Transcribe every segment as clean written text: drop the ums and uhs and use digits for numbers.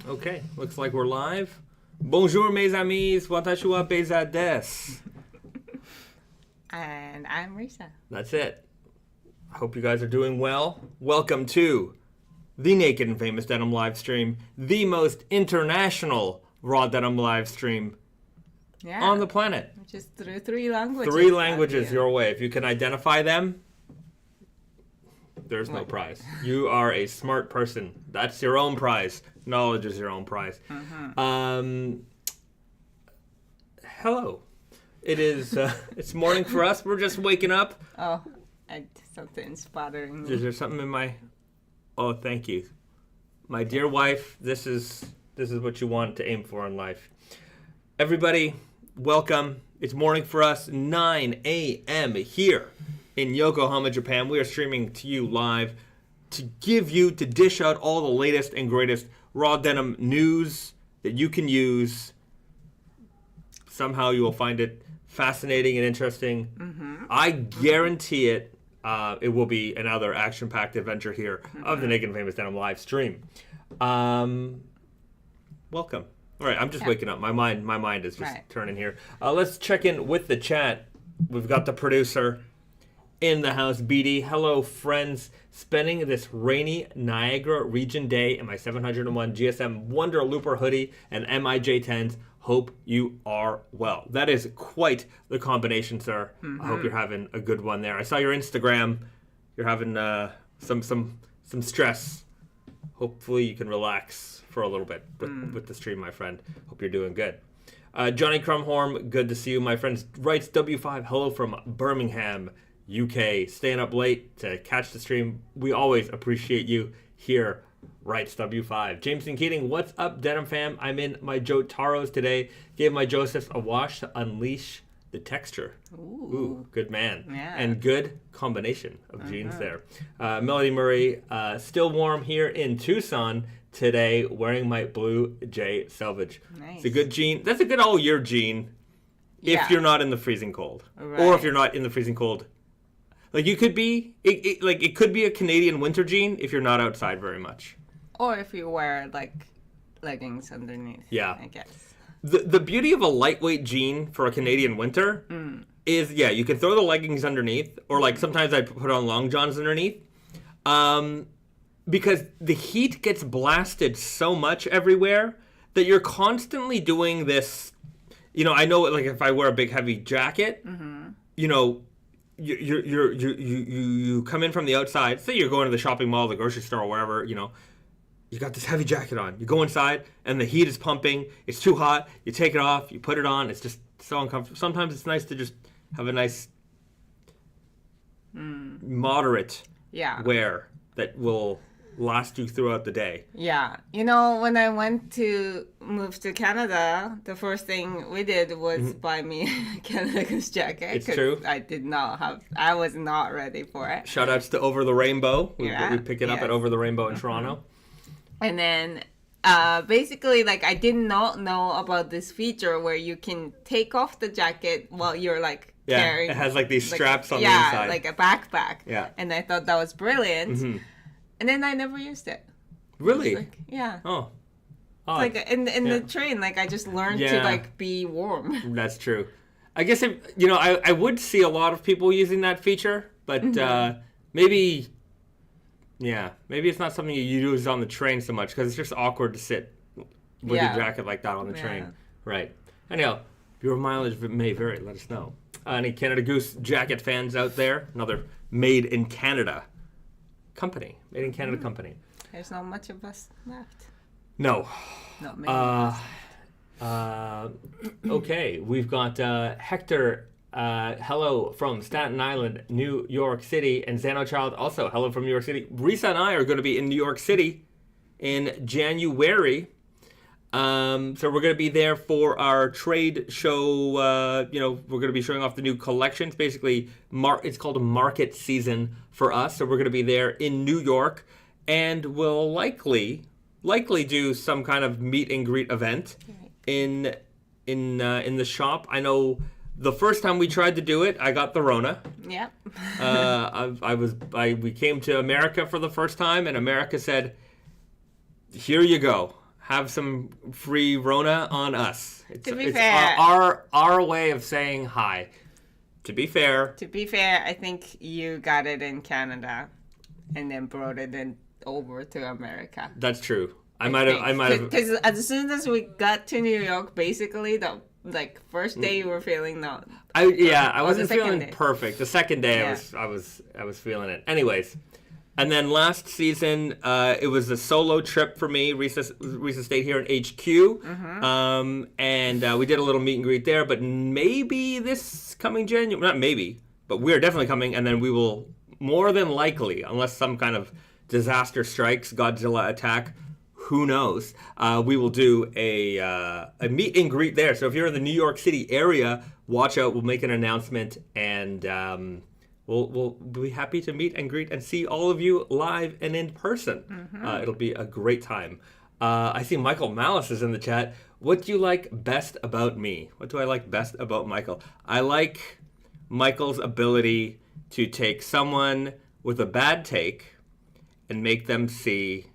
Okay, looks like we're live. Bonjour mes amis, watashi wa Bahzad desu. And I'm Risa. That's it. I hope you guys are doing well. Welcome to the Naked and Famous Denim live stream, the most international raw denim live stream on the planet. Which is through three languages. Three languages your way. If you can identify them, there's no prize. You are a smart person. That's your own prize. Knowledge is your own prize. Hello. It is, it's morning for us. We're just waking up. Oh, something's bothering me. Is there something in my... Oh, thank you. My dear wife, this is what you want to aim for in life. Everybody, welcome. It's morning for us, 9 a.m. here in Yokohama, Japan. We are streaming to you live to dish out all the latest and greatest raw denim news that you can use. Somehow you will find it fascinating and interesting. Mm-hmm. I guarantee it. It will be another action-packed adventure here of the Naked and Famous Denim live stream. Welcome. All right, I'm just waking up. My mind is just turning here. Let's check in with the chat. We've got the producer in the house, BD. Hello, friends. Spending this rainy Niagara region day in my 701 GSM Wonder Looper hoodie and MIJ10s. Hope you are well. That is quite the combination, sir. Mm-hmm. I hope you're having a good one there. I saw your Instagram. You're having some stress. Hopefully you can relax for a little bit with the stream, my friend. Hope you're doing good. Johnny Crumhorn, good to see you, my friend. Writes W5, hello from Birmingham, UK. Staying up late to catch the stream. We always appreciate you here. Writes W5. Jameson Keating, what's up, Denim fam? I'm in my Joe Taros today. Gave my Josephs a wash to unleash the texture. Ooh, good man. Yeah. And good combination of jeans there. Melody Murray, still warm here in Tucson today, wearing my blue J Selvedge. Nice. It's a good jean. That's a good all-year jean if you're not in the freezing cold. Right. Or if you're not in the freezing cold. Like, you could be, it could be a Canadian winter jean if you're not outside very much. Or if you wear, like, leggings underneath, I guess. The beauty of a lightweight jean for a Canadian winter is, you can throw the leggings underneath, or, like, sometimes I put on long johns underneath, because the heat gets blasted so much everywhere that you're constantly doing this, I know, like, if I wear a big, heavy jacket, you come in from the outside, say you're going to the shopping mall, the grocery store, or wherever, you got this heavy jacket on. You go inside, and the heat is pumping. It's too hot. You take it off. You put it on. It's just so uncomfortable. Sometimes it's nice to just have a nice, moderate wear that will last you throughout the day. Yeah. When I moved to Canada, the first thing we did was buy me a Canada Goose jacket. It's true. I was not ready for it. Shout outs to Over the Rainbow. We pick it up at Over the Rainbow in Toronto. And then, basically, like, I did not know about this feature where you can take off the jacket while you're, like, carrying. It has, like, these straps on the inside. Yeah, like a backpack. Yeah. And I thought that was brilliant. Mm-hmm. And then I never used it. Really? Oh. Like, in the train, like, I just learned to, like, be warm. That's true. I guess, I would see a lot of people using that feature, but maybe... Yeah, maybe it's not something you use on the train so much because it's just awkward to sit with a jacket like that on the train. Right. Anyhow, your mileage may vary. Let us know. Any Canada Goose jacket fans out there? Another made in Canada company. Made in Canada company. There's not much of us left. No. Not many of us. Okay, we've got Hector. Hello from Staten Island, New York City, and Zano Child also hello from New York City. Risa and I are going to be in New York City in January, so we're going to be there for our trade show. We're going to be showing off the new collections. Basically, it's called a market season for us, so we're going to be there in New York, and we'll likely do some kind of meet and greet event in the shop. I know. The first time we tried to do it, I got the Rona. Yep. We came to America for the first time, and America said, "Here you go. have some free Rona on us. To be it's fair. our way of saying hi. To be fair. To be fair, I think you got it in Canada and then brought it over to America. That's true. I might have. Because as soon as we got to New York, basically the first day you were feeling I wasn't feeling perfect. The second day Yeah. I was feeling it. Anyways, and then last season it was a solo trip for me. Risa stayed here in HQ, and we did a little meet and greet there. But maybe this coming January, not maybe, but we're definitely coming, and then we will more than likely, unless some kind of disaster strikes, Godzilla attack. Who knows? We will do a meet and greet there. So if you're in the New York City area, watch out. We'll make an announcement, and we'll be happy to meet and greet and see all of you live and in person. It'll be a great time. I see Michael Malice is in the chat. What do you like best about me? What do I like best about Michael? I like Michael's ability to take someone with a bad take and make them see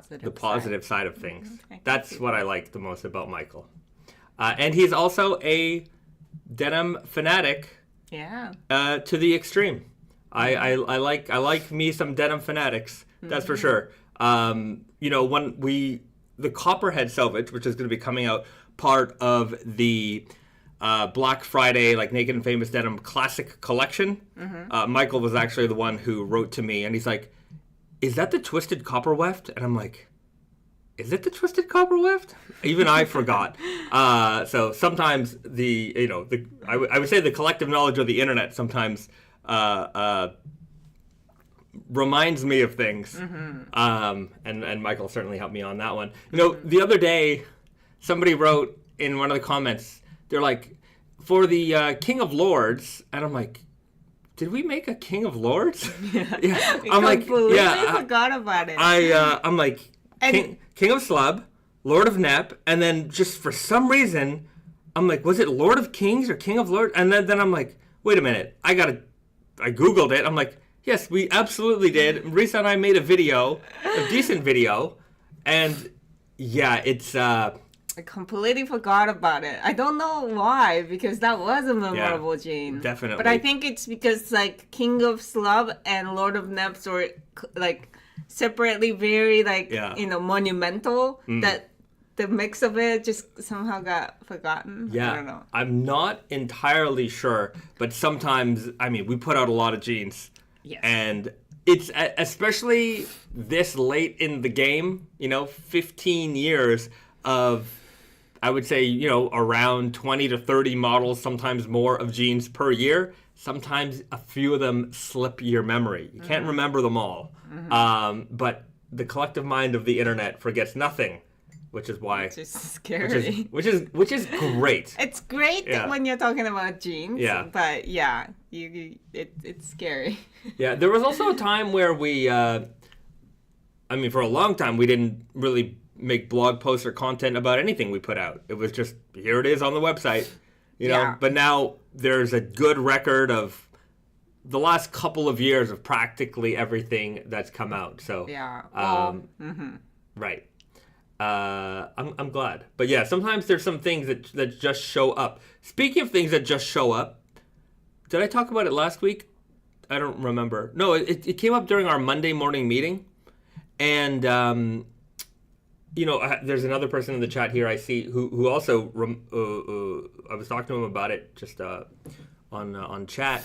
the positive side of things. That's what I like the most about Michael. And he's also a denim fanatic. Yeah. To the extreme. I like me some denim fanatics. That's for sure. When the Copperhead Selvedge, which is going to be coming out part of the Black Friday, Naked and Famous Denim Classic Collection. Michael was actually the one who wrote to me, and he's like, "Is that the Twisted Copper Weft?" And I'm like, "Is it the Twisted Copper Weft?" Even I forgot. So sometimes I would say the collective knowledge of the internet sometimes reminds me of things. And Michael certainly helped me on that one. The other day, somebody wrote in one of the comments, they're like, "For the King of Lords," and I'm like, did we make a King of Lords? Yeah. I'm like, I forgot about it. I'm like, King of Slub, Lord of Nep, and then just for some reason, I'm like, was it Lord of Kings or King of Lords? And then I'm like, wait a minute, I Googled it. I'm like, yes, we absolutely did. Risa and I made a decent video, and yeah, it's... I completely forgot about it. I don't know why, because that was a memorable gene. Definitely. But I think it's because King of Slub and Lord of Neps were separately very monumental that the mix of it just somehow got forgotten. Yeah. I don't know. I'm not entirely sure, but sometimes, we put out a lot of genes. Yes. And it's especially this late in the game, 15 years of, I would say, around 20 to 30 models, sometimes more of genes per year. Sometimes a few of them slip your memory. You can't remember them all. But the collective mind of the internet forgets nothing, which is why... Which is scary. Which is great. It's great when you're talking about genes. Yeah. But yeah, it's scary. Yeah, there was also a time where we... for a long time, we didn't really make blog posts or content about anything we put out. It was just, here it is on the website, know. But now there's a good record of the last couple of years of practically everything that's come out. So yeah, right. I'm glad. But yeah, sometimes there's some things that just show up. Speaking of things that just show up, did I talk about it last week? I don't remember. No, it came up during our Monday morning meeting, and there's another person in the chat here I see who also I was talking to him about it just on chat.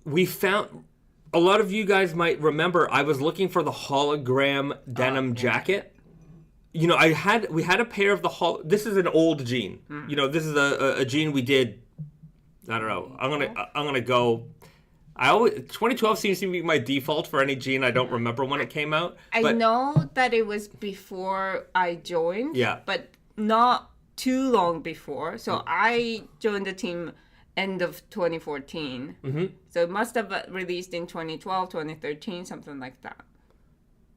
We found, a lot of you guys might remember, I was looking for the hologram denim jacket. We had a pair of this is an old jean. This is a jean we did. I don't know. I'm gonna go. 2012 seems to be my default for any gene. I don't remember when it came out. I know that it was before I joined. Yeah. But not too long before. So I joined the team end of 2014. So it must have released in 2012, 2013, something like that.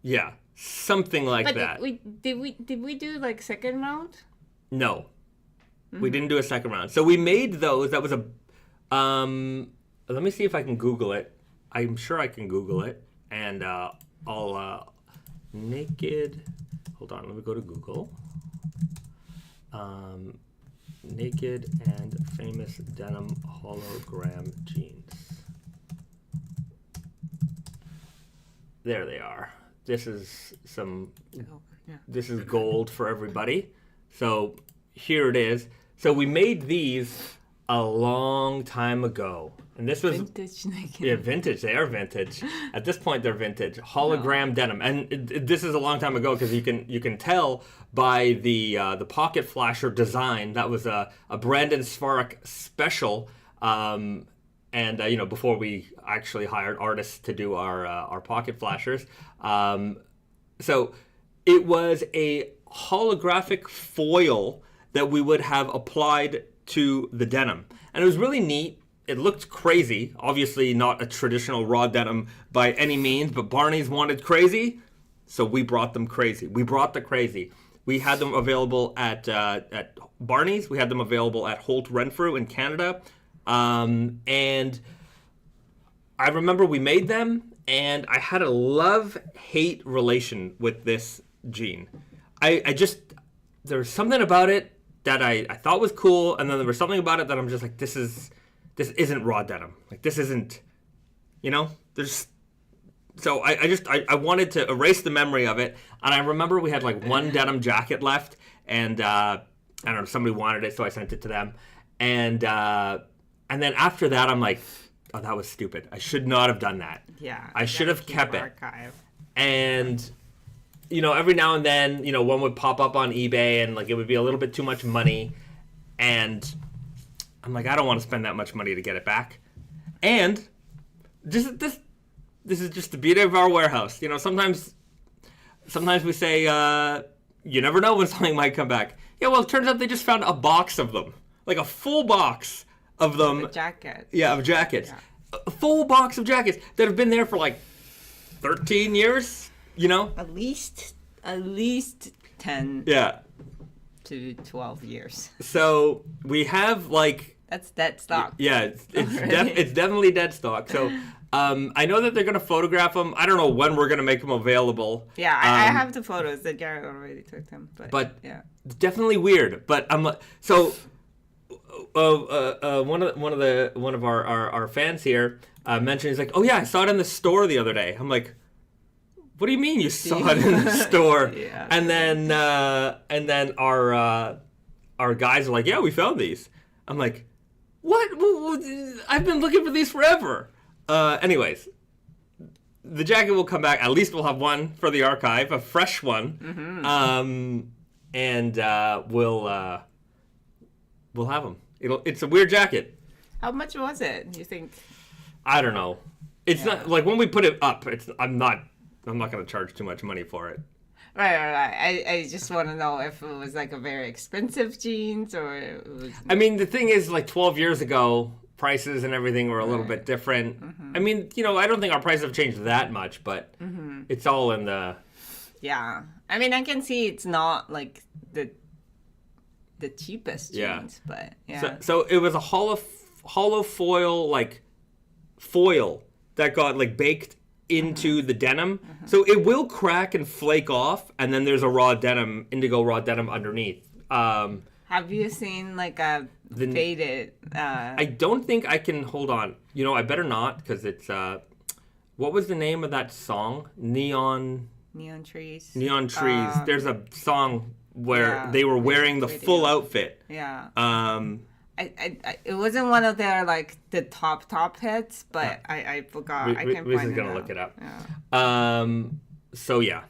Yeah, something like that. Did we do second round? No, we didn't do a second round. So we made those. That was a let me see if I can Google it. I'm sure I can Google it, and I'll Naked. Hold on, let me go to Google. Naked and Famous Denim Hologram Jeans. There they are. This is This is gold for everybody. So here it is. So we made these a long time ago. And this was vintage naked. Yeah, vintage. They are vintage. At this point, they're vintage. Hologram denim, and this is a long time ago because you can tell by the pocket flasher design. That was a Brandon Svarek special. And before we actually hired artists to do our pocket flashers, so it was a holographic foil that we would have applied to the denim, and it was really neat. It looked crazy. Obviously not a traditional raw denim by any means, but Barney's wanted crazy, so we brought them crazy. We brought the crazy. We had them available at Barney's. We had them available at Holt Renfrew in Canada. And I remember we made them, and I had a love-hate relation with this jean. There was something about it that I thought was cool, and then there was something about it that I'm just like, this isn't raw denim. Like, this isn't, so I wanted to erase the memory of it. And I remember we had like one denim jacket left, and I don't know, somebody wanted it, so I sent it to them. And then after that, I'm like, oh, that was stupid. I should not have done that. Yeah. I should have kept it. Archive. And, every now and then, one would pop up on eBay, and like it would be a little bit too much money. And I'm like, I don't want to spend that much money to get it back. And this is just the beauty of our warehouse. Sometimes we say, you never know when something might come back. Yeah, well, it turns out they just found a box of them. Like a full box of them. Of jackets. Yeah, of jackets. Yeah. A full box of jackets that have been there for like 13 years, At least 10 to 12 years. So we have like... That's Deadstock. Yeah, it's definitely Deadstock. So I know that they're going to photograph them. I don't know when we're going to make them available. Yeah, I have the photos that Gary already took them. But yeah, it's definitely weird. But so one of our fans here mentioned, he's like, oh yeah, I saw it in the store the other day. I'm like, what do you mean you saw it in the store? Yeah. And then our guys are like, yeah, we found these. I'm like, what? I've been looking for these forever. Anyways, the jacket will come back. At least we'll have one for the archive, a fresh one. Mm-hmm. And we'll have them. It's a weird jacket. How much was it, you think? I don't know. It's not like when we put it up. I'm not going to charge too much money for it. Right. I just want to know if it was like a very expensive jeans or it was... I mean, the thing is, like 12 years ago, prices and everything were a little bit different. Mm-hmm. I mean, I don't think our prices have changed that much, but it's all in the... Yeah. I mean, I can see it's not like the cheapest jeans, but yeah. So it was a hollow foil, like foil that got like baked into the denim. Mm-hmm. So it will crack and flake off, and then there's a raw denim, indigo raw denim underneath. Have you seen like a faded... I don't think I can... Hold on. I better not, because it's... what was the name of that song? Neon Trees. Neon Trees. There's a song where they were wearing the full outfit. Yeah. It wasn't one of their like the top hits, but I forgot. I can't find it. Risa's gonna look it up. Yeah. So yeah,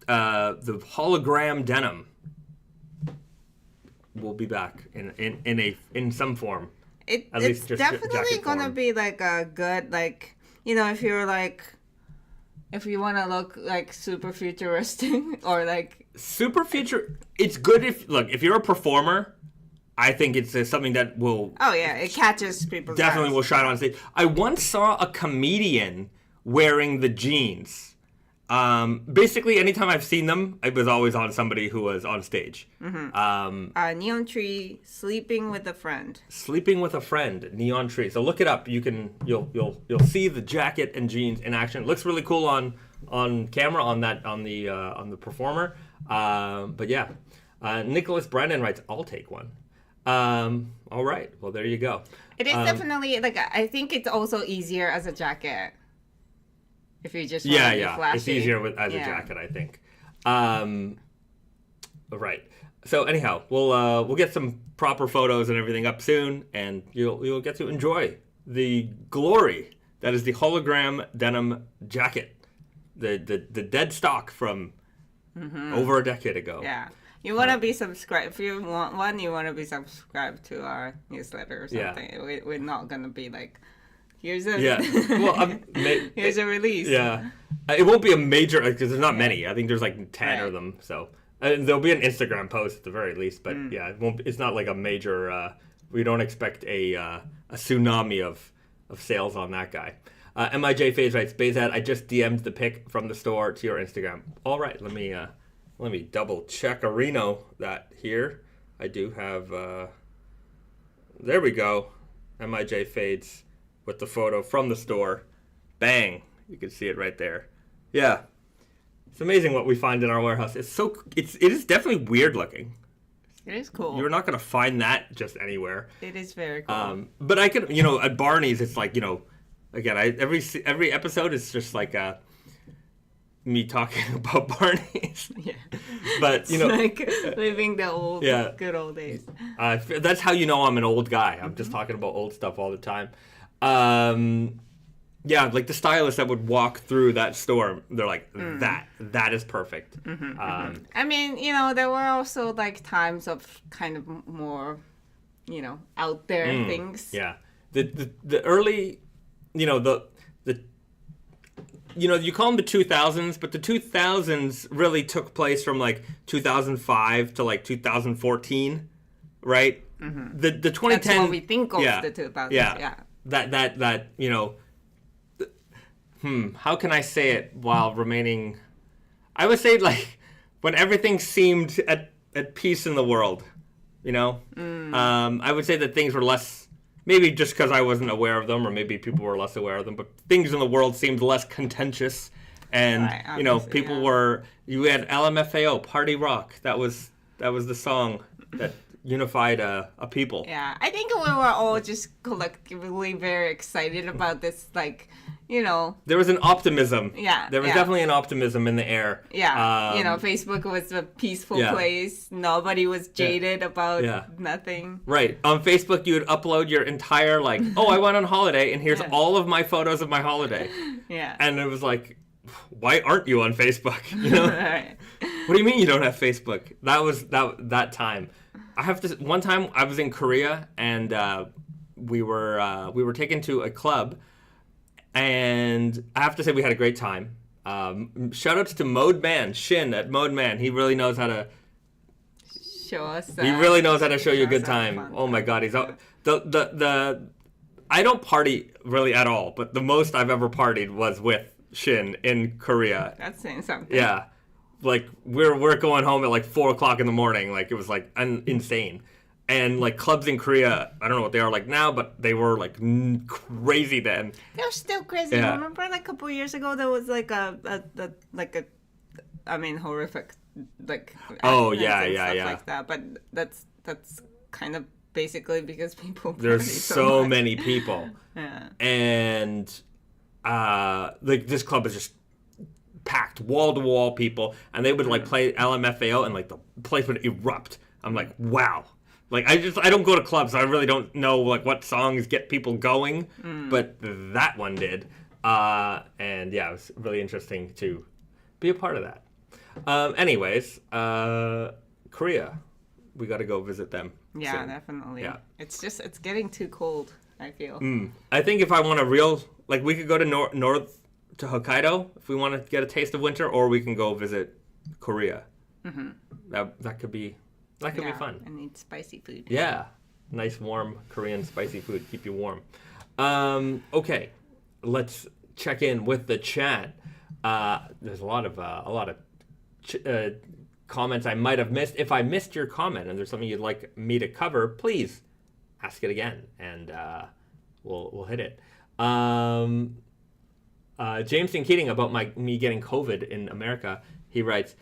the hologram denim will be back in some form. It's definitely gonna be like a good like if you want to look like super futuristic or like super future. It's good if you're a performer. I think it's something that will... Oh, yeah. It catches people's definitely eyes. Will shine on stage. I once saw a comedian wearing the jeans. Basically, anytime I've seen them, it was always on somebody who was on stage. Mm-hmm. Neon Tree, Sleeping with a Friend. Sleeping with a Friend, Neon Tree. So look it up. You'll see the jacket and jeans in action. It looks really cool on on camera on the performer. But yeah, Nicholas Brennan writes, "I'll take one." All right. Well, there you go. It is definitely like I think it's also easier as a jacket. If you just want to be flashy. It's easier as a jacket, I think. Right. So anyhow, we'll get some proper photos and everything up soon, and you'll get to enjoy the glory that is the hologram denim jacket, the Deadstock from over a decade ago. Yeah. You want to be subscribed. If you want one, you want to be subscribed to our newsletter or something. Yeah. We're not going to be like, here's a here's a release. Yeah. It won't be a major, because there's not many. I think there's like 10 of them. So there'll be an Instagram post at the very least. But yeah, it's not like a major, we don't expect a tsunami of sales on that guy. MIJ Phase writes, Bahzad, I just DM'd the pic from the store to your Instagram. All right, let me double check Reno that here. I do have, there we go. MIJ Fades with the photo from the store. Bang. You can see it right there. Yeah. It's amazing what we find in our warehouse. It is definitely weird looking. It is cool. You're not going to find that just anywhere. It is very cool. But I could, at Barney's, it's like, again, every episode is just like me talking about Barney's. Yeah. But, it's like living the good old days. That's how you know I'm an old guy. I'm just talking about old stuff all the time. Yeah, like the stylists that would walk through that store, they're like, that is perfect. I mean, there were also like times of kind of more, out there things. Yeah. The early, you call them the 2000s, but the 2000s really took place from like 2005 to like 2014, right? Mm-hmm. The 2010. That's what we think of the 2000s. Yeah. That how can I say it while remaining? I would say like when everything seemed at peace in the world, I would say that things were less. Maybe just because I wasn't aware of them, or maybe people were less aware of them, but things in the world seemed less contentious. And, people were... You had LMFAO, Party Rock. That was the song that unified a people. Yeah, I think we were all just collectively very excited about this, like, There was an optimism. Yeah. There was definitely an optimism in the air. Yeah. Facebook was a peaceful place. Nobody was jaded about nothing. Right. On Facebook, you would upload your entire, like, I went on holiday, and here's all of my photos of my holiday. Yeah. And it was like, why aren't you on Facebook? Right. What do you mean you don't have Facebook? That was that time. One time I was in Korea, and we were taken to a club. And I have to say we had a great time. Shout outs to Modeman, Shin at Modeman. He really knows how to show us. He really knows how to show you a good time. Oh my God, he's out. I don't party really at all, but the most I've ever partied was with Shin in Korea. That's saying something. Yeah, like we're going home at like 4:00 in the morning. Like it was like insane. And, like, clubs in Korea, I don't know what they are like now, but they were, like, crazy then. They're still crazy. Yeah. Remember, like, a couple years ago, there was, like, horrific, like... Oh, yeah. like that. But that's kind of basically because people... There's so many people. Yeah. And, this club is just packed, wall-to-wall people. And they would, like, play LMFAO, and, like, the place would erupt. I'm like, wow. Like, I don't go to clubs, so I really don't know, like, what songs get people going, but that one did. And, yeah, it was really interesting to be a part of that. Anyways, Korea, we got to go visit them. Yeah, soon. Definitely. Yeah. It's getting too cold, I feel. I think if I want we could go to north to Hokkaido if we want to get a taste of winter, or we can go visit Korea. Mm-hmm. That could be... That could be fun. I need spicy food. Yeah. Nice, warm Korean spicy food. Keep you warm. Okay. Let's check in with the chat. There's a lot of comments I might have missed. If I missed your comment and there's something you'd like me to cover, please ask it again, and we'll hit it. Jameson Keating about me getting COVID in America. He writes,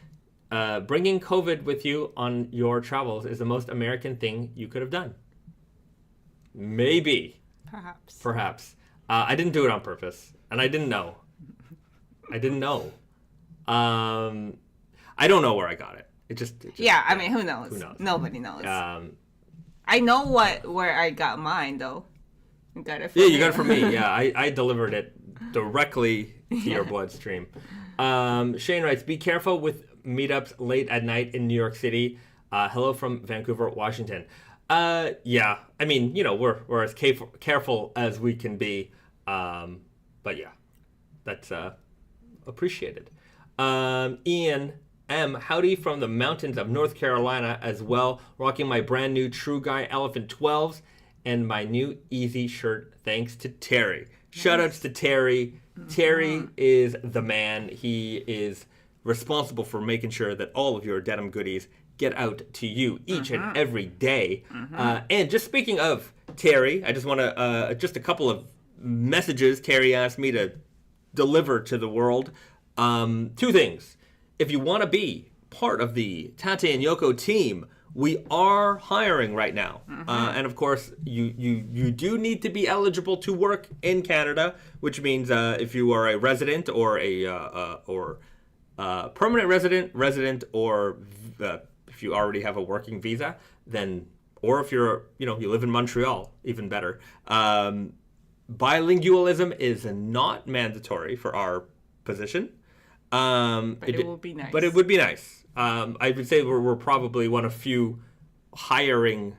bringing COVID with you on your travels is the most American thing you could have done. Maybe. Perhaps. I didn't do it on purpose, and I didn't know. I don't know where I got it. It just I mean, who knows? Nobody knows. I know where I got mine, though. You got it from you got it from me. Yeah, I delivered it directly to your bloodstream. Shane writes, be careful with meetups late at night in New York City. Hello from Vancouver, Washington. Yeah, I mean, we're as careful as we can be. But yeah, that's appreciated. Ian M. Howdy from the mountains of North Carolina as well. Rocking my brand new True Guy Elephant 12s and my new Easy shirt thanks to Terry. Shoutouts to Terry. Terry is the man. He is responsible for making sure that all of your denim goodies get out to you each and every day. And just speaking of Terry, I just want to, just a couple of messages Terry asked me to deliver to the world. Two things. If you want to be part of the Tate and Yoko team, we are hiring right now. And of course, you do need to be eligible to work in Canada, which means if you are a resident or a permanent resident, or if you already have a working visa, then, or if you're, you live in Montreal, even better. Bilingualism is not mandatory for our position. But it would be nice. But it would be nice. I would say we're probably one of few hiring.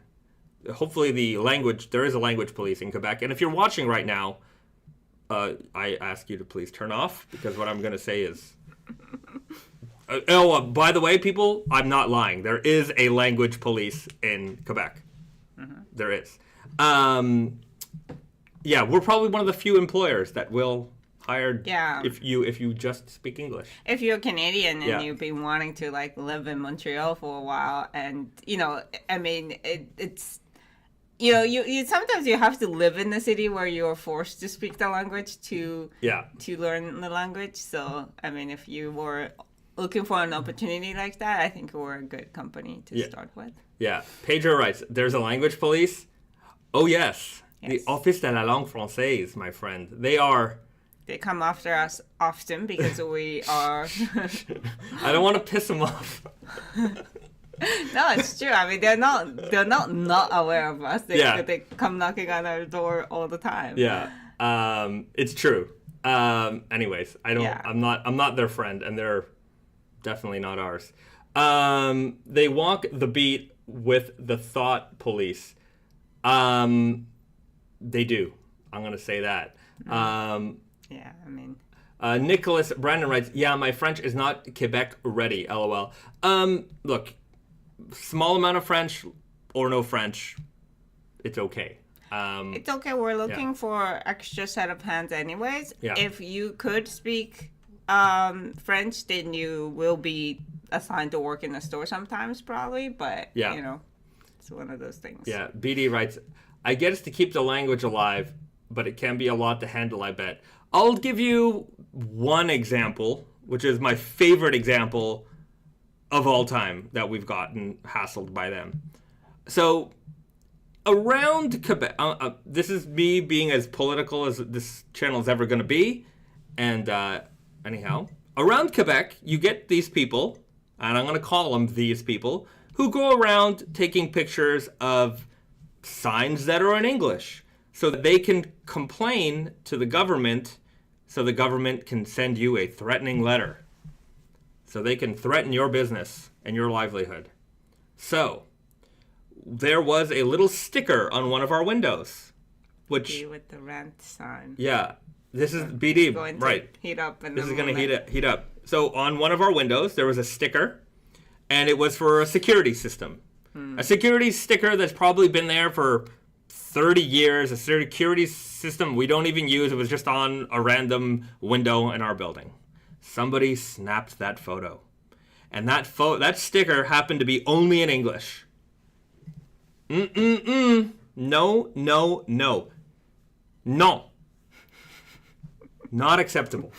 Hopefully, there is a language police in Quebec. And if you're watching right now, I ask you to please turn off, because what I'm going to say is. By the way, people, I'm not lying. There is a language police in Quebec. There is. Yeah, we're probably one of the few employers that will hire if you just speak English. If you're Canadian and you've been wanting to live in Montreal for a while, and I mean it's you sometimes you have to live in the city where you're forced to speak the language to learn the language. So I mean, if you were looking for an opportunity like that, I think we're a good company to start with. Yeah, Pedro writes, there's a language police. Oh yes. The Office de la Langue Française, my friend. They come after us often because we are. I don't want to piss them off. No, it's true. I mean, they're not aware of us. They come knocking on our door all the time. Yeah, it's true. Anyways, I'm not their friend, and they're definitely not ours. They walk the beat with the thought police. They do. I'm gonna say that. Yeah, I mean. Nicholas Brandon writes, yeah, my French is not Quebec ready, LOL. Look, small amount of French or no French, it's okay. It's okay. We're looking for extra set of hands anyways. Yeah. If you could speak French, then you will be assigned to work in the store sometimes probably, but, it's one of those things. Yeah, BD writes, I get it's to keep the language alive, but it can be a lot to handle, I bet. I'll give you one example, which is my favorite example of all time that we've gotten hassled by them. So, around Quebec, this is me being as political as this channel is ever going to be. And anyhow, around Quebec, you get these people, and I'm going to call them these people, who go around taking pictures of signs that are in English so that they can complain to the government, so the government can send you a threatening letter, so they can threaten your business and your livelihood. So there was a little sticker on one of our windows, which with the Rant sign. Yeah, this is BD, going right? To heat up, and this is going to heat up. So on one of our windows there was a sticker, and it was for a security system. A security sticker that's probably been there for 30 years, a security system we don't even use. It was just on a random window in our building. Somebody snapped that photo. And that sticker happened to be only in English. No. No. Not acceptable.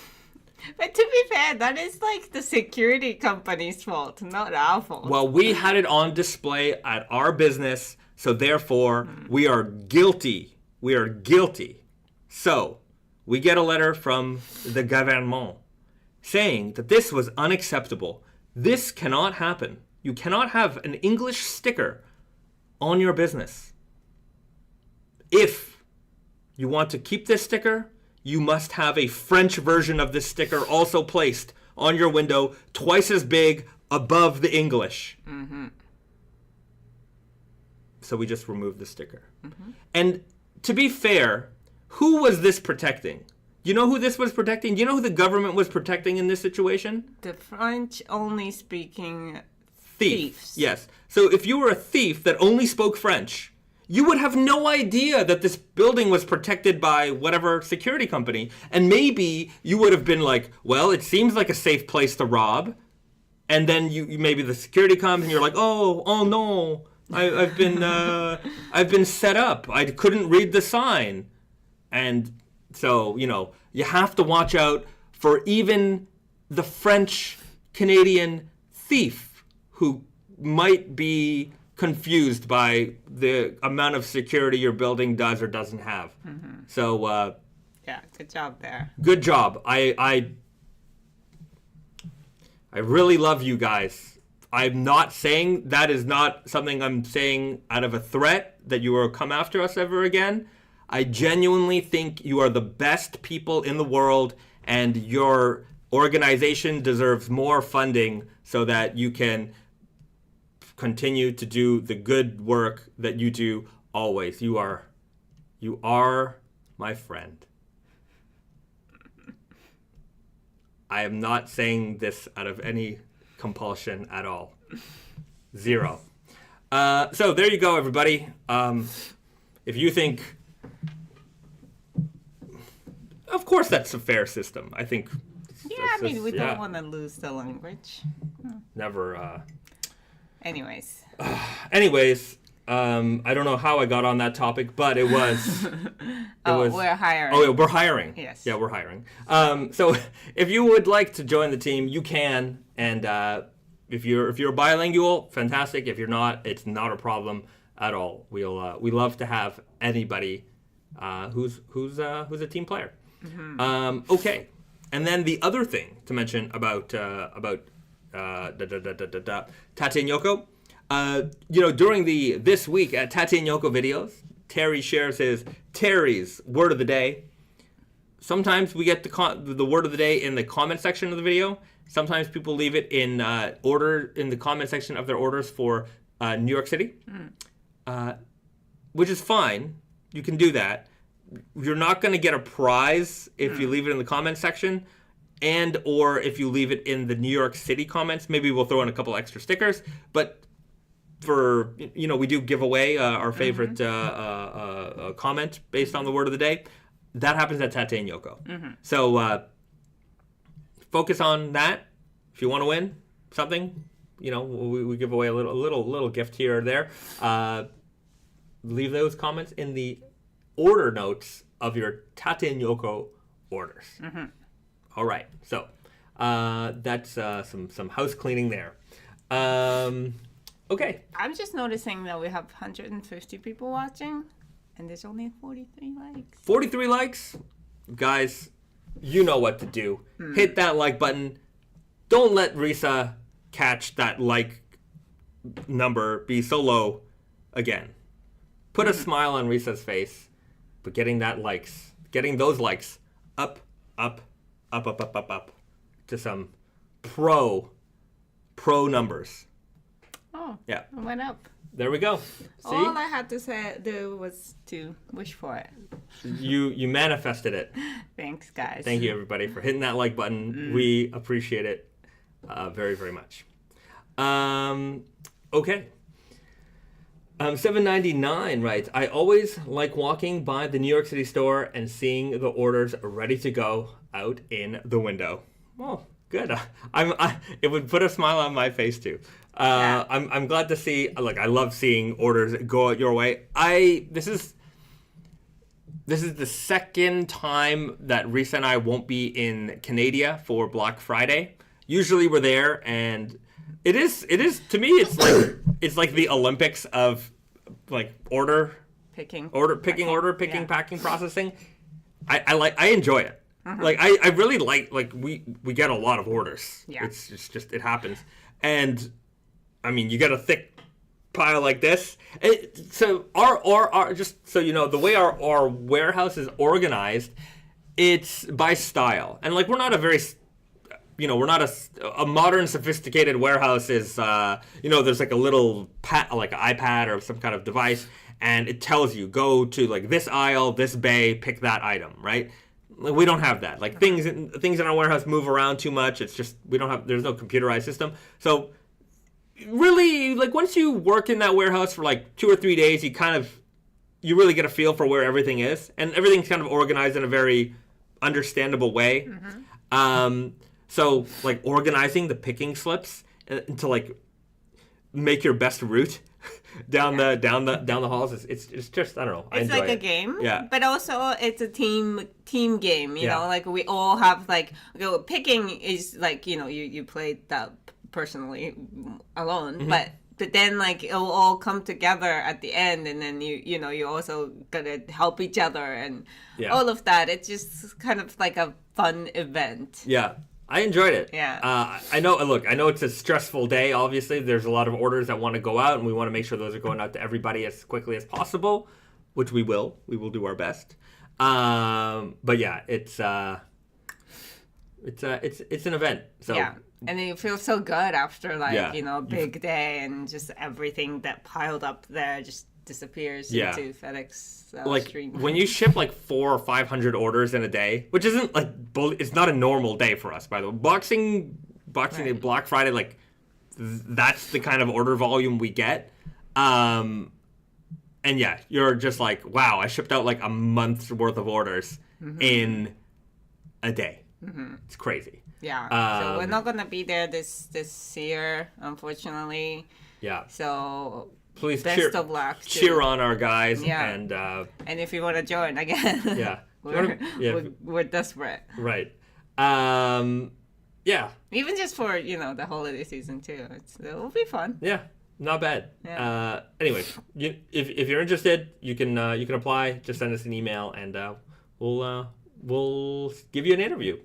But to be fair, that is like the security company's fault, not our fault. Well, we had it on display at our business, so therefore we are guilty. We are guilty. So we get a letter from the gouvernement saying that this was unacceptable. This cannot happen. You cannot have an English sticker on your business. If you want to keep this sticker, you must have a French version of this sticker also placed on your window, twice as big above the English. Mm-hmm. So we just removed the sticker. Mm-hmm. And to be fair, who was this protecting? You know who this was protecting? Do you know who the government was protecting in this situation? The French-only speaking thieves. Yes. So if you were a thief that only spoke French, you would have no idea that this building was protected by whatever security company. And maybe you would have been like, well, it seems like a safe place to rob. And then you maybe the security comes and you're like, oh no, I've been set up. I couldn't read the sign. And so, you have to watch out for even the French-Canadian thief who might be confused by the amount of security your building does or doesn't have. Mm-hmm. So, yeah, good job there. Good job. I really love you guys. I'm not saying that is not something I'm saying out of a threat that you will come after us ever again. I genuinely think you are the best people in the world, and your organization deserves more funding so that you can continue to do the good work that you do always. You are my friend. I am not saying this out of any compulsion at all. Zero. So there you go, everybody. If you think, of course, that's a fair system. I think. Yeah, I mean, we don't want to lose the language. Never. Anyways, I don't know how I got on that topic, but it was. We're hiring. Oh, we're hiring. Yes. Yeah, we're hiring. So if you would like to join the team, you can. And if you're bilingual, fantastic. If you're not, it's not a problem at all. We love to have anybody who's a team player. Mm-hmm. Okay, and then the other thing to mention about Tate and Yoko, during this week at Tate and Yoko videos, Terry shares his Terry's word of the day. Sometimes we get the word of the day in the comment section of the video. Sometimes people leave it in the comment section of their orders for New York City, which is fine. You can do that. You're not going to get a prize if you leave it in the comment section, and or if you leave it in the New York City comments. Maybe we'll throw in a couple extra stickers. But for we do give away our favorite comment based on the word of the day. That happens at Tate and Yoko. Mm-hmm. So focus on that. If you want to win something, we give away a little gift here or there. Leave those comments in the order notes of your Tate and Yoko orders. Mm-hmm. All right, so that's some house cleaning there. Okay. I'm just noticing that we have 150 people watching, and there's only 43 likes. 43 likes? Guys, you know what to do. Hit that like button. Don't let Risa catch that like number be so low again. Put a smile on Risa's face, but getting those likes up to some pro numbers. Oh, yeah, it went up. There we go. See? All I had to do was to wish for it. You manifested it. Thanks, guys. Thank you, everybody, for hitting that like button. We appreciate it very, very much. Okay. 799 writes, I always like walking by the New York City store and seeing the orders ready to go out in the window. Oh, good. It would put a smile on my face too. Yeah. I'm glad to see. Like, I love seeing orders go out your way. This is the second time that Risa and I won't be in Canada for Black Friday. Usually we're there, and it is to me it's like the Olympics of like picking, packing, processing. I enjoy it. Like I really like we get a lot of orders. Yeah. It's just it happens. And I mean, you get a thick pile like this. So our just so you know, the way our warehouse is organized, it's by style. And like we're not a very we're not a modern sophisticated warehouse is there's like a little like an iPad or some kind of device, and it tells you go to like this aisle, this bay, pick that item, right? Like, we don't have that. Like things in our warehouse move around too much. It's just there's no computerized system. So really, like once you work in that warehouse for like 2 or 3 days, you really get a feel for where everything is, and everything's kind of organized in a very understandable way. So like organizing the picking slips to like make your best route down the halls, it's just I don't know. It's like a game, yeah. But also it's a team game. You know, like we all have like picking is like you play that personally alone, but then like it'll all come together at the end, and then you also gotta help each other and all of that. It's just kind of like a fun event. Yeah. I enjoyed it. Yeah. I know it's a stressful day. Obviously, there's a lot of orders that want to go out, and we want to make sure those are going out to everybody as quickly as possible, which we will. We will do our best. But yeah, it's an event. So yeah. And you feel so good after a big day, and just everything that piled up there just disappears into FedEx stream. When you ship like 400 or 500 orders in a day, which isn't like it's not a normal day for us, by the way. Boxing Day, Black Friday, like that's the kind of order volume we get. And yeah, you're just like, wow, I shipped out like a month's worth of orders in a day. It's crazy. Yeah. So we're not gonna be there this year, unfortunately. Yeah. So please best of luck. Cheer on our guys. Yeah. And if you want to join again, yeah, we're desperate. Right. Yeah. Even just for the holiday season too, it will be fun. Yeah. Not bad. Yeah. Anyway, if you're interested, you can apply. Just send us an email, and we'll give you an interview.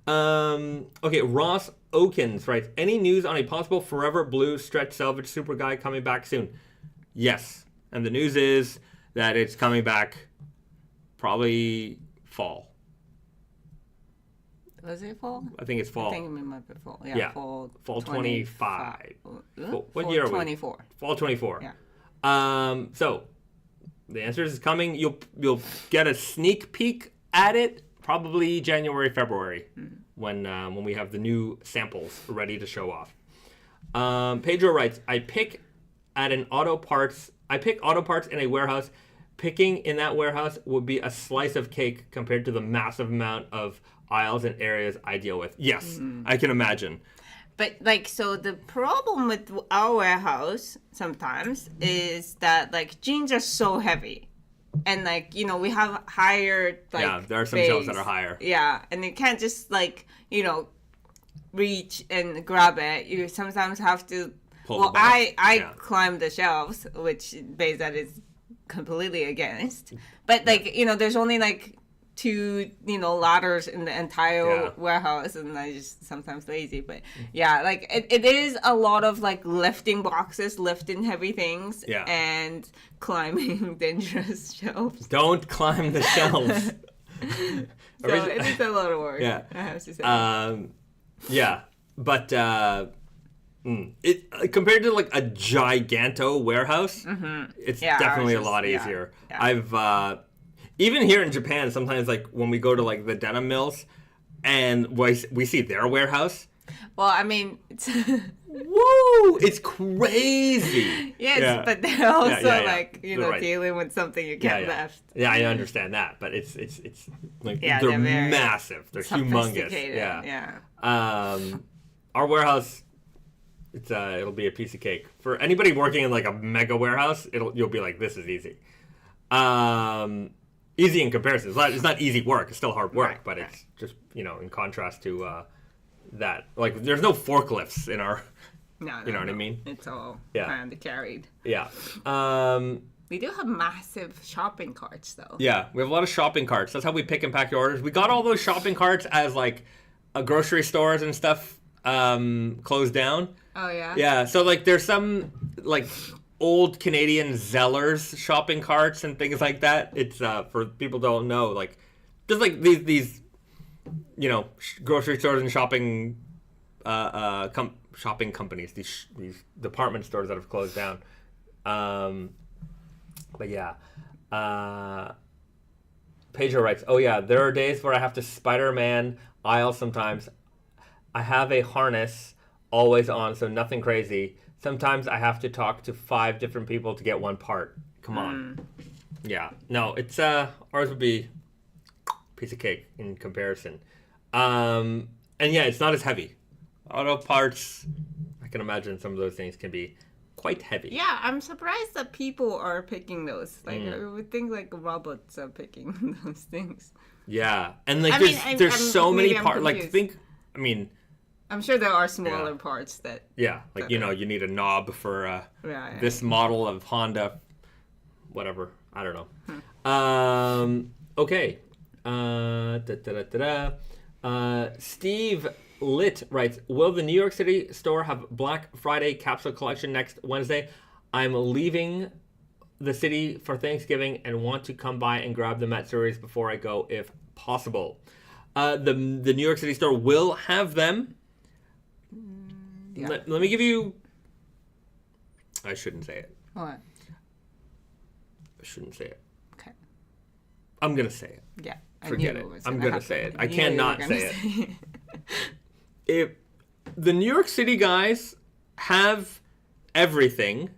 Okay, Ross Okins writes, any news on a possible Forever Blue stretch Selvedge super guy coming back soon? Yes. And the news is that it's coming back probably fall. Was it fall? I think it's fall. I think it might be fall. Yeah. Fall 25. What year are we? 24. Fall 24. Yeah. So the answer is coming. You'll get a sneak peek at it probably January, February, when we have the new samples ready to show off. Pedro writes, I pick auto parts in a warehouse. Picking in that warehouse would be a slice of cake compared to the massive amount of aisles and areas I deal with. Yes, I can imagine. But so the problem with our warehouse sometimes is that jeans are so heavy. And we have higher there are some shelves that are higher. Yeah, and you can't just reach and grab it. You sometimes have to. I climb the shelves, which Bahzad is completely against. But there's only 2 ladders in the entire warehouse, and I just sometimes lazy. But it is a lot of lifting boxes, lifting heavy things, and climbing dangerous shelves. Don't climb the shelves. So it is a lot of work. Yeah, I have to say. But it compared to a giganto warehouse, it's definitely a lot easier. Yeah. I've even here in Japan, sometimes when we go to the denim mills, and we see their warehouse. Well, I mean, it's woo! It's crazy. Yes, but they're also dealing with something you can't lift. Yeah, I understand that, but it's they're massive. They're humongous. Yeah. Our warehouse, it'll be a piece of cake for anybody working in a mega warehouse. You'll be like, this is easy. easy in comparison. It's not easy work. It's still hard work, Right, but right. it's just, in contrast to that. Like, there's no forklifts in our, No, you know what I mean? It's all Yeah. hand carried. Yeah. We do have massive shopping carts, though. Yeah, we have a lot of shopping carts. That's how we pick and pack your orders. We got all those shopping carts as, like, grocery stores and stuff closed down. Oh, yeah? Yeah, so, like, there's some, like, old Canadian Zellers shopping carts and things like that. It's, for people who don't know, like, just, like, these grocery stores and shopping shopping companies, these department stores that have closed down. But yeah, Pedro writes, "Oh yeah, there are days where I have to Spider-Man aisle sometimes. I have a harness always on, so nothing crazy. Sometimes I have to talk to 5 different people to get one part. Come on." Yeah, no, it's ours would be a piece of cake in comparison. And yeah, it's not as heavy. Auto parts, I can imagine some of those things can be quite heavy. Yeah, I'm surprised that people are picking those. Like, I would think, like, robots are picking those things. Yeah, and, like, I there's mean, so many maybe I'm parts. Like, confused. I'm sure there are smaller parts that... Yeah, like, you need a knob for Yeah. this model of Honda, whatever. I don't know. Okay. Steve Lit writes, "Will the New York City store have Black Friday capsule collection next Wednesday? I'm leaving the city for Thanksgiving and want to come by and grab the Matsuris before I go if possible." The New York City store will have them. Yeah. Let me give you... I shouldn't say it. What? I shouldn't say it. Okay. I'm going to say it. Yeah. Forget it. I'm going to say it. I knew you cannot were say gonna it. If the New York City guys have everything,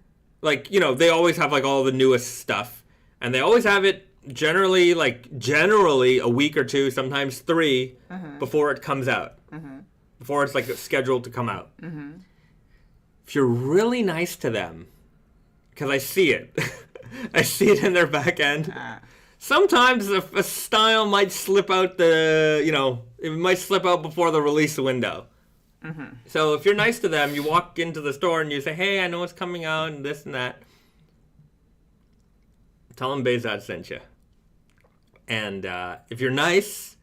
like, they always have, like, all the newest stuff, and they always have it generally a week or 2, sometimes 3 before it comes out. Before it's, like, scheduled to come out. If you're really nice to them, because I see it. I see it in their back end. Sometimes a style might slip out it might slip out before the release window. So if you're nice to them, you walk into the store and you say, "Hey, I know it's coming out and this and that." Tell them Bahzad sent you. And if you're nice,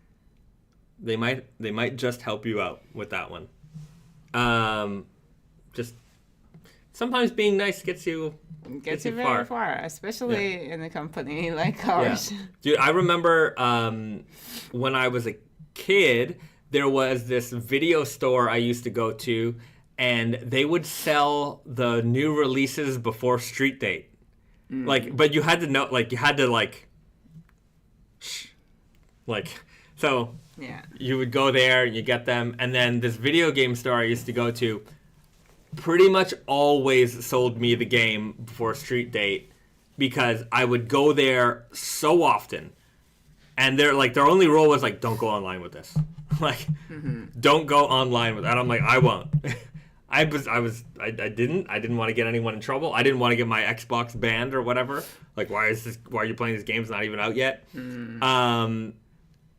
they might just help you out with that one. Just sometimes being nice gets you very far, especially in a company like ours. Yeah. Dude, I remember when I was a kid, there was this video store I used to go to, and they would sell the new releases before street date. But you had to know, so Yeah. you would go there and you get them, and then this video game store I used to go to pretty much always sold me the game before street date, because I would go there so often, and their only rule was, like, don't go online with this. Don't go online with that. I'm like, I won't. I didn't want to get anyone in trouble. I didn't want to get my Xbox banned or whatever. Like, why are you playing this game? It's not even out yet.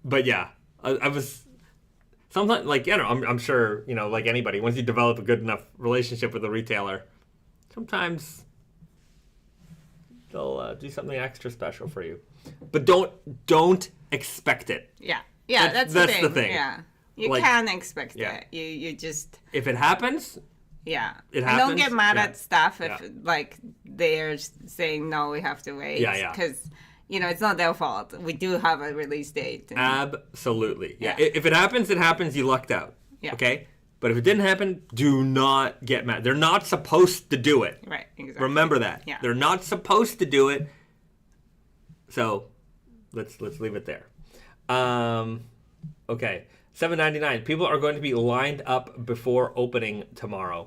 But yeah, I was sometimes, like, I'm sure, like anybody, once you develop a good enough relationship with a retailer, sometimes they'll do something extra special for you. But don't expect it. Yeah. That's the the thing. Yeah. You Like, can't expect yeah. it. You just... If it happens, Yeah. it And don't happens. get mad Yeah. at stuff if, Yeah. like, they're saying, no, we have to wait. Yeah. Because, it's not their fault. We do have a release date. And, Absolutely. Yeah. Yeah. If it happens, it happens. You lucked out. Yeah. Okay? But if it didn't happen, do not get mad. They're not supposed to do it. right, exactly. Remember that. Yeah. They're not supposed to do it. So let's leave it there. Okay. $7.99. People are going to be lined up before opening tomorrow.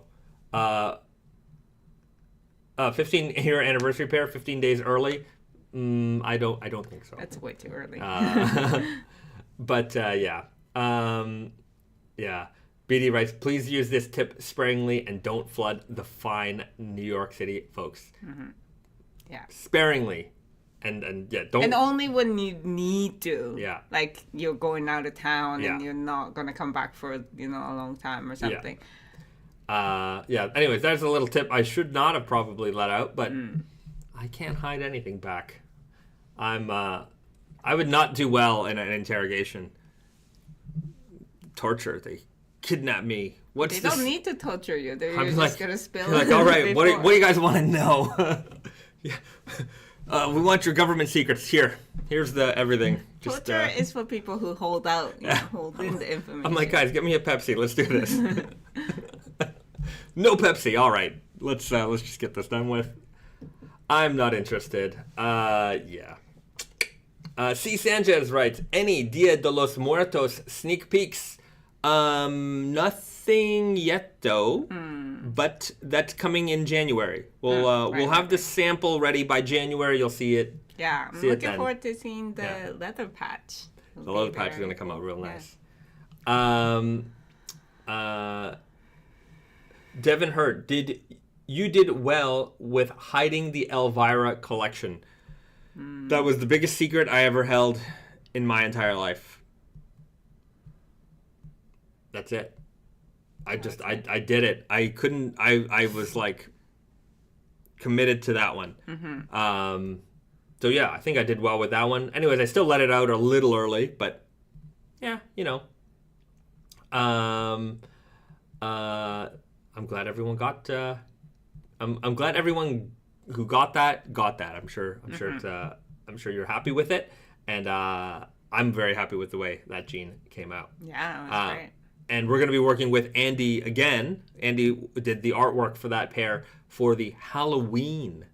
15-year anniversary pair, 15 days early. I don't think so. That's way too early. But yeah. Yeah. BD writes, please use this tip sparingly and don't flood the fine New York City folks. Yeah. Sparingly And yeah, don't. And only when you need to. Yeah. Like you're going out of town Yeah. and you're not gonna come back for a long time or something. Yeah. Anyways, that's a little tip I should not have probably let out, but I can't hide anything back. I would not do well in an interrogation. Torture. They kidnap me. They don't need to torture you. They're I'm just gonna spill. Like, all right, what do you guys want to know? Yeah. We want your government secrets. Here's the everything. Torture is for people who hold out, hold in the information. I'm like, guys, get me a Pepsi. Let's do this. No Pepsi. All right, let's just get this done with. I'm not interested. Yeah. C. Sanchez writes, any Dia de los Muertos sneak peeks? Nothing yet though, but that's coming in January. We'll have the sample ready by January. You'll see it. Yeah, I'm looking forward to seeing the leather patch. The leather patch is going to come out real nice. Devin Hurt, you did well with hiding the Elvira collection. That was the biggest secret I ever held in my entire life. That's it. I did it. I couldn't. I was like committed to that one. So yeah, I think I did well with that one. Anyways, I still let it out a little early, but yeah, I'm glad everyone got. I'm glad everyone who got that. I'm sure it's. I'm sure you're happy with it, and I'm very happy with the way that jean came out. Yeah, it was great. And we're going to be working with Andy again. Andy did the artwork for that pair for the Halloween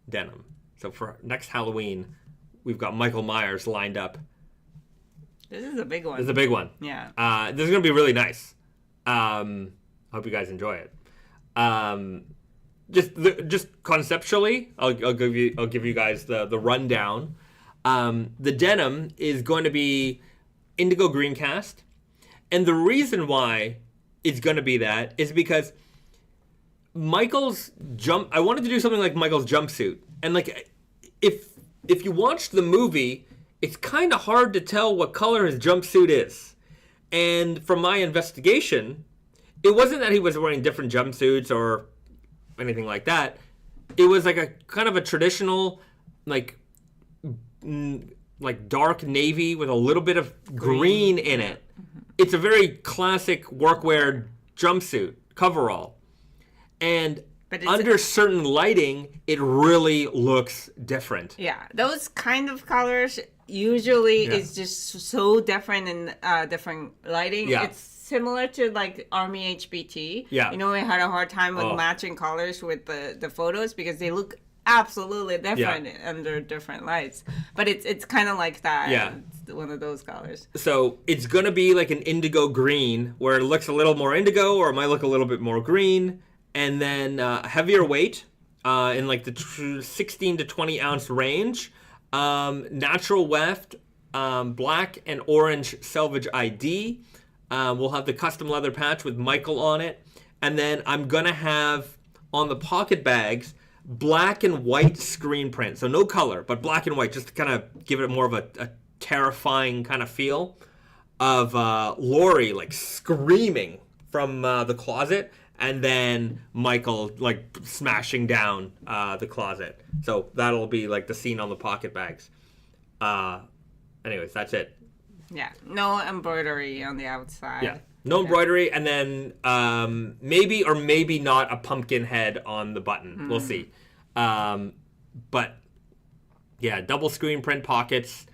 denim. So for next Halloween, we've got Michael Myers lined up. This is a big one. This is a big one. Yeah. This is going to be really nice. Hope you guys enjoy it. Just conceptually, I'll give you guys the rundown. The denim is going to be indigo green cast. And the reason why it's going to be that is because Michael's I wanted to do something like Michael's jumpsuit. And like, if you watch the movie, it's kind of hard to tell what color his jumpsuit is. And from my investigation, it wasn't that he was wearing different jumpsuits or anything like that. It was like a kind of a traditional, like dark navy with a little bit of green in it. It's a very classic workwear jumpsuit, coverall. And under certain lighting, it really looks different. Yeah, those kind of colors usually is just so different in different lighting. Yeah. It's similar to like Army HBT. Yeah. We had a hard time with matching colors with the photos because they look absolutely different under different lights. But it's kind of like that. Yeah. It's one of those colors. So it's going to be like an indigo green where it looks a little more indigo or it might look a little bit more green. And then heavier weight in like the 16 to 20 ounce range. Natural weft, black and orange Selvedge ID. We'll have the custom leather patch with Michael on it. And then I'm going to have on the pocket bags black and white screen print. So no color, but black and white, just to kind of give it more of a terrifying kind of feel of Lori like screaming from the closet. And then Michael like smashing down the closet. So that'll be like the scene on the pocket bags. Anyways, that's it. Yeah, no embroidery on the outside. Yeah, no embroidery, and then maybe or maybe not a pumpkin head on the button. We'll see. But yeah, double screen print pockets.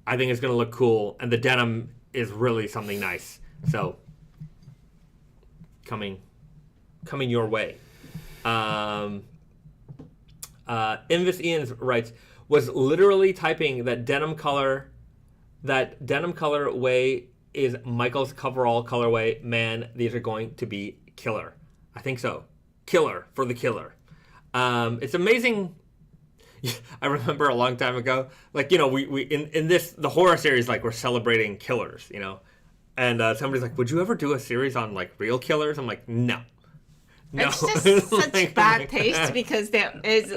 I think it's gonna look cool, and the denim is really something nice. So coming your way. Invis Ians writes, was literally typing that denim color way is Michael's coverall colorway. Man, these are going to be killer. I think so. Killer for the killer. It's amazing. I remember a long time ago, like, we in this, the horror series, like, we're celebrating killers, and somebody's like, would you ever do a series on like real killers? I'm like, no. It's just such bad taste because there is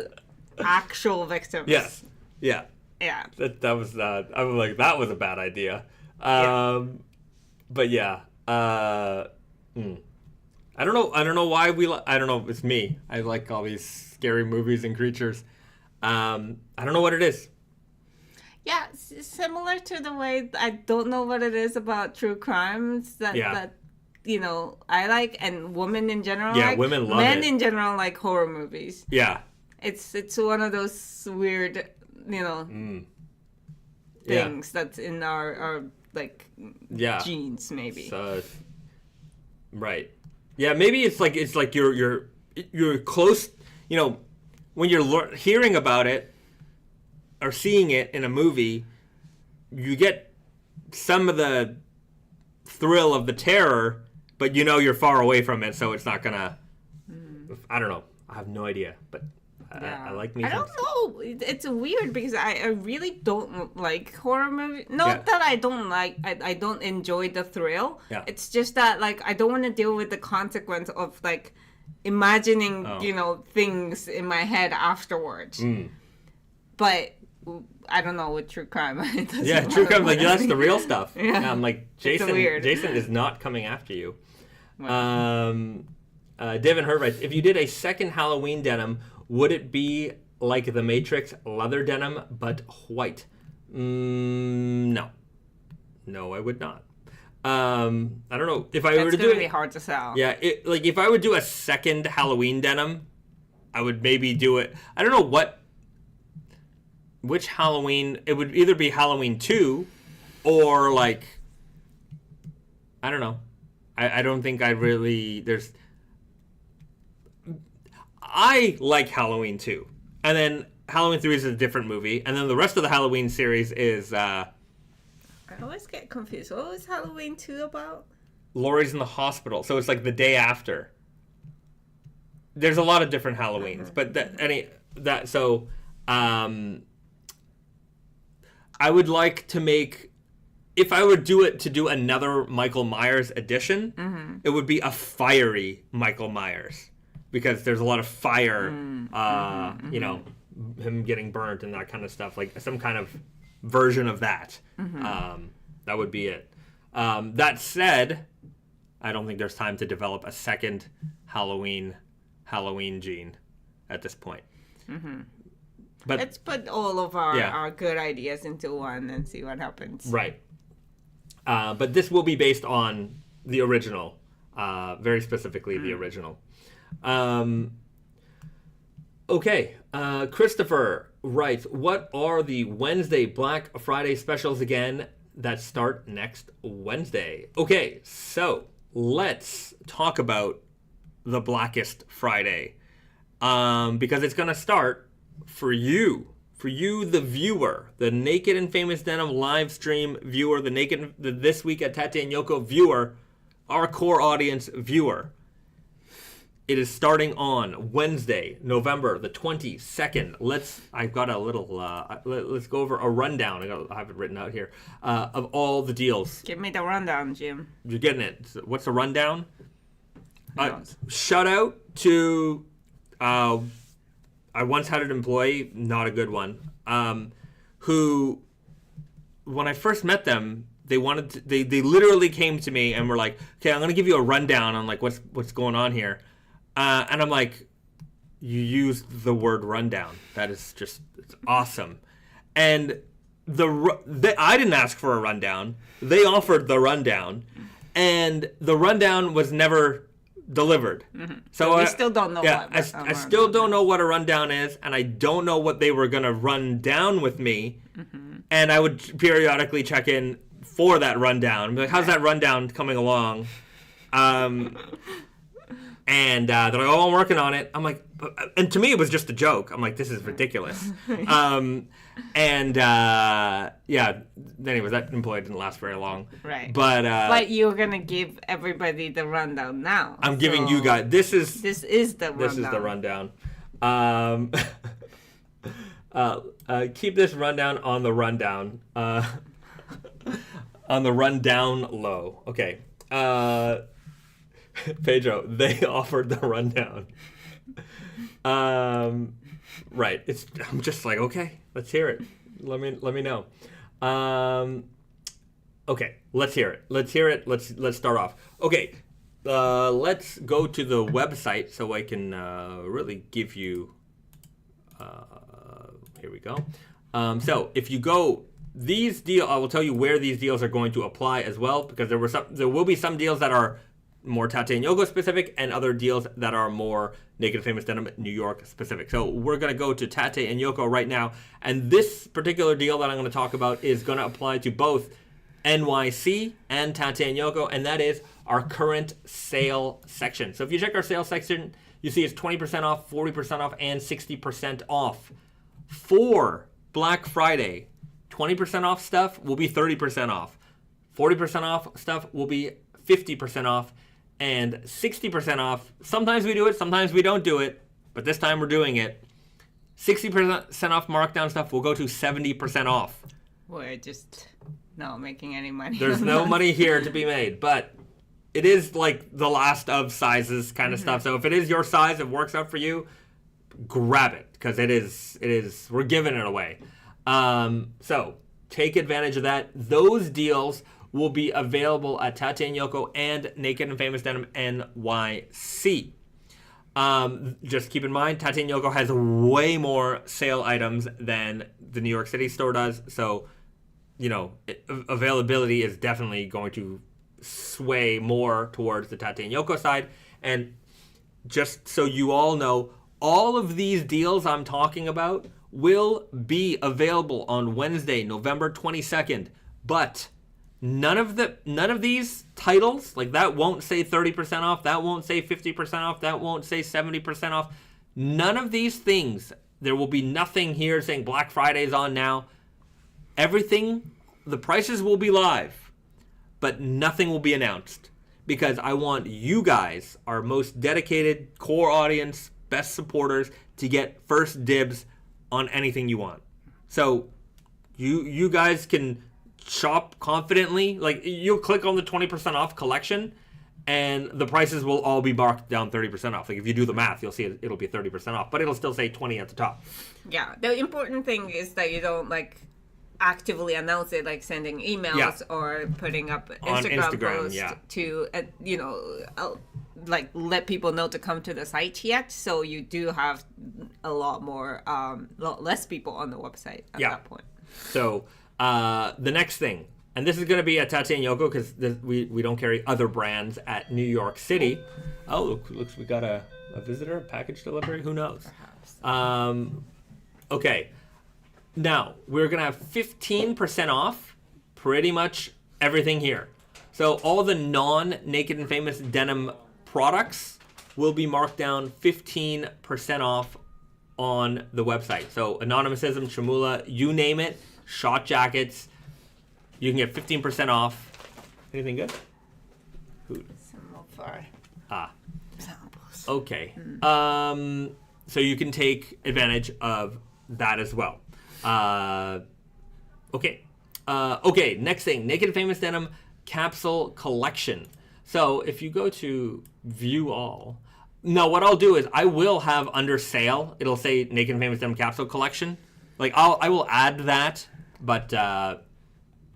actual victims. Yes. Yeah. Yeah. That was I was like, that was a bad idea. But yeah. I don't know why I don't know. It's me. I like all these scary movies and creatures. I don't know what it is. Yeah, similar to the way I don't know what it is about true crimes that I like, and women in general. Yeah, like. women love Men it. in general like horror movies. Yeah. It's one of those weird, things that's in our like genes maybe. So, right. Yeah, maybe it's like you're close, when you're hearing about it or seeing it in a movie, you get some of the thrill of the terror, but you're far away from it, so it's not gonna. I don't know. I have no idea, but I like me. I don't know. It's weird because I really don't like horror movies. Not that I don't like. I don't enjoy the thrill. Yeah. It's just that I don't want to deal with the consequence of imagining things in my head afterwards. But I don't know with true crime. True crime. That's the real stuff. Yeah. I'm like, Jason is not coming after you. Wow. Devin Hurt writes, if you did a second Halloween denim, would it be like the Matrix leather denim but white? No, I would not. I don't know if I were to do it. It's gonna be hard to sell. Yeah, if I would do a second Halloween denim, I would maybe do it. I don't know which Halloween. It would either be Halloween 2 or I don't know. I don't think I really I like Halloween 2. And then Halloween 3 is a different movie. And then the rest of the Halloween series is... I always get confused. What was Halloween 2 about? Laurie's in the hospital. So it's the day after. There's a lot of different Halloweens. But I would like to make... If I would do it to do another Michael Myers edition, it would be a fiery Michael Myers. Because there's a lot of fire, him getting burnt and that kind of stuff, some kind of version of that. That would be it. That said, I don't think there's time to develop a second Halloween gene at this point. But let's put all of our good ideas into one and see what happens. Right. But this will be based on the original, very specifically the original. Okay, Christopher writes, what are the Wednesday Black Friday specials again that start next Wednesday? Okay, so let's talk about the Blackest Friday, because it's going to start for you, the viewer, the Naked and Famous Denim live stream viewer, the This Week at Tate and Yoko viewer, our core audience viewer. It is starting on Wednesday, November the 22nd. I've got a little, let's go over a rundown. I have it written out here, of all the deals. Give me the rundown, Jim. You're getting it. What's the rundown? Shout out to, I once had an employee, not a good one, who, when I first met them, they literally came to me and were like, okay, I'm going to give you a rundown on what's going on here. And I'm like, you used the word rundown. That is just, it's awesome. And I didn't ask for a rundown. They offered the rundown. And the rundown was never delivered. So we still don't know what I still don't know what a rundown is. And I don't know what they were going to run down with me. And I would periodically check in for that rundown. Be like, how's that rundown coming along? And they're like, oh, I'm working on it. I'm like, and to me, it was just a joke. I'm like, this is ridiculous. Anyways, that employee didn't last very long. Right. But you're going to give everybody the rundown now. I'm giving you guys, this is the rundown. This is the rundown. Keep this rundown on the rundown. On the rundown low. Okay. Pedro, they offered the rundown. Right. I'm just like, okay, let's hear it. Let me know. Okay, let's hear it. Let's start off. Okay, let's go to the website so I can really give you. Here we go. So if you go these deals, I will tell you where these deals are going to apply as well, because there will be some deals that are more Tate and Yoko specific, and other deals that are more Naked Famous Denim New York specific. So we're going to go to Tate and Yoko right now, and this particular deal that I'm going to talk about is going to apply to both NYC and Tate and Yoko, and that is our current sale section. So if you check our sales section, you see it's 20% off, 40% off, and 60% off. For Black Friday, 20% off stuff will be 30% off. 40% off stuff will be 50% off. And 60% off, sometimes we do it, sometimes we don't do it, but this time we're doing it. 60% off markdown stuff will go to 70% off. We're just not making any money. There's no money here to be made, but it is like the last of sizes kind of stuff. So if it is your size, it works out for you, grab it, because it is, we're giving it away. So take advantage of that. Those deals will be available at Tate and Yoko and Naked and Famous Denim NYC. Just keep in mind, Tate and Yoko has way more sale items than the New York City store does. So, availability is definitely going to sway more towards the Tate and Yoko side. And just so you all know, all of these deals I'm talking about will be available on Wednesday, November 22nd. But none of these titles, like that won't say 30% off, that won't say 50% off, that won't say 70% off. None of these things, there will be nothing here saying Black Friday is on now. Everything, the prices will be live, but nothing will be announced, because I want you guys, our most dedicated core audience, best supporters, to get first dibs on anything you want. So you guys can shop confidently. Like, you'll click on the 20% off collection and the prices will all be marked down 30% off. Like, if you do the math, you'll see it'll be 30% off, but it'll still say 20 at the top. Yeah, the important thing is that you don't actively announce it, like sending emails or putting up Instagram posts to let people know to come to the site yet. So you do have a lot less people on the website at that point. So the next thing, and this is going to be at Tate and Yoko, because we don't carry other brands at New York City. Oh, looks we got a visitor, package delivery. Who knows? Perhaps. Okay. Now, we're going to have 15% off pretty much everything here. So all the non-Naked and Famous Denim products will be marked down 15% off on the website. So Anonymism, Chamula, you name it, shot jackets, you can get 15% off. Anything good? Food. Samples. Okay. So you can take advantage of that as well. Okay, next thing, Naked Famous Denim Capsule Collection. So if you go to View All, now what I'll do is I will have under sale, it'll say Naked Famous Denim Capsule Collection. Like, I will add that, but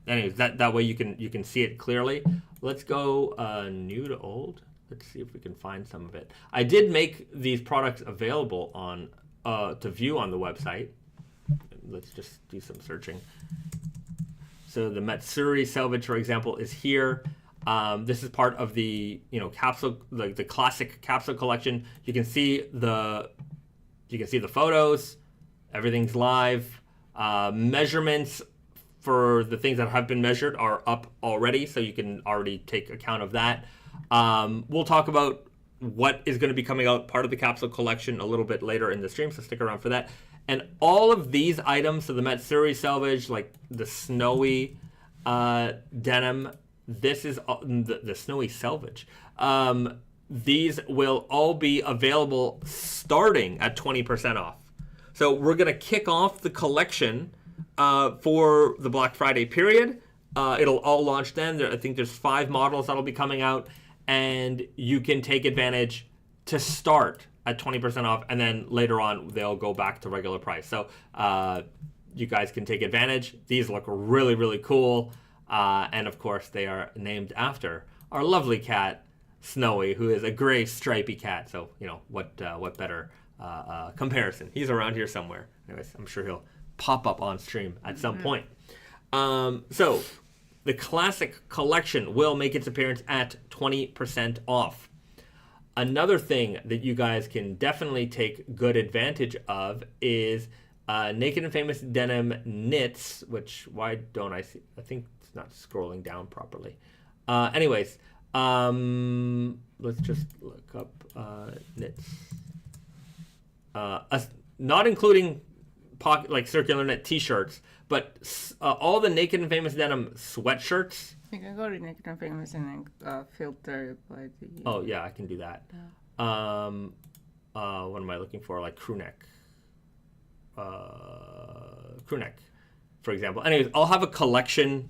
anyways, that way you can see it clearly. Let's go new to old. Let's see if we can find some of it. I did make these products available on to view on the website. Let's just do some searching. So the Matsuri Selvedge, for example, is here. This is part of the capsule, like the classic capsule collection. You can see the photos. Everything's live. Measurements for the things that have been measured are up already, so you can already take account of that. We'll talk about what is going to be coming out part of the capsule collection a little bit later in the stream, so stick around for that. And all of these items, so the Matsuri Selvedge, like the snowy denim, this is the snowy Selvedge. These will all be available starting at 20% off. So we're going to kick off the collection for the Black Friday period. It'll all launch then. I think there's 5 models that'll be coming out, and you can take advantage to start at 20% off, and then later on they'll go back to regular price. So you guys can take advantage. These look really, really cool. And of course, they are named after our lovely cat, Snowy, who is a gray stripy cat. So, what better comparison? He's around here somewhere. Anyways, I'm sure he'll pop up on stream at some point. So, the classic collection will make its appearance at 20% off. Another thing that you guys can definitely take good advantage of is Naked and Famous Denim knits, which, why don't I see? I think it's not scrolling down properly. Anyways, let's just look up knits. Not including circular knit t-shirts, but all the Naked and Famous Denim sweatshirts. You can go to Naked and Famous and filter by the... Oh, yeah, I can do that. Yeah. What am I looking for? Like crew neck, for example. Anyways, I'll have a collection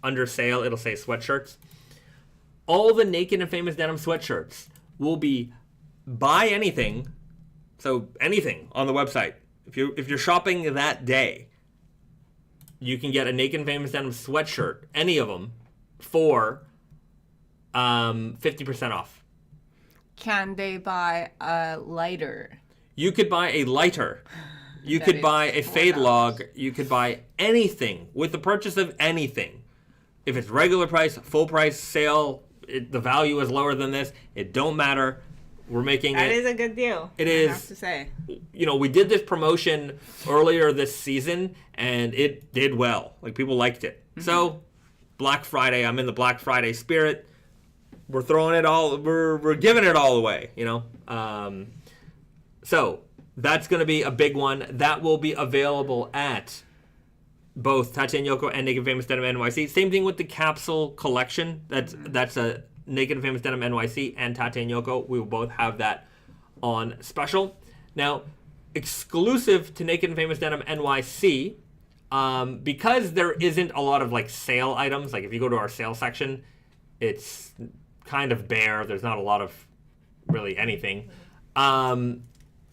under sale. It'll say sweatshirts. All the Naked and Famous Denim sweatshirts will be buy anything, so anything on the website. If you're shopping that day, you can get a Naked and Famous Denim sweatshirt, any of them, for 50% off. Can they buy a lighter? You could buy a lighter. You could buy a fade log. You could buy anything with the purchase of anything. If it's regular price, full price, sale, the value is lower than this, it don't matter. We're making That is a good deal. It is. I have to say. We did this promotion earlier this season, and it did well. Like, people liked it. Mm-hmm. So, Black Friday, I'm in the Black Friday spirit. We're throwing it all, we're giving it all away, So, that's going to be a big one. That will be available at both Tati and Yoko and Naked Famous Denim NYC. Same thing with the capsule collection. That's a Naked Famous Denim NYC and Tati and Yoko. We will both have that on special. Now, exclusive to Naked Famous Denim NYC, because there isn't a lot of sale items. Like if you go to our sale section, it's kind of bare. There's not a lot of really anything.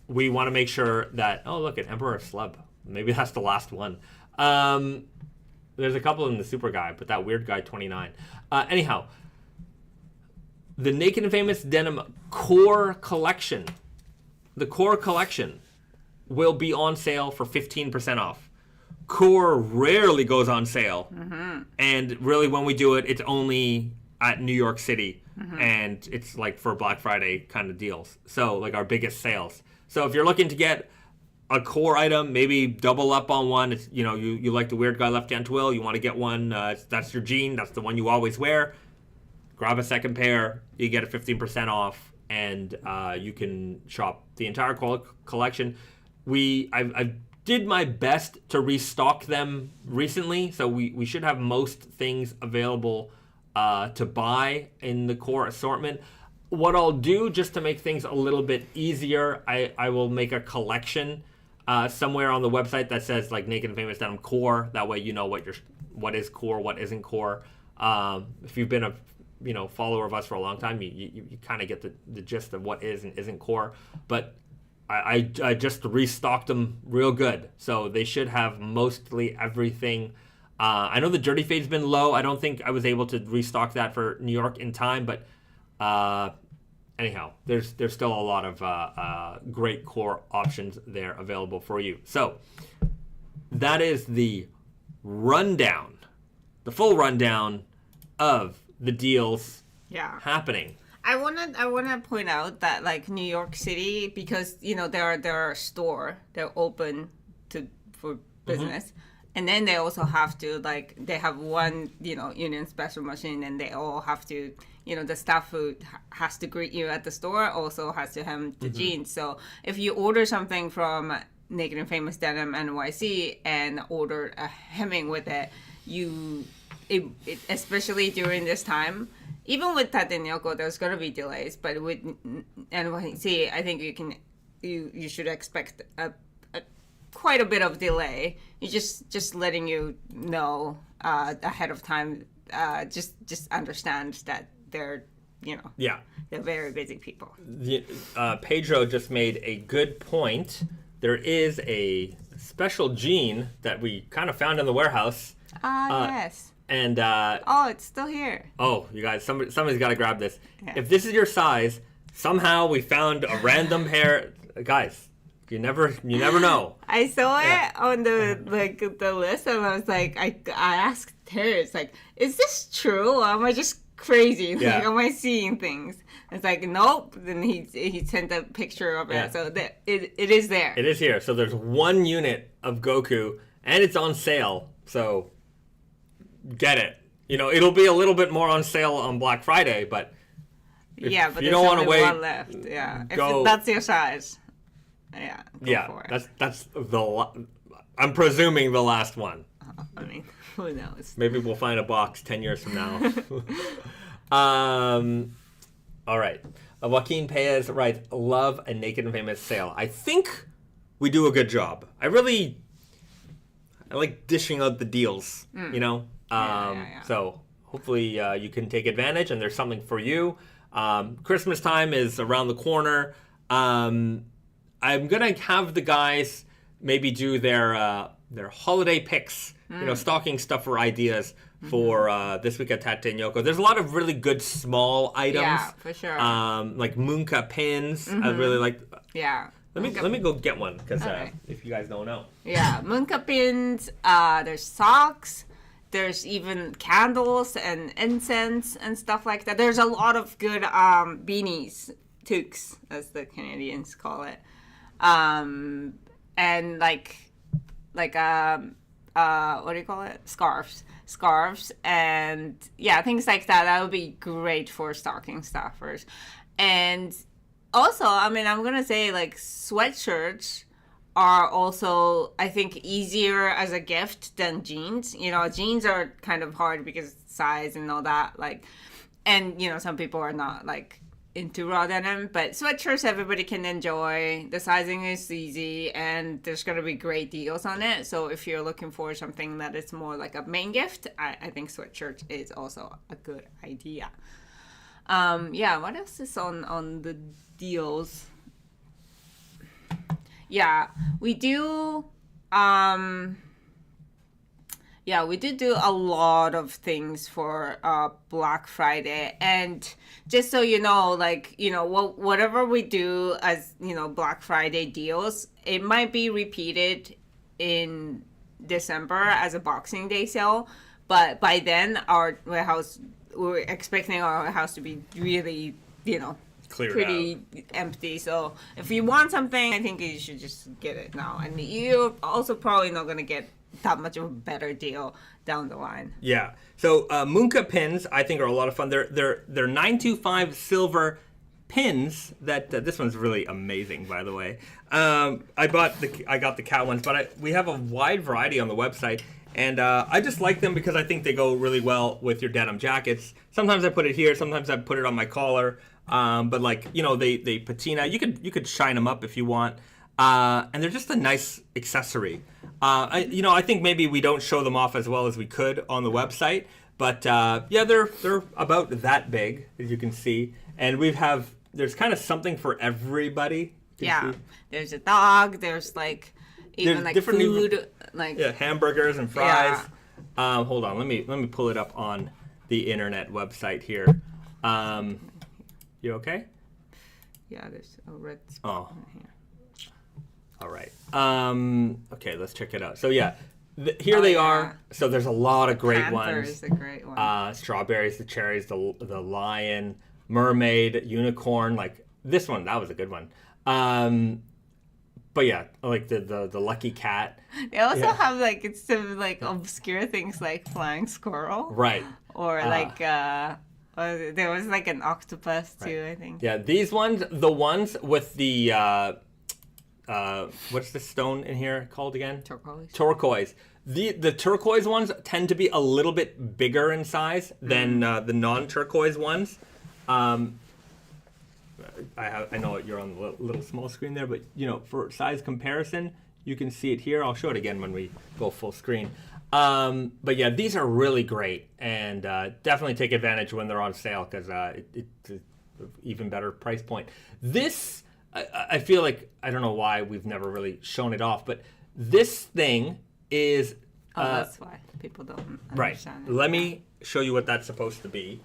We want to make sure that, oh, look at Emperor Slub. Maybe that's the last one. There's a couple in the super guy, but that weird guy 29. Anyhow, the Naked and Famous Denim Core Collection, the Core Collection will be on sale for 15% off. Core rarely goes on sale. Mm-hmm. And really when we do it, it's only at New York City. Mm-hmm. And it's for Black Friday kind of deals. So our biggest sales. So if you're looking to get a core item, maybe double up on one. It's, you like the weird guy left-hand twill. You want to get one. That's your jean. That's the one you always wear. Grab a second pair. You get a 15% off, and you can shop the entire collection. I did my best to restock them recently, so we should have most things available to buy in the core assortment. What I'll do, just to make things a little bit easier, I will make a collection somewhere on the website that says Naked and Famous Denim Core. That way you know what is core, what isn't core. If you've been a follower of us for a long time, you kind of get the gist of what is and isn't core. But I just restocked them real good, so they should have mostly everything. I know the Dirty Fade's been low. I don't think I was able to restock that for New York in time, but anyhow, there's still a lot of great core options there available for you. So that is the rundown, the full rundown of the deals happening. I wanna point out that New York City, because there are store they're open for business. Mm-hmm. And then they also have to, they have one, Union Special machine, and they all have to, the staff who has to greet you at the store also has to hem the jeans. So if you order something from Naked and Famous Denim NYC and order a hemming with it, especially during this time, even with Tate and Yoko, there's going to be delays. But with NYC, I think you should expect quite a bit of delay. You just letting you know ahead of time. Just understand that they're they're very busy people. Pedro just made a good point. There is a special jean that we kind of found in the warehouse. Yes. And it's still here. Oh, you guys, somebody's got to grab this. Yeah. If this is your size, somehow we found a random pair. Guys, you never know. I saw it on the list, and I was like, I asked her, it's like, is this true, or am I just crazy? Like, am I seeing things? It's like, nope. Then he sent a picture of it, so it is there. It is here. So there's 1 unit of Goku, and it's on sale. So get it. You know, it'll be a little bit more on sale on Black Friday, but but you don't want to wait. One left. Yeah, if that's your size. Yeah. For it. That's I'm presuming the last one. I mean, who knows? Maybe we'll find a box 10 years from now. All right. Joaquin Paez writes, love a Naked and Famous sale. I think we do a good job. I like dishing out the deals, you know? So hopefully you can take advantage and there's something for you. Christmas time is around the corner. I'm going to have the guys maybe do their holiday picks, you know, stocking stuffer ideas for this week at Tate Nyoko. There's a lot of really good small items. Yeah, for sure. Like Munqa pins. I really like. Yeah. Let me go get one because if you guys don't know. Yeah, Munqa pins. There's socks. There's even candles and incense and stuff like that. There's a lot of good beanies, toques, as the Canadians call it, and like what do you call it? Scarves, and things like that. That would be great for stocking stuffers. And also, I mean, I'm gonna say like sweatshirts are also, I think, easier as a gift than jeans. You know, jeans are kind of hard because size and all that. Like, and you know, some people are not like into raw denim, but sweatshirts everybody can enjoy. The sizing is easy, and there's gonna be great deals on it. So if you're looking for something that is more like a main gift, I think sweatshirt is also a good idea. What else is on the deals? Yeah, we do. We do a lot of things for Black Friday, and just so you know, like, you know, whatever we do as, you know, Black Friday deals, it might be repeated in December as a Boxing Day sale, but by then we're expecting our warehouse to be really, you know, pretty empty. So if you want something, I think you should just get it now, and you're also probably not gonna get that much of a better deal down the line. Yeah. So Munqa pins, I think, are a lot of fun. They're 925 silver pins. That this one's really amazing, by the way. I got the cat ones, but we have a wide variety on the website. And I just like them because I think they go really well with your denim jackets. Sometimes I put it here, sometimes I put it on my collar. But like, you know, they patina. You could shine them up if you want. And they're just a nice accessory. I think maybe we don't show them off as well as we could on the website. But they're about that big, as you can see. And there's kind of something for everybody. Yeah, there's a dog. There's like even like food, like hamburgers and fries. Yeah. Hold on, let me pull it up on the internet website here. You okay? Yeah, there's a red spot in here. All right. Okay, let's check it out. So yeah, here they are. So there's a lot of great Panther ones. Is a great one. Strawberries, the cherries, the lion, mermaid, unicorn. Like this one, that was a good one. But yeah, like the lucky cat. They also have like some like obscure things like flying squirrel. Right. Or like there was like an octopus too, I think. Yeah, these ones, the ones with the what's the stone in here called again? Turquoise. The turquoise ones tend to be a little bit bigger in size than the non-turquoise ones. I know you're on the little small screen there, but you know, for size comparison, you can see it here. I'll show it again when we go full screen. But yeah, these are really great, and definitely take advantage when they're on sale because it's an even better price point. This, I feel like, I don't know why we've never really shown it off, but This thing is... that's why people don't right. understand it. Let me show you what that's supposed to be.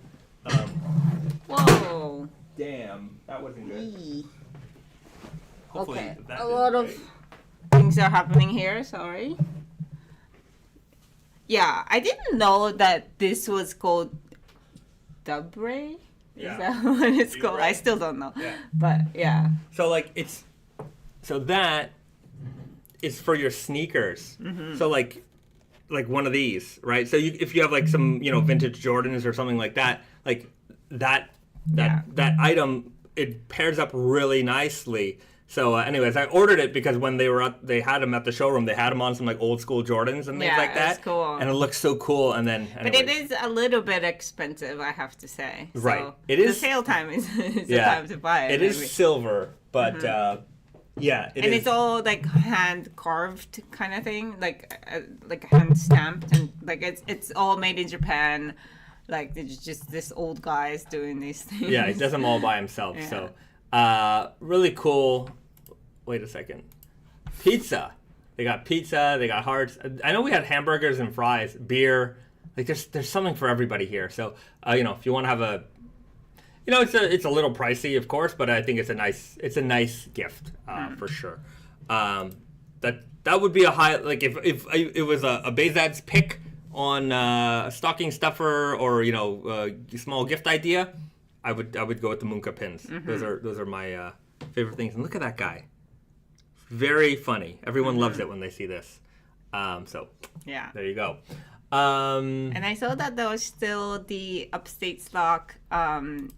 Whoa. Damn, that wasn't good. Eee. Hopefully Okay, that a didn't lot of break. things are happening here. Sorry. Yeah, I didn't know that this was called Dubre. Is Yeah. that what it's You're called? I right. still don't know. Yeah. But yeah. So like that is for your sneakers. So like one of these, right? So if you have like some vintage Jordans or something like that, like that item, it pairs up really nicely. So anyways, I ordered it because when they had them at the showroom, they had them on some like old school Jordans and things like that. It's cool. And it looks so cool. And then But it is a little bit expensive, I have to say. Right. So It is- the sale time is the time to buy it. It is silver, but yeah, it and is. it's all like hand carved kind of thing, like hand stamped, and like it's all made in Japan. Like there's just this old guys doing these things. Yeah, he does them all by himself. Yeah. So, really cool. Wait a second. Pizza. They got pizza. They got hearts. I know we had hamburgers and fries, beer. Like there's something for everybody here. So, if you want to have a, it's a little pricey, of course, but I think it's a nice gift for sure. That would be a high, like if it was a Bahzad's pick on a stocking stuffer or a small gift idea, I would go with the Munqa pins. Those are my favorite things. And look at that guy, very funny. Everyone loves it when they see this. So Yeah. there you go. And I saw that there was still the Upstate Stock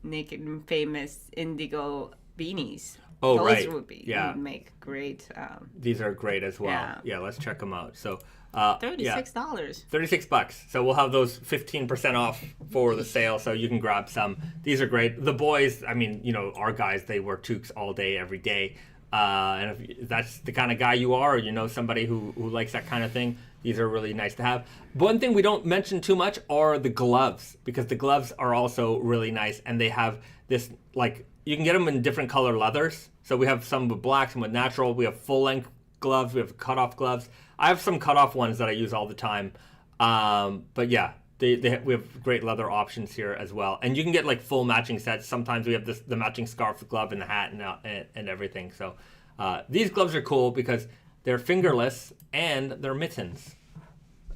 Naked and Famous Indigo beanies. Oh, Those right. would make great. These are great as well. Yeah. Let's check them out. So $36. $36. So we'll have those 15% off for the sale, so you can grab some. These are great. The boys, I mean, our guys, they wear toques all day, every day. And if that's the kind of guy you are, or somebody who likes that kind of thing, these are really nice to have. One thing we don't mention too much are the gloves, because the gloves are also really nice, and they have this, like, you can get them in different color leathers. So we have some with black, some with natural. We have full-length gloves. We have cut-off gloves. I have some cut-off ones that I use all the time. But yeah, we have great leather options here as well. And you can get like full matching sets. Sometimes we have the matching scarf, the glove, and the hat and everything. So these gloves are cool because they're fingerless and they're mittens.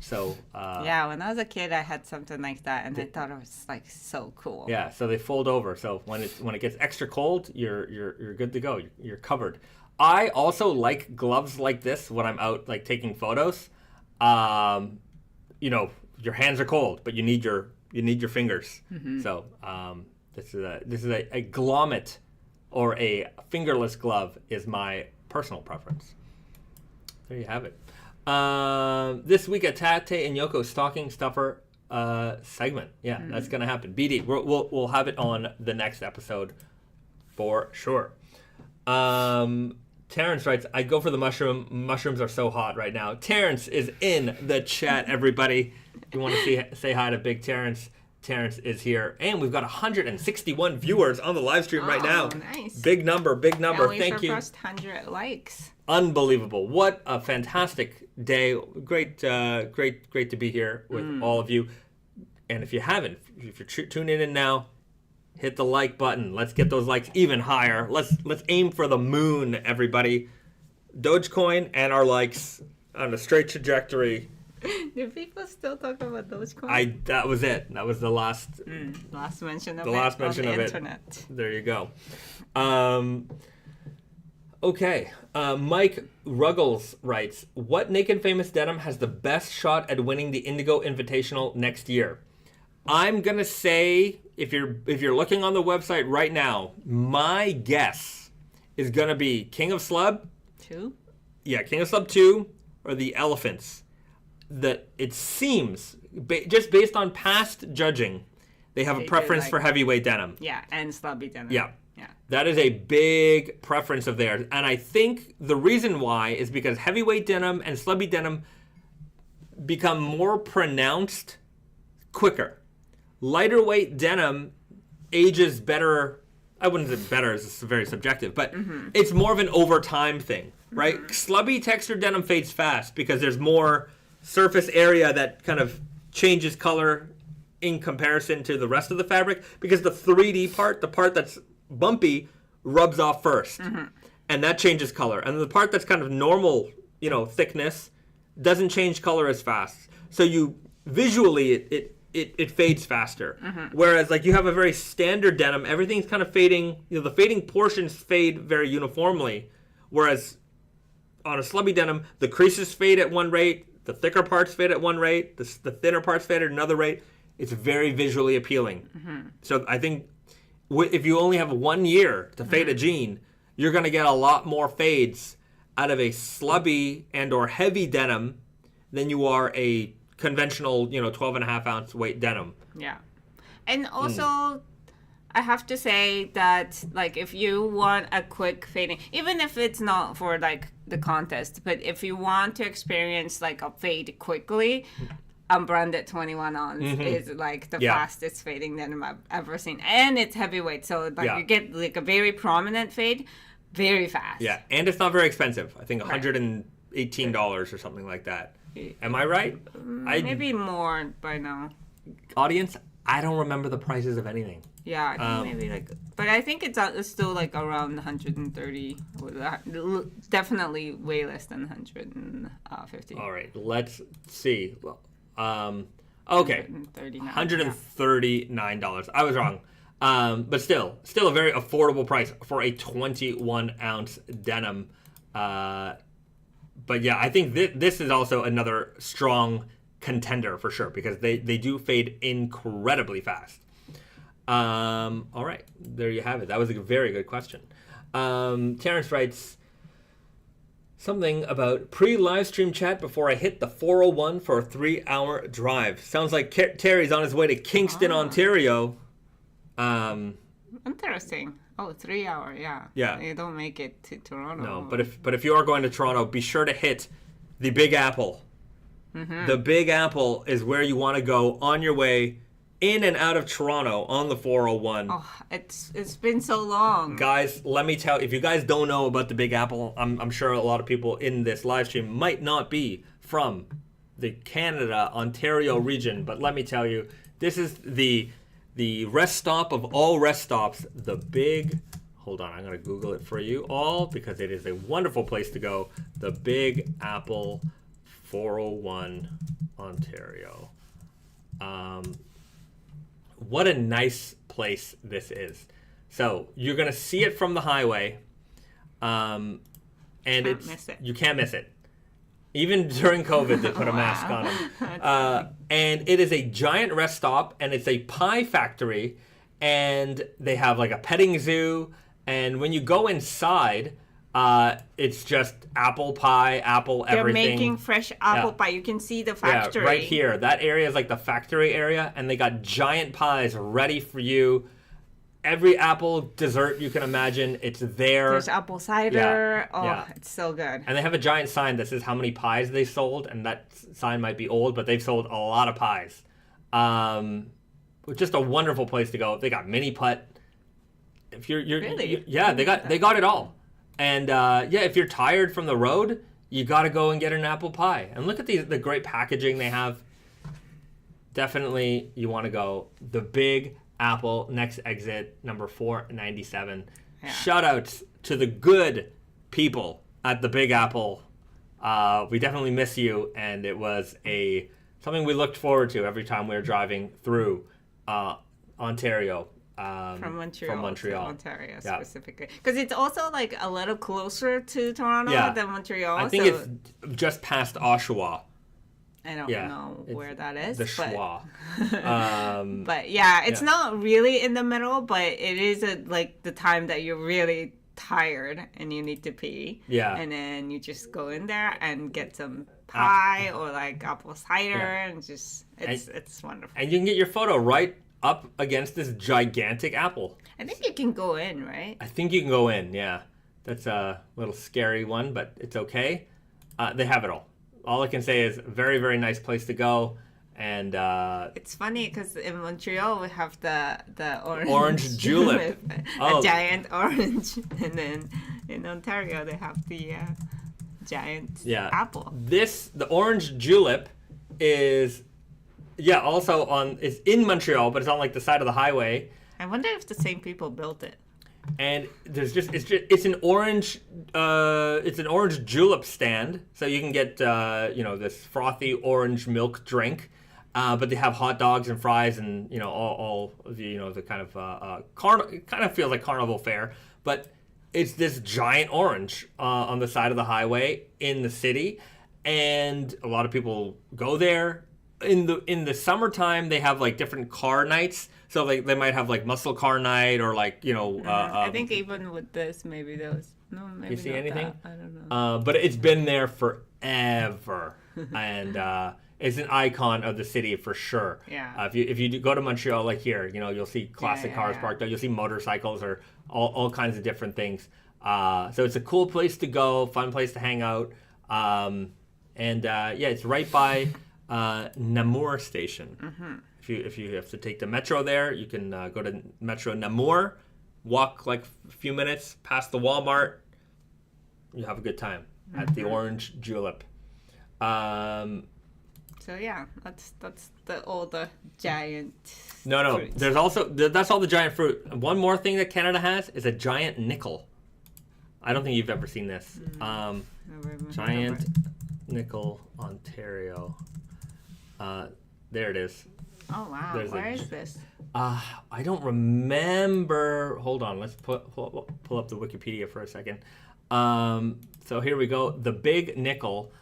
So Yeah, when I was a kid, I had something like that, and I thought it was like so cool. yeah, so they fold over. So when it gets extra cold, you're good to go. You're covered. I also like gloves like this when I'm out like taking photos. Your hands are cold, but you need your fingers. So this is a glommet or a fingerless glove is my personal preference. There you have it. This week at Tate and Yoko's stocking stuffer segment. Yeah, that's gonna happen. BD, we'll have it on the next episode for sure. Terrence writes, I go for the mushroom. Mushrooms are so hot right now. Terrence is in the chat, everybody. If you want to say hi to Big Terrence, Terrence is here. And we've got 161 viewers on the live stream right now. Nice. Big number. Thank you. First 100 likes. Unbelievable. What a fantastic day. Great to be here with all of you. And if you haven't, if you're tuning in now, hit the like button. Let's get those likes even higher. Let's aim for the moon, everybody. Dogecoin and our likes on a straight trajectory. Do people still talk about Dogecoin? That was it. That was the last mention of the last mention on of the it. internet. There you go. Okay. Mike Ruggles writes, what Naked Famous Denim has the best shot at winning the Indigo Invitational next year? I'm gonna say, if you're looking on the website right now, my guess is gonna be King of Slub. 2? Yeah, King of Slub 2 or the Elephants. That it seems, just based on past judging, they have a preference for heavyweight denim. Yeah, and slubby denim. Yeah. That is a big preference of theirs. And I think the reason why is because heavyweight denim and slubby denim become more pronounced quicker. Lighter weight denim ages better. I wouldn't say better, it's very subjective, but it's more of an over time thing. right? Slubby textured denim fades fast because there's more surface area that kind of changes color in comparison to the rest of the fabric, because the 3D part, the part that's bumpy, rubs off first. And that changes color. And the part that's kind of normal, thickness doesn't change color as fast. So you visually it fades faster. Whereas like you have a very standard denim, everything's kind of fading, the fading portions fade very uniformly. Whereas on a slubby denim, the creases fade at one rate, the thicker parts fade at one rate, the thinner parts fade at another rate. It's very visually appealing. So I think if you only have 1 year to fade a jean, you're going to get a lot more fades out of a slubby and or heavy denim than you are a conventional, 12.5 ounce weight denim. Yeah. And also, I have to say that, like, if you want a quick fading, even if it's not for, like, the contest, but if you want to experience, like, a fade quickly, Unbranded 21 ounce is, like, the fastest fading denim I've ever seen. And it's heavyweight, so, like, you get, like, a very prominent fade very fast. Yeah, and it's not very expensive. I think $118 or something like that. Am I right? Maybe more by now. Audience, I don't remember the prices of anything. Yeah, I think maybe like, but I think it's still like around 130. Definitely way less than 150. All right, let's see. Okay, $139. I was wrong, but still a very affordable price for a 21 ounce denim. But yeah, I think this is also another strong contender for sure, because they do fade incredibly fast. All right, there you have it. That was a very good question. Terrence writes something about pre-live stream chat before I hit the 401 for a 3-hour drive. Sounds like Terry's on his way to Kingston, Ontario. Interesting. Oh, 3 hour, yeah. Yeah. You don't make it to Toronto. No, but if you are going to Toronto, be sure to hit the Big Apple. The Big Apple is where you want to go on your way in and out of Toronto on the 401. Oh, it's been so long. Guys, let me tell you, if you guys don't know about the Big Apple, I'm sure a lot of people in this live stream might not be from the Canada, Ontario region, but let me tell you, this is the rest stop of all rest stops, the Big, hold on, I'm going to Google it for you all because it is a wonderful place to go, the Big Apple 401, Ontario. What a nice place this is. So you're going to see it from the highway, and you can't miss it. Even during COVID, they put a mask on them. And it is a giant rest stop, and it's a pie factory, and they have like a petting zoo. And when you go inside, it's just apple pie, apple everything. They're making fresh apple pie. You can see the factory. Yeah, right here. That area is like the factory area, and they got giant pies ready for you. Every apple dessert you can imagine, it's there. There's apple cider. It's so good. And they have a giant sign that says how many pies they sold, and that sign might be old, but they've sold a lot of pies. Just a wonderful place to go. They got mini putt. If you're really? They got it all. And if you're tired from the road, you got to go and get an apple pie. And look at the great packaging they have. Definitely, you want to go. The Big Apple, next exit, number 497. Yeah. Shout outs to the good people at the Big Apple. We definitely miss you, and it was something we looked forward to every time we were driving through Ontario. From Montreal to Ontario specifically. Yeah. Because it's also like a little closer to Toronto than Montreal. I think it's just past Oshawa. I don't know where that is. The Schwa. But yeah, it's not really in the middle, but it is like the time that you're really tired and you need to pee. Yeah. And then you just go in there and get some pie or like apple cider and just, it's wonderful. And you can get your photo right up against this gigantic apple. I think you can go in, right? I think you can go in, yeah. That's a little scary one, but it's okay. They have it all. All I can say is very, very nice place to go. And it's funny because in Montreal we have the orange julep. A giant orange. And then in Ontario they have giant Yeah. apple. The orange julep is, also it's in Montreal, but it's on like the side of the highway. I wonder if the same people built it. And it's an orange julep stand, so you can get this frothy orange milk drink, but they have hot dogs and fries and all the kind of it kind of feels like carnival fare, but it's this giant orange on the side of the highway in the city, and a lot of people go there. In the summertime, they have like different car nights. So like they might have like muscle car night or like I think even with this, maybe there was maybe you see not anything? that. I don't know. But it's been there forever, and it's an icon of the city for sure. Yeah. If you go to Montreal, like here, you'll see classic cars yeah. parked there. You'll see motorcycles or all kinds of different things. So it's a cool place to go, fun place to hang out, it's right by Namur station. Mm-hmm. If you have to take the metro there, you can go to Metro Namur, walk like a few minutes past the Walmart. You have a good time at the Orange Julep. So yeah, that's all the giant. No. fruits. There's also that's all the giant fruit. One more thing that Canada has is a giant nickel. I don't think you've ever seen this. Giant nickel, Ontario. There it is. Oh wow! Where is this? I don't remember. Hold on. Let's pull up the Wikipedia for a second. So here we go. The Big Nickel.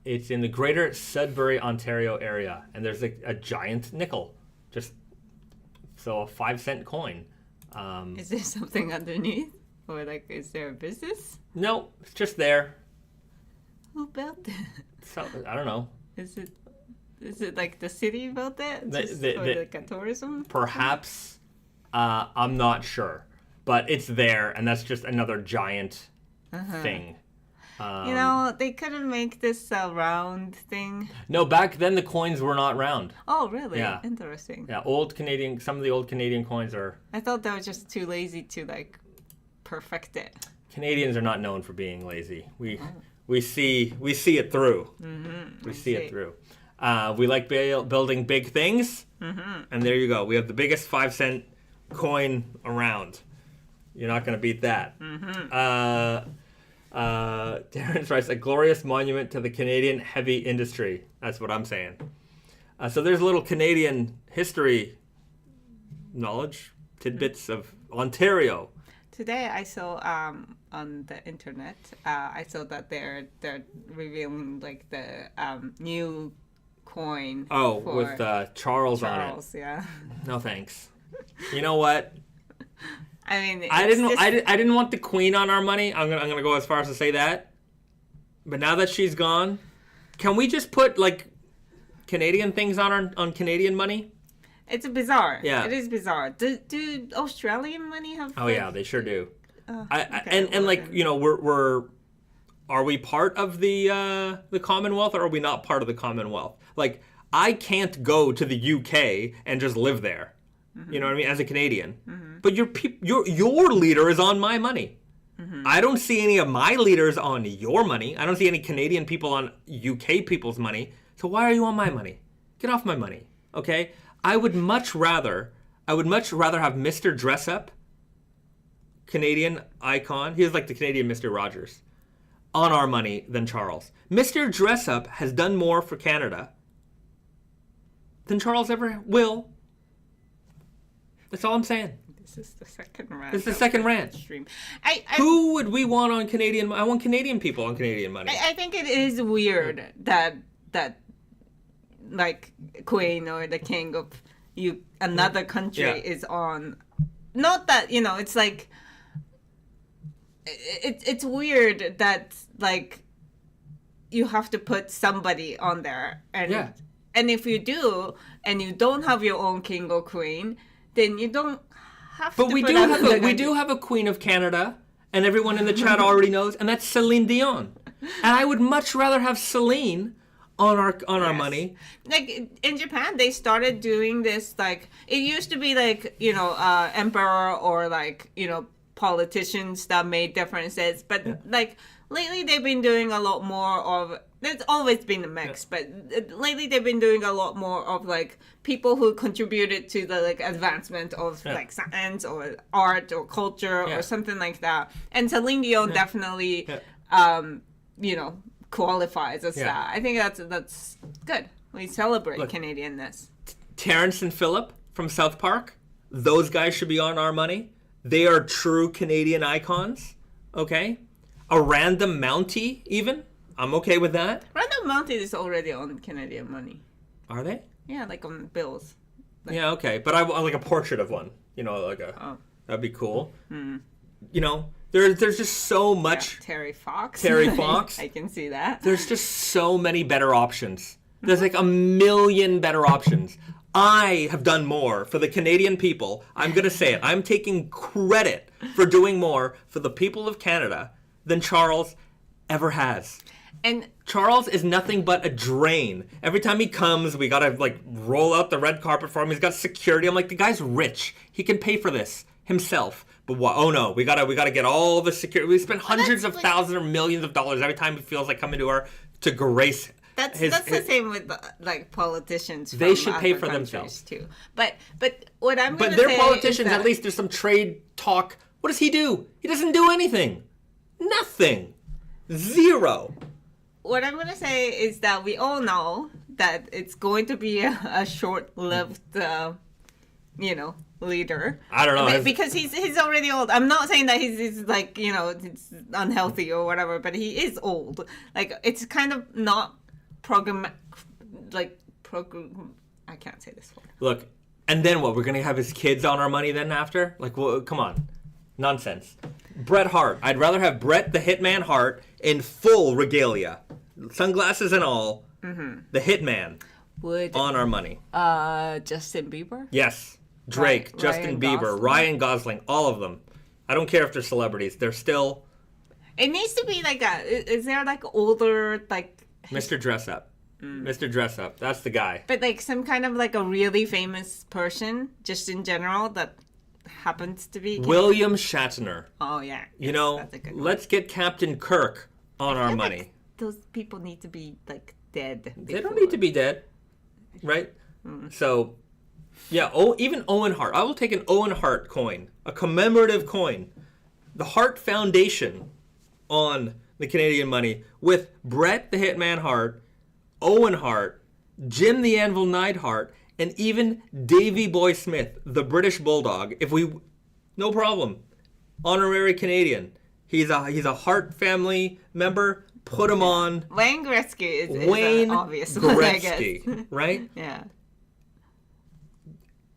It's in the Greater Sudbury, Ontario area, and there's a giant nickel, just so a 5-cent coin. Is there something underneath, or like is there a business? No, it's just there. Who built it? So I don't know. Is it like the city built it? Just for like a tourism? Perhaps. I'm not sure. But it's there, and that's just another giant thing. They couldn't make this a round thing. No, back then the coins were not round. Oh, really? Yeah. Interesting. Yeah, some of the old Canadian coins are... I thought they were just too lazy to, like, perfect it. Canadians are not known for being lazy. We see it through. Mm-hmm. We see it through. We like building big things, and there you go. We have the biggest 5-cent coin around. You're not going to beat that. Darren writes, a glorious monument to the Canadian heavy industry. That's what I'm saying. So there's a little Canadian history knowledge, tidbits of Ontario. Today I saw on the internet, I saw that they're revealing like the new coin. Oh, with Charles on it. Charles, yeah. No thanks. You know what? I mean, I didn't want the Queen on our money. I'm gonna go as far as to say that. But now that she's gone, can we just put like Canadian things on Canadian money? It's bizarre. Yeah, it is bizarre. Do Australian money have? Oh yeah, they sure do. Okay, we're are we part of the Commonwealth or are we not part of the Commonwealth? Like I can't go to the UK and just live there. You know what I mean? As a Canadian. But your leader is on my money. I don't see any of my leaders on your money. I don't see any Canadian people on UK people's money. So why are you on my money? Get off my money. Okay? I would much rather have Mr. Dress Up, Canadian icon. He was like the Canadian Mr. Rogers, on our money than Charles. Mr. Dress Up has done more for Canada than Charles ever will. That's all I'm saying. This is the second rant. This is the second rant. Stream. Who would we want on Canadian? I want Canadian people on Canadian money. I think it is weird that like Queen or the King of another country is on. Not that it's like it's weird that like you have to put somebody on there and if you do and you don't have your own king or queen, then you don't have to. But we do have a Queen of Canada, and everyone in the chat already knows, and that's Celine Dion. And I would much rather have Celine on our money. Like in Japan, they started doing this. Like it used to be like emperor or like politicians that made differences, but like lately they've been doing a lot more of. There's always been a mix, but lately they've been doing a lot more of like people who contributed to the like advancement of like science or art or culture or something like that. And Celine Dion definitely, you know, qualifies as that. I think that's good. We celebrate Canadianness. Terrence and Phillip from South Park, those guys should be on our money. They are true Canadian icons. Okay, a random Mountie even. I'm okay with that. Random Mountain is already on Canadian money. Are they? Yeah, like on bills. Like, yeah, okay. But I like a portrait of one. You know, like that'd be cool. You know, there's just so much. Yeah, Terry Fox. Terry Fox. I can see that. There's just so many better options. There's like a million better options. I have done more for the Canadian people. I'm going to say it. I'm taking credit for doing more for the people of Canada than Charles ever has. And Charles is nothing but a drain. Every time he comes, we gotta like roll out the red carpet for him. He's got security. I'm like, the guy's rich. He can pay for this himself. But what? Oh no, we gotta get all the security. We spend hundreds of thousands or millions of dollars every time he feels like coming to grace. That's the same with like politicians. They should pay for themselves too. But what I'm going to say they're politicians. Is that, at least there's some trade talk. What does he do? He doesn't do anything. Nothing. Zero. What I'm going to say is that we all know that it's going to be a short-lived, you know, leader. I don't know. Because he's already old. I'm not saying that he's like, you know, it's unhealthy or whatever, but he is old. Like, it's kind of not I can't say this word. Look, and then what? We're going to have his kids on our money then after? Like, well, come on. Nonsense. Bret Hart. I'd rather have Bret the Hitman Hart in full regalia. Sunglasses and all. Mm-hmm. The Hitman. On our money. Justin Bieber? Yes. Drake, Justin Bieber, Gosling. Ryan Gosling, all of them. I don't care if they're celebrities. They're still... It needs to be like is there like older, like... Mr. Dress Up. Mr. Dress Up. That's the guy. But like some kind of like a really famous person, just in general, that happens to be... William Shatner. Oh, yeah. You know, let's get Captain Kirk on our money. Like those people need to be like dead. They don't need to be dead, right? So, yeah, even Owen Hart. I will take an Owen Hart coin, a commemorative coin. The Hart Foundation on the Canadian money with Bret the Hitman Hart, Owen Hart, Jim the Anvil Neidhart, and even Davy Boy Smith, the British Bulldog. No problem. Honorary Canadian. He's a Hart family member. Put him on. Wayne Gretzky is Wayne obvious Gretzky, one, I guess. Right? Yeah.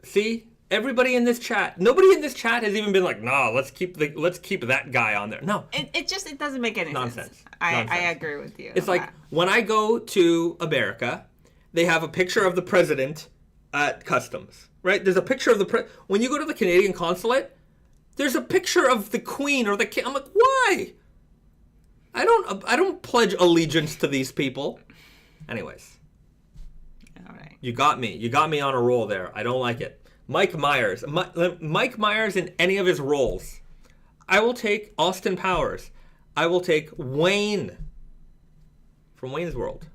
See, everybody in this chat, nobody in this chat has even been like, nah, let's keep that guy on there. No, it doesn't make any sense. I agree with you. It's like when I go to America, they have a picture of the president at customs, right? There's a picture of when you go to the Canadian consulate, there's a picture of the queen or the king. I'm like, why? I don't pledge allegiance to these people. Anyways. All right. You got me. You got me on a roll there. I don't like it. Mike Myers. Mike Myers in any of his roles. I will take Austin Powers. I will take Wayne from Wayne's World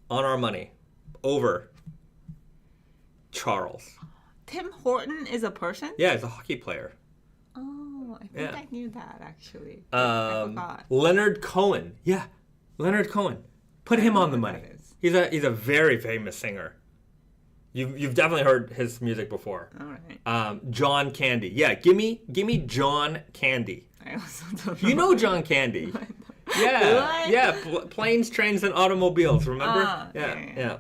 on our money over Charles. Tim Horton is a person? Yeah, he's a hockey player. Oh, I think I knew that actually. I forgot. Leonard Cohen. Yeah, Leonard Cohen. Put him on the money. He's a very famous singer. You've definitely heard his music before. All right. John Candy. Yeah, give me John Candy. I also don't know. You know John Candy. Yeah. What? Yeah, planes, trains, and automobiles, remember? Yeah.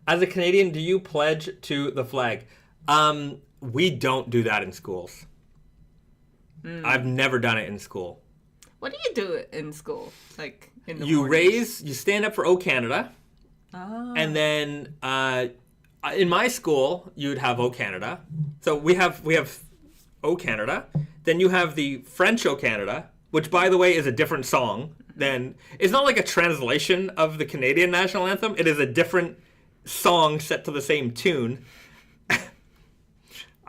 As a Canadian, do you pledge to the flag? We don't do that in schools. I've never done it in school. What do you do in school? Like in the you stand up for O Canada. Oh. And then in my school, you'd have O Canada. So we have O Canada. Then you have the French O Canada, which, by the way, is a different song. It's not like a translation of the Canadian national anthem. It is a different song set to the same tune.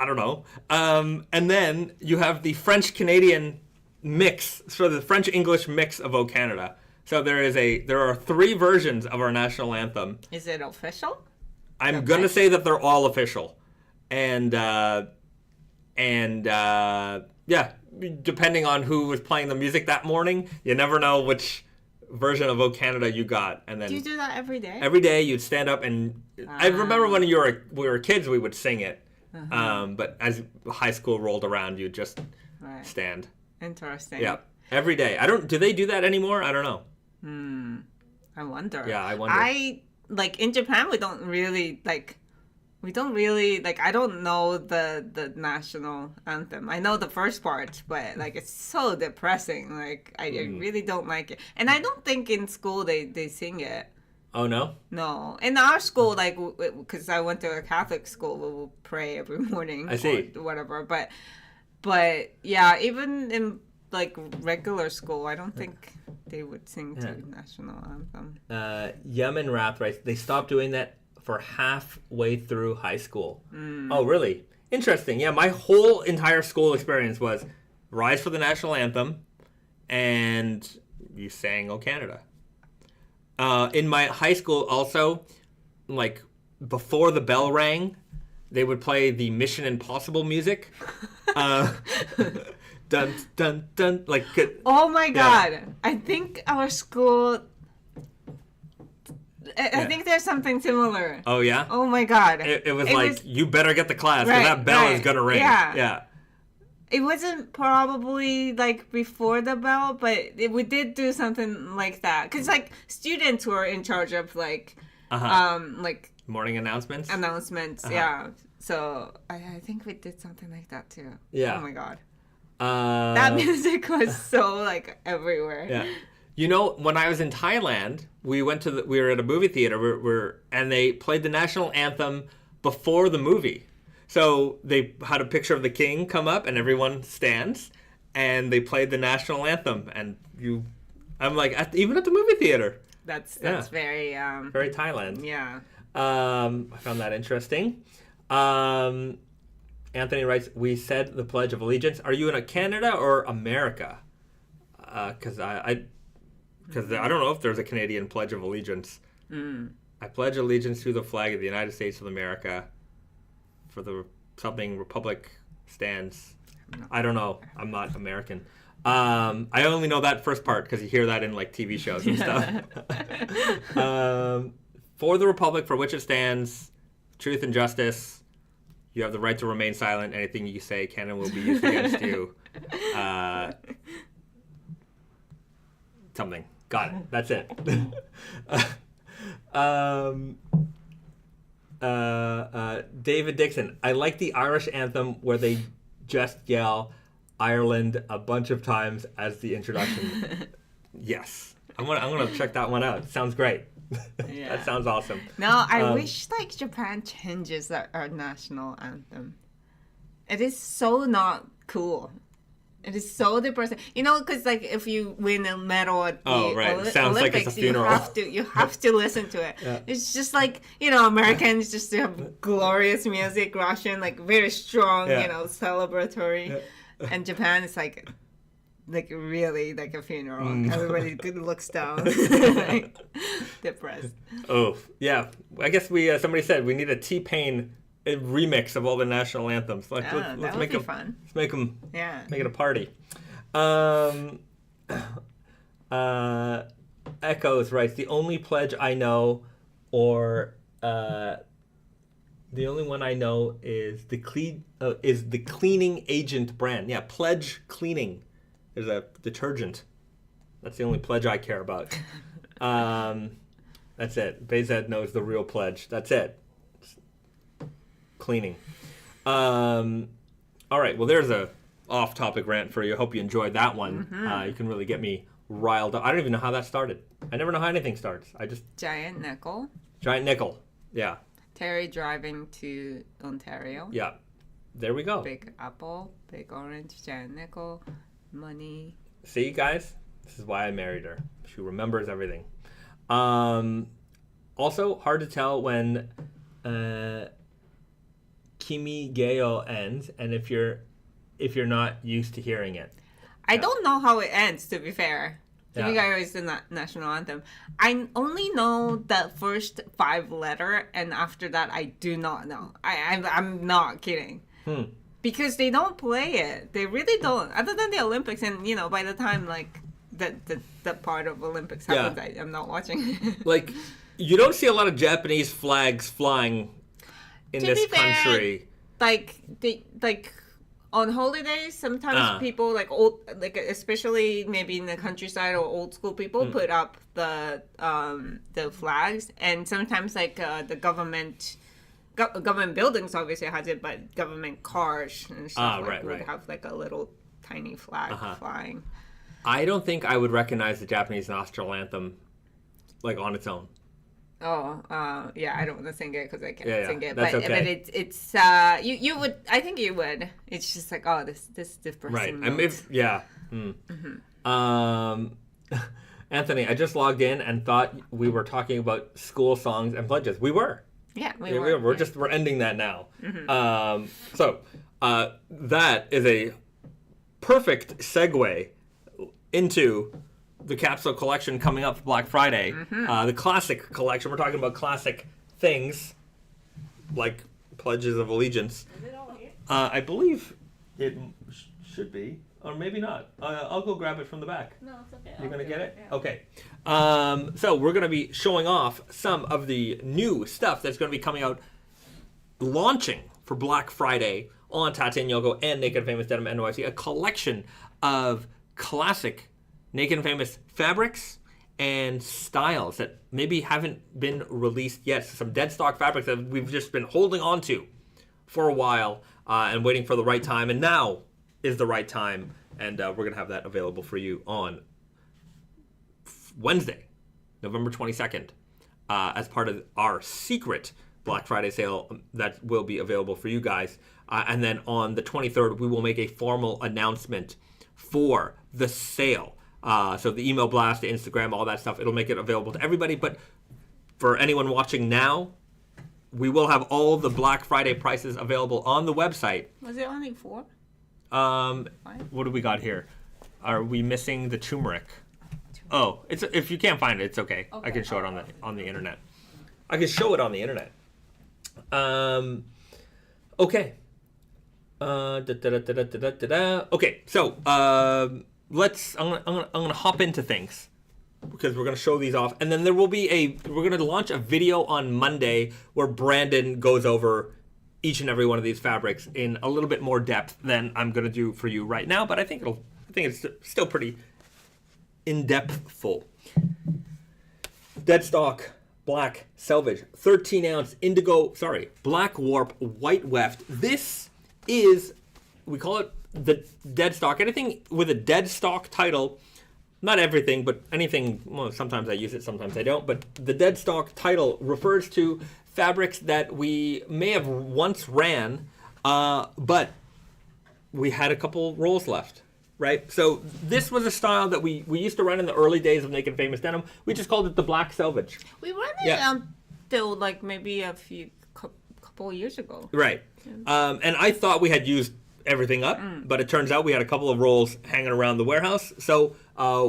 I don't know. And then you have the French Canadian mix, so the French-English mix of O Canada. So there are 3 versions of our national anthem. Is it official? I'm going to say that they're all official. And yeah, depending on who was playing the music that morning, you never know which version of O Canada you got. And then do you do that every day? Every day you'd stand up and I remember when we were kids, we would sing it. But as high school rolled around, you'd just stand. Interesting. Yeah, every day. Do they do that anymore? I don't know. I wonder. Yeah, I wonder. In Japan, we don't really I don't know the national anthem. I know the first part, but it's so depressing. I really don't like it. And I don't think in school they sing it. Oh, no? No. In our school, because I went to a Catholic school, we will pray every morning. I see. Or whatever. But yeah, even in regular school, I don't think they would sing to national anthem. Yemen Rath writes, they stopped doing that for halfway through high school. Oh, really? Interesting. Yeah, my whole entire school experience was rise for the national anthem, and you sang O Canada. In my high school also, before the bell rang, they would play the Mission Impossible music. Dun, dun, dun. Oh my God. I think our school... I think there's something similar. Oh, yeah? Oh my God. It was you better get the class, because that bell is going to ring. Yeah. It wasn't probably before the bell, but we did do something like that. Because students were in charge of morning announcements? Yeah. So I think we did something like that too. Yeah. Oh my God. That music was so everywhere. Yeah. When I was in Thailand, we were at a movie theater and they played the national anthem before the movie. So they had a picture of the king come up and everyone stands and they played the national anthem and I'm even at the movie theater. That's very very Thailand. Yeah. I found that interesting. Anthony writes, we said the Pledge of Allegiance. Are you in Canada or America? Because I don't know if there's a Canadian Pledge of Allegiance. I pledge allegiance to the flag of the United States of America for the something republic stands. I don't know. I'm not American. I only know that first part because you hear that in TV shows and stuff. For the republic for which it stands, truth and justice. You have the right to remain silent. Anything you say can and will be used against you. Something. Got it. That's it. David Dixon. I like the Irish anthem where they just yell Ireland a bunch of times as the introduction. Yes. I'm gonna check that one out. Sounds great. Yeah. That sounds awesome. No, I wish Japan changes our national anthem. It is so not cool. It is so depressing. Because if you win a medal at the Sounds Olympics, like it's a funeral. You have to listen to it. Yeah. It's just Americans just have glorious music, Russian very strong, celebratory, and Japan is really a funeral. Everybody looks down, depressed. Oh yeah, I guess somebody said we need a T-Pain remix of all the national anthems. Let's make them fun. Let's make them. Yeah. Make it a party. Echoes writes, the only pledge I know, or the only one I know is the cleaning agent brand. Yeah, Pledge Cleaning. There's a detergent. That's the only pledge I care about. That's it. Bahzad knows the real pledge. That's it. Cleaning. All right. Well, there's a off-topic rant for you. I hope you enjoyed that one. Mm-hmm. You can really get me riled up. I don't even know how that started. I never know how anything starts. Giant nickel. Yeah. Terry driving to Ontario. Yeah. There we go. Big apple, big orange, giant nickel, money. See, guys? This is why I married her. She remembers everything. Also, hard to tell when Kimi Geo ends, and if you're not used to hearing it. I don't know how it ends, to be fair. Yeah. is the national anthem. I only know the first 5 letter, and after that, I do not know. I'm not kidding. Because they don't play it. They really don't. Other than the Olympics, and by the time like the part of Olympics happens, I'm not watching. Like, you don't see a lot of Japanese flags flying in this country. Like on holidays, sometimes people especially maybe in the countryside or old school people put up the flags, and sometimes the government buildings obviously has it, but government cars and stuff would have like a little tiny flag flying. I don't think I would recognize the Japanese national anthem like on its own. Oh, yeah, I don't want to sing it because I can't sing it. That's but okay. But it's you would, I think you would. It's just like, oh, this person. Right. I mean, Anthony, I just logged in and thought we were talking about school songs and pledges. We were. Yeah, we were. We're ending that now. So that is a perfect segue into the capsule collection coming up for Black Friday. The classic collection. We're talking about classic things like pledges of allegiance. Is it all here? I believe it should be, or maybe not. I'll go grab it from the back. No, it's okay. You're going to get it? Yeah. Okay. So we're going to be showing off some of the new stuff that's going to be coming out, launching for Black Friday on Tata and Yoko and Naked Famous Denim NYC, a collection of classic Naked and Famous fabrics and styles that maybe haven't been released yet. Some Deadstock fabrics that we've just been holding on to for a while and waiting for the right time. And now is the right time. And we're going to have that available for you on Wednesday, November 22nd, as part of our secret Black Friday sale that will be available for you guys. And then on the 23rd, we will make a formal announcement for the sale. So the email blast, the Instagram, all that stuff, it'll make it available to everybody. But for anyone watching now, we will have all the Black Friday prices available on the website. Was it only 4? What do we got here? Are we missing the turmeric? Oh, it's if you can't find it, it's okay. I can show it on the internet. I can show it on the internet. Okay. Okay, so I'm gonna hop into things because we're gonna show these off, and then there will be we're gonna launch a video on Monday where Brandon goes over each and every one of these fabrics in a little bit more depth than I'm gonna do for you right now, but I think it's still pretty in-depthful. Deadstock black Selvedge 13-ounce black warp white weft. This is, we call it the Deadstock. Anything with a Deadstock title, not everything, but anything, well, sometimes I use it, sometimes I don't, but the Deadstock title refers to fabrics that we may have once ran, but we had a couple rolls left, right? So this was a style that we used to run in the early days of Naked Famous Denim. We just called it the black Selvedge. We ran it till like maybe a couple years ago. Right. And I thought we had used everything up, but it turns out we had a couple of rolls hanging around the warehouse. So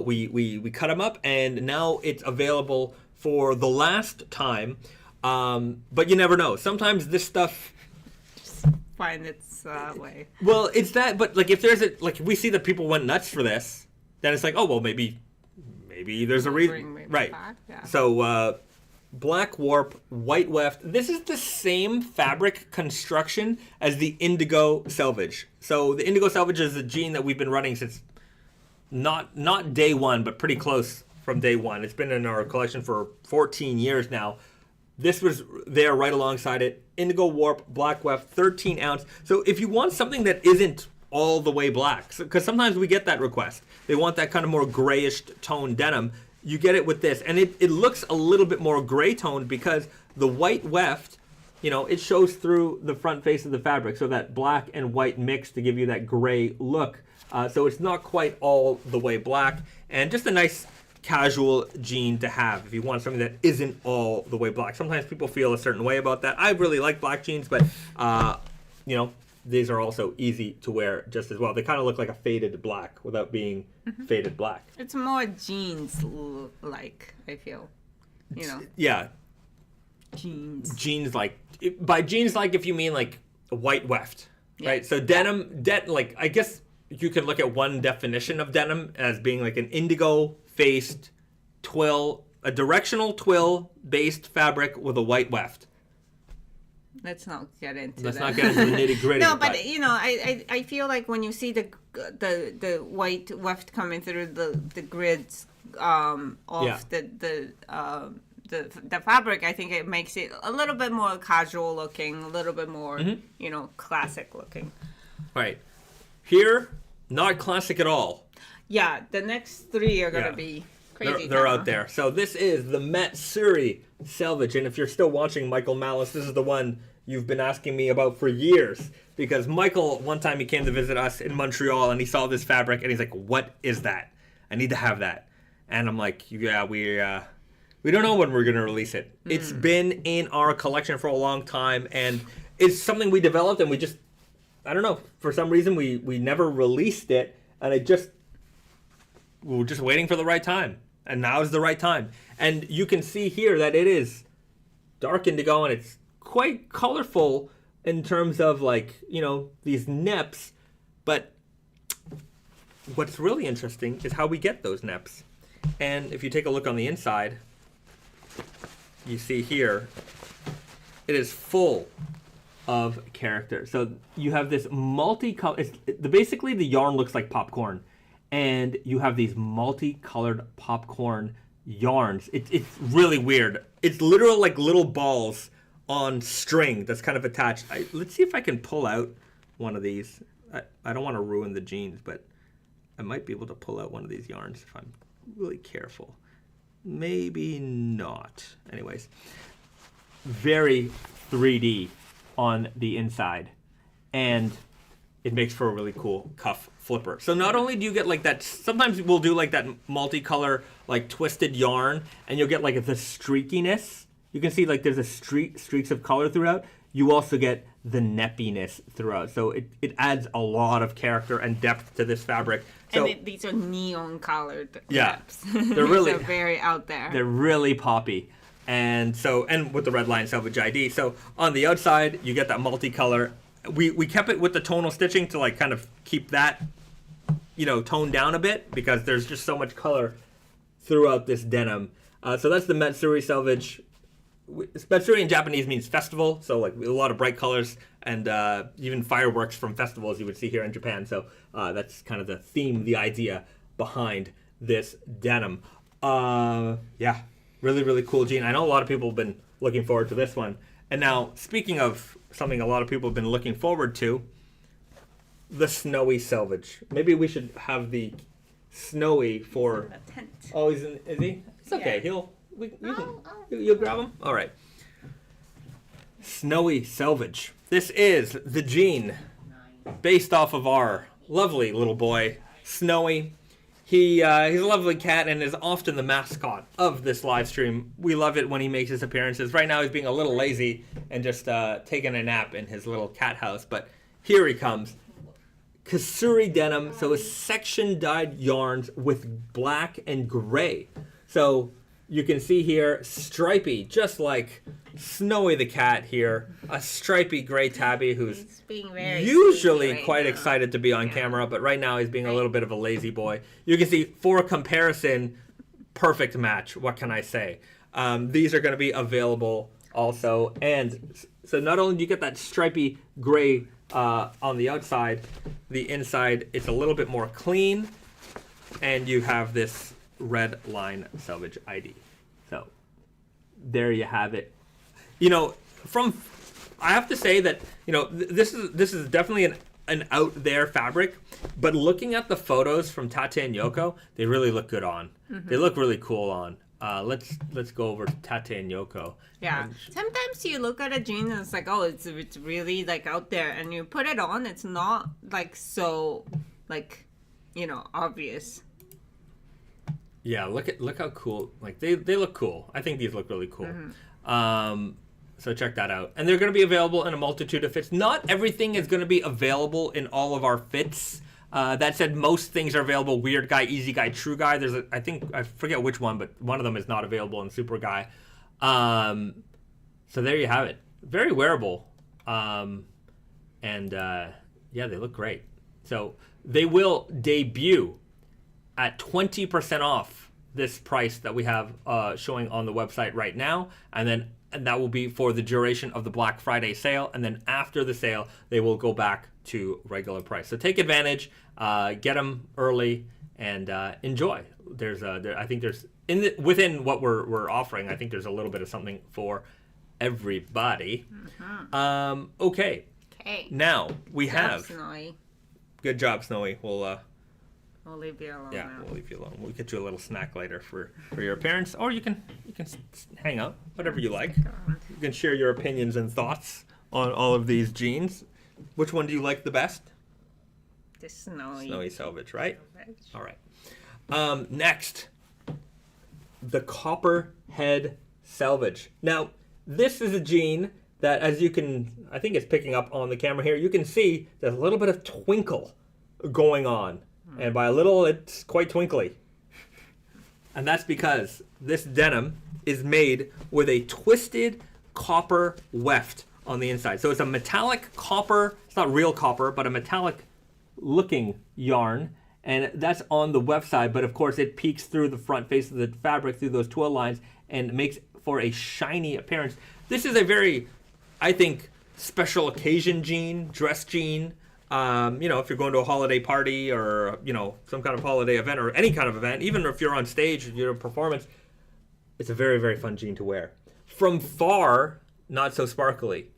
we cut them up, and now it's available for the last time. But you never know. Sometimes this stuff just find its way. Well, it's that, but like if there's if we see that people went nuts for this, then it's like, oh well, maybe there's a reason, right? Yeah. So black warp white weft. This is the same fabric construction as the Indigo Selvedge. So the Indigo Selvedge is a jean that we've been running since not day one, but pretty close from day one. It's been in our collection for 14 years now. This was there right alongside it. Indigo warp black weft 13 ounce. So if you want something that isn't all the way black, because sometimes we get that request, they want that kind of more grayish tone denim. You get it with this, and it looks a little bit more gray toned because the white weft, it shows through the front face of the fabric, so that black and white mix to give you that gray look. So it's not quite all the way black, and just a nice casual jean to have if you want something that isn't all the way black. Sometimes people feel a certain way about that. I really like black jeans, but these are also easy to wear just as well. They kind of look like a faded black without being faded black. It's more jeans like, I feel. You know. Yeah. Jeans. Like. By jeans like if you mean like a white weft. Right? So denim, like I guess you could look at one definition of denim as being like an indigo faced twill, a directional twill based fabric with a white weft. Let's not get into Let's that. not get into the nitty gritty. No, but you know, I feel like when you see the white weft coming through the grids of the fabric, I think it makes it a little bit more casual looking, a little bit more you know, classic looking. Right. Here, not classic at all. Yeah, the next three are gonna be crazy. They're out there. So this is the Matsuri Selvedge, and if you're still watching Michael Malice, this is the one you've been asking me about for years. Because Michael, one time he came to visit us in Montreal, and he saw this fabric, and he's like, "What is that? I need to have that." And I'm like, "Yeah, we don't know when we're gonna release it. It's been in our collection for a long time, and it's something we developed, and we just, I don't know, for some reason we never released it, and we were just waiting for the right time." And now is the right time. And you can see here that it is dark indigo and it's quite colorful in terms of like, you know, these neps. But what's really interesting is how we get those neps. And if you take a look on the inside, you see here, it is full of character. So you have this multicolored, basically the yarn looks like popcorn. And you have these multicolored popcorn yarns. It's really weird. It's literal like little balls on string that's kind of attached. Let's see if I can pull out one of these. I don't want to ruin the jeans, but I might be able to pull out one of these yarns if I'm really careful. Maybe not. Anyways, very 3D on the inside. And it makes for a really cool cuff flipper. So not only do you get like that, sometimes we'll do like that multicolor, like twisted yarn, and you'll get like the streakiness. You can see like there's a streaks of color throughout. You also get the neppiness throughout. So it adds a lot of character and depth to this fabric. So, and these are neon colored neps. They're really very out there. They're really poppy. And with the red line Selvedge ID. So on the outside, you get that multicolor. We kept it with the tonal stitching to like kind of keep that, you know, toned down a bit because there's just so much color throughout this denim. So that's the Matsuri Selvedge. Matsuri in Japanese means festival, so like a lot of bright colors and even fireworks from festivals you would see here in Japan. So that's kind of the theme, the idea behind this denim. Yeah, really, really cool jean. I know a lot of people have been looking forward to this one. And now, speaking of something a lot of people have been looking forward to, the snowy Selvedge. Maybe we should have the snowy for. He's in the tent. Oh, is he? It's okay. Yeah. You'll grab him. All right. Snowy Selvedge. This is the jean based off of our lovely little boy, Snowy. He's a lovely cat and is often the mascot of this live stream. We love it when he makes his appearances. Right now he's being a little lazy and just taking a nap in his little cat house. But here he comes. Kasuri denim, so a section dyed yarns with black and gray. So you can see here, stripy, just like Snowy the cat here. A stripy gray tabby who's being very usually right quite now. excited to be on camera, but right now he's being a little bit of a lazy boy. You can see, for comparison, perfect match. What can I say? These are going to be available also. And so not only do you get that stripy gray on the outside, the inside, it's a little bit more clean. And you have this red line Selvedge ID. So there you have it. You know, I have to say that, you know, this is definitely an out there fabric, but looking at the photos from Tate and Yoko, they really look good on. Mm-hmm. They look really cool on. Let's go over to Tate and Yoko. Yeah. Sometimes you look at a jean and it's like, oh, it's really like out there, and you put it on, it's not like so like, you know, obvious. Yeah, look how cool. Like they look cool. I think these look really cool. Mm-hmm. So check that out. And they're going to be available in a multitude of fits. Not everything is going to be available in all of our fits. That said, most things are available. Weird Guy, Easy Guy, True Guy. I forget which one, but one of them is not available in Super Guy. So there you have it. Very wearable. Yeah, they look great. So they will debut at 20% off this price that we have showing on the website right now. And that will be for the duration of the Black Friday sale. And then after the sale, they will go back to regular price. So take advantage, get them early, and enjoy. I think there's within what we're offering. I think there's a little bit of something for everybody. Mm-hmm. Okay. Now we have. Snowy. Good job, Snowy. We'll leave you alone. Yeah, now. we'll leave you alone. We'll get you a little snack later for your appearance, or you can hang out, whatever you like. You can share your opinions and thoughts on all of these jeans. Which one do you like the best? The Snowy Selvedge, right? Selvedge. All right. Next, the Copperhead Selvedge. Now, this is a jean that, as you can, I think it's picking up on the camera here, you can see there's a little bit of twinkle going on. And by a little, it's quite twinkly. And that's because this denim is made with a twisted copper weft on the inside. So it's a metallic copper, it's not real copper, but a metallic looking yarn. And that's on the website, but of course it peeks through the front face of the fabric through those twill lines and makes for a shiny appearance. This is a very, I think, special occasion jean, dress jean. If you're going to a holiday party or, some kind of holiday event or any kind of event, even if you're on stage, you're a performance, it's a very, very fun jean to wear. From far, not so sparkly.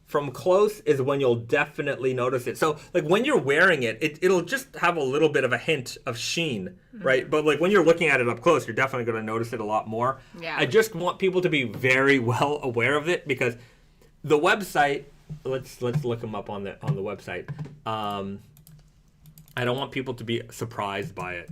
From close is when you'll definitely notice it. So, like, when you're wearing it, it'll just have a little bit of a hint of sheen, right? But, like, when you're looking at it up close, you're definitely going to notice it a lot more. Yeah. I just want people to be very well aware of it because the website... Let's look them up on the website. I don't want people to be surprised by it.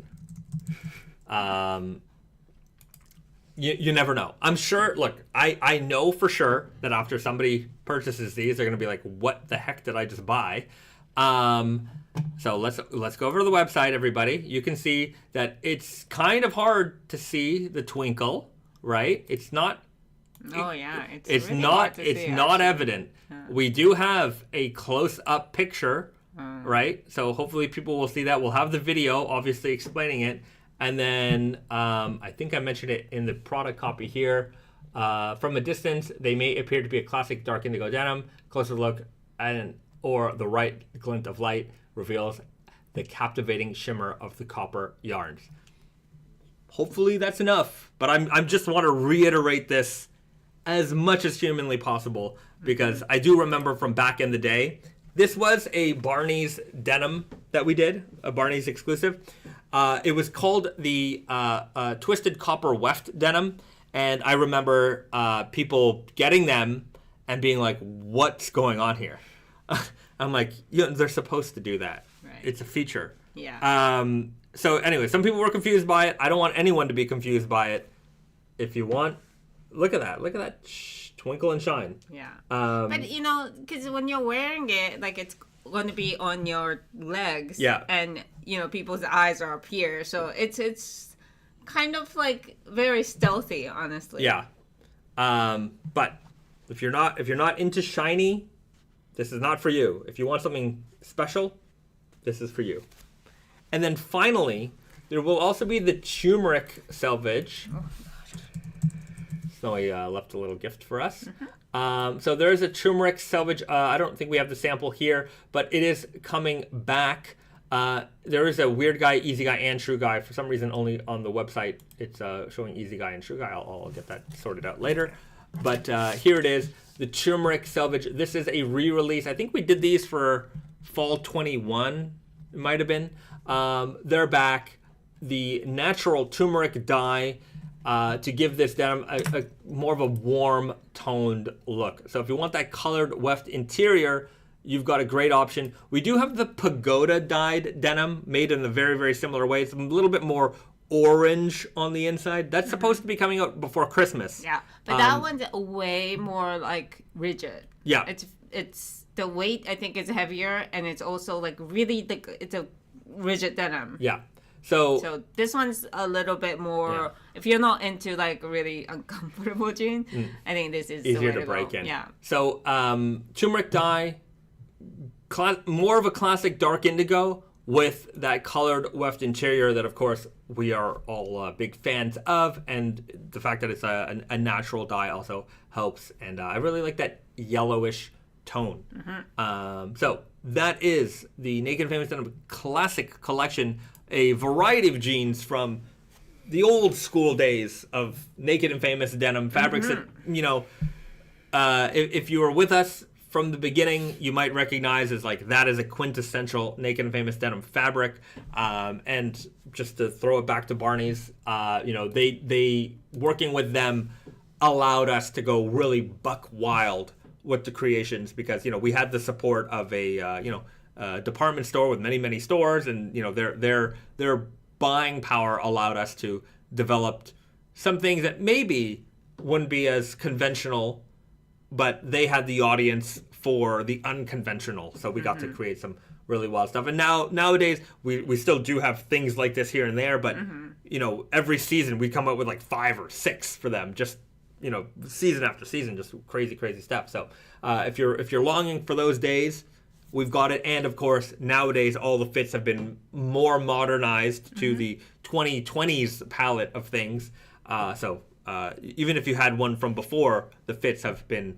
You never know. I'm sure. Look, I know for sure that after somebody purchases these, they're gonna be like, "What the heck did I just buy?" So let's go over to the website, everybody. You can see that it's kind of hard to see the twinkle, right? It's not. Oh yeah, it's really not hard to it's see, not actually. evident. We do have a close-up picture, right? So hopefully people will see that. We'll have the video, obviously explaining it, and then I think I mentioned it in the product copy here. From a distance, they may appear to be a classic dark indigo denim. Closer look, or the right glint of light reveals the captivating shimmer of the copper yarns. Hopefully that's enough, but I just want to reiterate this as much as humanly possible because I do remember from back in the day, this was a Barney's denim that we did, a Barney's exclusive. It was called the Twisted Copper Weft denim, and I remember people getting them and being like, what's going on here? I'm like, they're supposed to do that. Right. It's a feature. Yeah. So anyway, some people were confused by it. I don't want anyone to be confused by it. If you want, look at that twinkle and shine. Yeah. But because when you're wearing it, like it's going to be on your legs. Yeah. And people's eyes are up here, so it's kind of like very stealthy, honestly. Yeah. But if you're not into shiny, this is not for you. If you want something special, this is for you. And then finally, there will also be the Turmeric Selvedge. Oh. Snowy left a little gift for us. So there is a Turmeric Selvedge. I don't think we have the sample here, but it is coming back. There is a Weird Guy, Easy Guy, and True Guy. For some reason, only on the website, it's showing Easy Guy and True Guy. I'll get that sorted out later. But here it is, the Turmeric Selvedge. This is a re-release. I think we did these for fall 21, it might have been. They're back. The natural turmeric dye to give this denim a more of a warm toned look. So if you want that colored weft interior, you've got a great option. We do have the pagoda dyed denim made in a very, very similar way. It's a little bit more orange on the inside. That's supposed to be coming out before Christmas. Yeah, but that one's way more like rigid. Yeah. It's the weight, I think, is heavier, and it's also like really it's a rigid denim. Yeah. So this one's a little bit more. If you're not into like really uncomfortable jeans, I think this is easier the way to break go. in. Yeah. So turmeric dye, more of a classic dark indigo with that colored weft interior that, of course, we are all big fans of, and the fact that it's a natural dye also helps. And I really like that yellowish tone. So that is the Naked Famous Denim Classic Collection, a variety of jeans from the old school days of Naked and Famous Denim fabrics that, you know, if you were with us from the beginning, you might recognize as like that is a quintessential Naked and Famous Denim fabric. And just to throw it back to Barney's, you know, they working with them allowed us to go really buck wild with the creations, because, you know, we had the support of a department store with many stores, and, you know, their buying power allowed us to develop some things that maybe wouldn't be as conventional, but they had the audience for the unconventional, so we got to create some really wild stuff. And nowadays we still do have things like this here and there, but you know, every season we come up with like 5 or 6 for them, just, you know, season after season, just crazy stuff. So if you're longing for those days, we've got it. And of course, nowadays all the fits have been more modernized to the 2020s palette of things. So even if you had one from before, the fits have been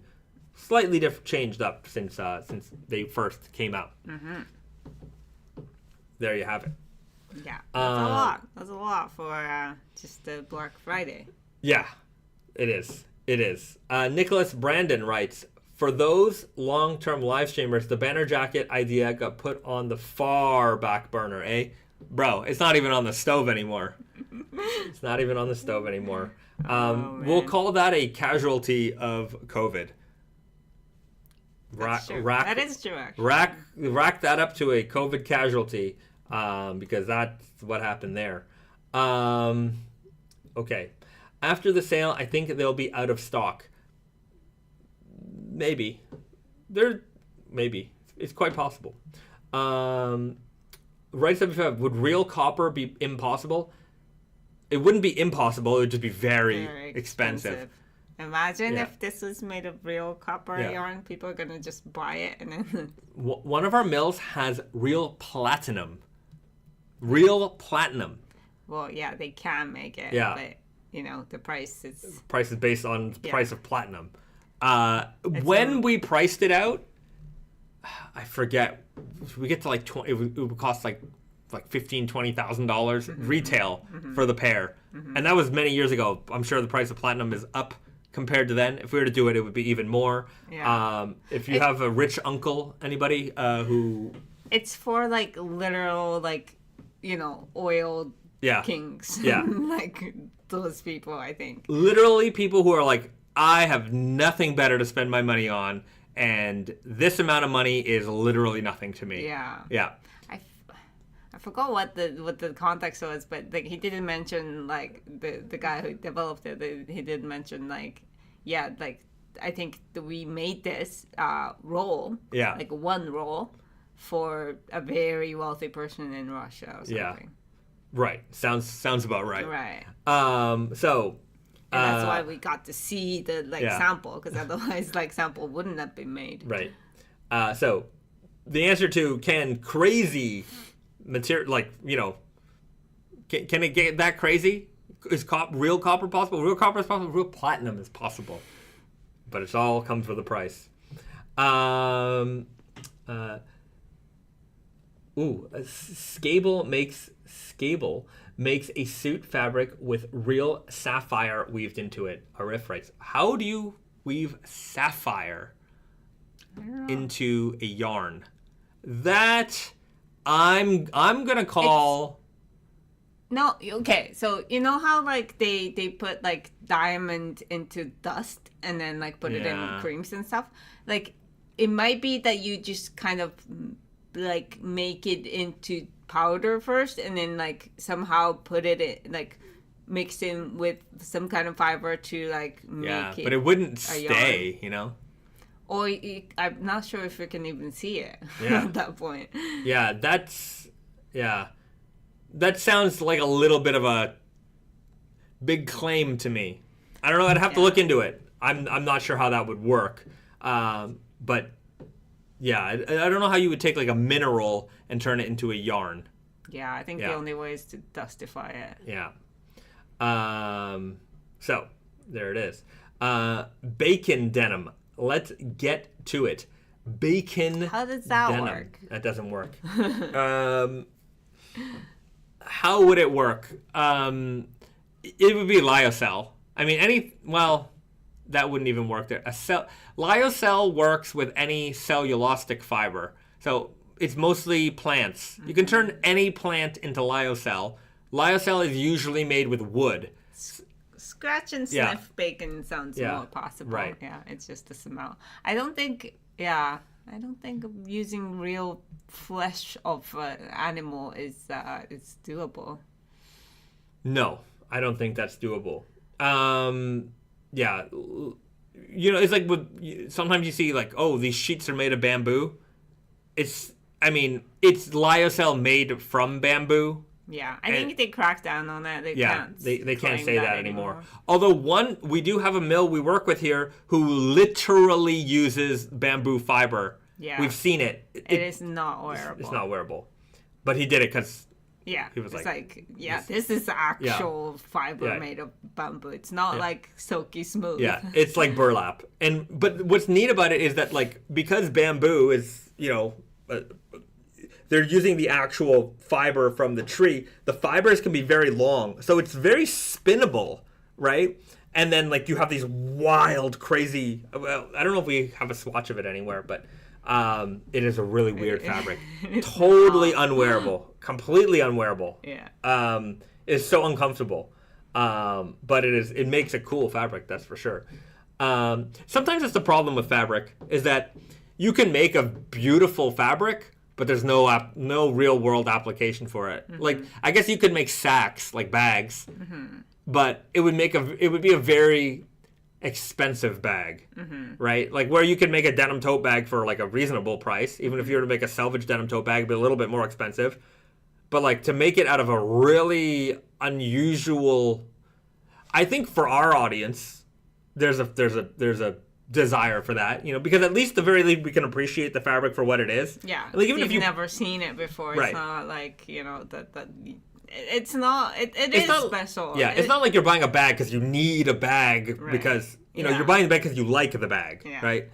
slightly changed up since they first came out. There you have it. Yeah, that's a lot. That's a lot for just the Black Friday. Yeah, it is. It is. Nicholas Brandon writes, for those long-term live streamers, the banner jacket idea got put on the far back burner, eh? Bro, it's not even on the stove anymore. It's not even on the stove anymore. We'll call that a casualty of COVID. That's true. That is true, actually. Rack that up to a COVID casualty, because that's what happened there. Okay. After the sale, I think they'll be out of stock. Maybe. Maybe. It's quite possible. Right 75, would real copper be impossible? It wouldn't be impossible, it would just be very expensive. Imagine if this was made of real copper yarn, people are going to just buy it and then... One of our mills has real platinum. Real platinum. Well, yeah, they can make it, but, you know, the price is... Price is based on the price of platinum. When we priced it out, I forget, we get to like 20, it would cost like $15,000-$20,000 retail for the pair. And that was many years ago. I'm sure the price of platinum is up compared to then. If we were to do it, it would be even more. If you have a rich uncle, anybody who... It's for like literal, like, you know, oil kings. Like those people, I think. Literally people who are like, I have nothing better to spend my money on, and this amount of money is literally nothing to me. Yeah. I forgot what the context was, but like he didn't mention like the guy who developed it. He did mention like I think that we made this roll, like one roll for a very wealthy person in Russia or something. Yeah. Right. Sounds about right. Right. So. And that's why we got to see the sample, because otherwise sample wouldn't have been made. Right. So the answer to can crazy material, like, you know, can it get that crazy? Is real copper possible? Real copper is possible. Real platinum is possible. But it all comes with a price. Scable makes a suit fabric with real sapphire weaved into it. Arif writes, how do you weave sapphire into a yarn? That I'm gonna call... No, okay, so you know how like they put like diamond into dust and then like put it in creams and stuff? Like it might be that you just kind of like make it into powder first, and then like somehow put it in, like mix in with some kind of fiber to like make it. But it wouldn't stay, you know. Or I'm not sure if you can even see it at that point. Yeah, that sounds like a little bit of a big claim to me. I don't know. I'd have to look into it. I'm not sure how that would work. But yeah, I don't know how you would take like a mineral and turn it into a yarn. Yeah, I think the only way is to dustify it. Yeah. So there it is. Bacon denim. Let's get to it. Bacon. How does that denim. work? That doesn't work. How would it work? It would be Lyocell. I mean, that wouldn't even work there. Lyocell works with any cellulosic fiber. So it's mostly plants. You can turn any plant into Lyocell. Lyocell is usually made with wood. Scratch and sniff bacon sounds more possible. Right. Yeah, it's just the smell. I don't think using real flesh of animal is doable. No, I don't think that's doable. Yeah, you know, it's like sometimes you see like, oh, these sheets are made of bamboo. It's Lyocell made from bamboo. Yeah, I think they cracked down on that. They can't say that anymore. Although we do have a mill we work with here who literally uses bamboo fiber. Yeah, we've seen it. It is not wearable. It's not wearable, but he did it because he was this is actual fiber made of bamboo. It's not like silky smooth. Yeah, it's like burlap. But what's neat about it is that like because bamboo is they're using the actual fiber from the tree. The fibers can be very long, so it's very spinnable, right? And then like you have these wild, crazy. Well, I don't know if we have a swatch of it anywhere, but it is a really weird fabric. Totally unwearable, completely unwearable. Yeah. It's so uncomfortable, but it makes a cool fabric. That's for sure. Sometimes that's the problem with fabric is that you can make a beautiful fabric, but there's no real world application for it. Mm-hmm. Like I guess you could make sacks, like bags, but it would be a very expensive bag, right? Like where you could make a denim tote bag for like a reasonable price, even if you were to make a Selvedge denim tote bag, it'd be a little bit more expensive. But like to make it out of a really unusual, I think for our audience, there's a desire for that, because at least the very least we can appreciate the fabric for what it is. Yeah, like even if you've never seen it before, it's not like that. It's not. It is special. Yeah, it's not like you're buying a bag because you need a bag because you're buying the bag because you like the bag, right?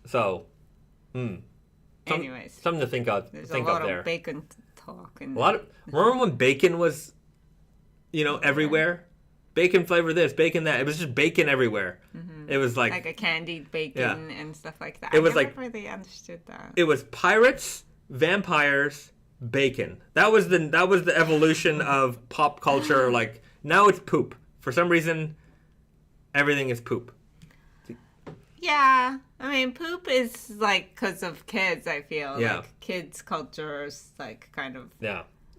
So, anyways, something to think of. There's a lot of bacon talk. Remember when bacon was, everywhere? Bacon flavor this, bacon that. It was just bacon everywhere. Mm-hmm. It was like a candied bacon and stuff like that. It was never really understood that. It was pirates, vampires, bacon. That was the evolution of pop culture. Like now it's poop. For some reason, everything is poop. Yeah, I mean poop is like because of kids. I feel like kids' culture is like kind of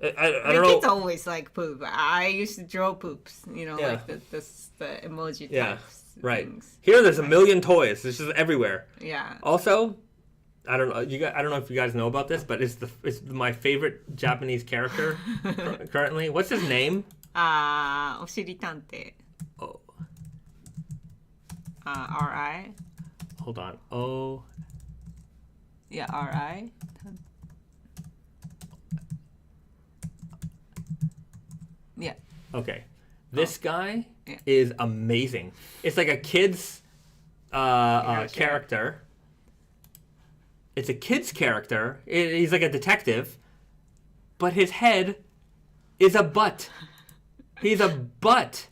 I don't know. Kids always like poop. I used to draw poops, like the emoji types. Right. Things. Here, there's a million toys. This is everywhere. Yeah. Also, I don't know. I don't know if you guys know about this, but it's my favorite Japanese character currently. What's his name? Oshiri Tante. Oh. R.I. Hold on. Oh. Yeah, R.I. Yeah. Okay. This guy is amazing. It's like a kid's character. It's a kid's character. He's like a detective, but his head is a butt. He's a butt.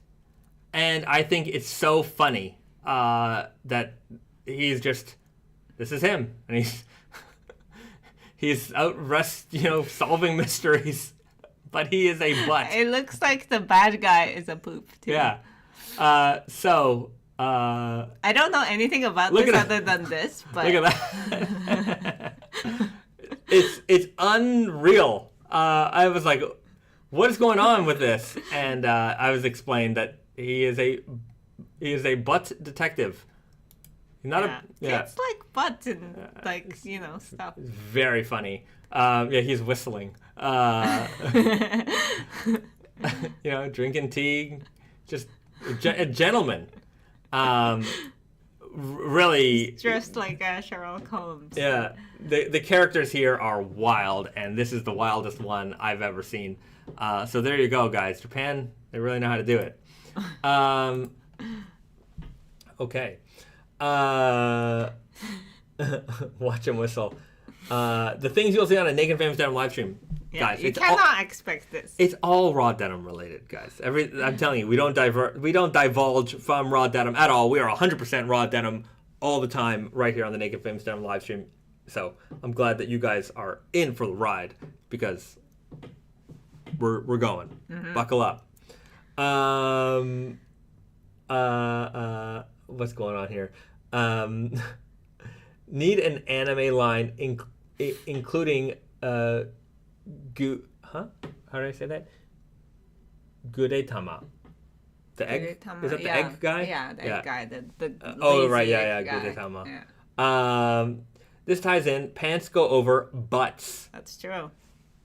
And I think it's so funny that he's just, this is him. And he's out solving mysteries. But he is a butt. It looks like the bad guy is a poop, too. Yeah. I don't know anything about this other than this, but... Look at that. It's unreal. I was like, what is going on with this? And I was explained that he is a butt detective. Not Kids like butts and stuff. Very funny. He's whistling. Drinking tea, just a gentleman. Really dressed like Sherlock Holmes. Yeah, the characters here are wild, and this is the wildest one I've ever seen. So there you go, guys. Japan, they really know how to do it. Okay. Watch him whistle. The things you'll see on a Naked Famous Denim live stream. Yeah, guys, you cannot expect this. It's all raw denim related, guys. I'm telling you, we don't divulge from raw denim at all. We are 100% raw denim all the time right here on the Naked Famous Denim live stream. So I'm glad that you guys are in for the ride because we're going. Mm-hmm. Buckle up. What's going on here? Need an anime line including How do I say that? Gudetama. The egg? Gudetama, Is that the egg guy? Yeah, the egg guy. The right, Gudetama. Yeah. This ties in. Pants go over butts. That's true.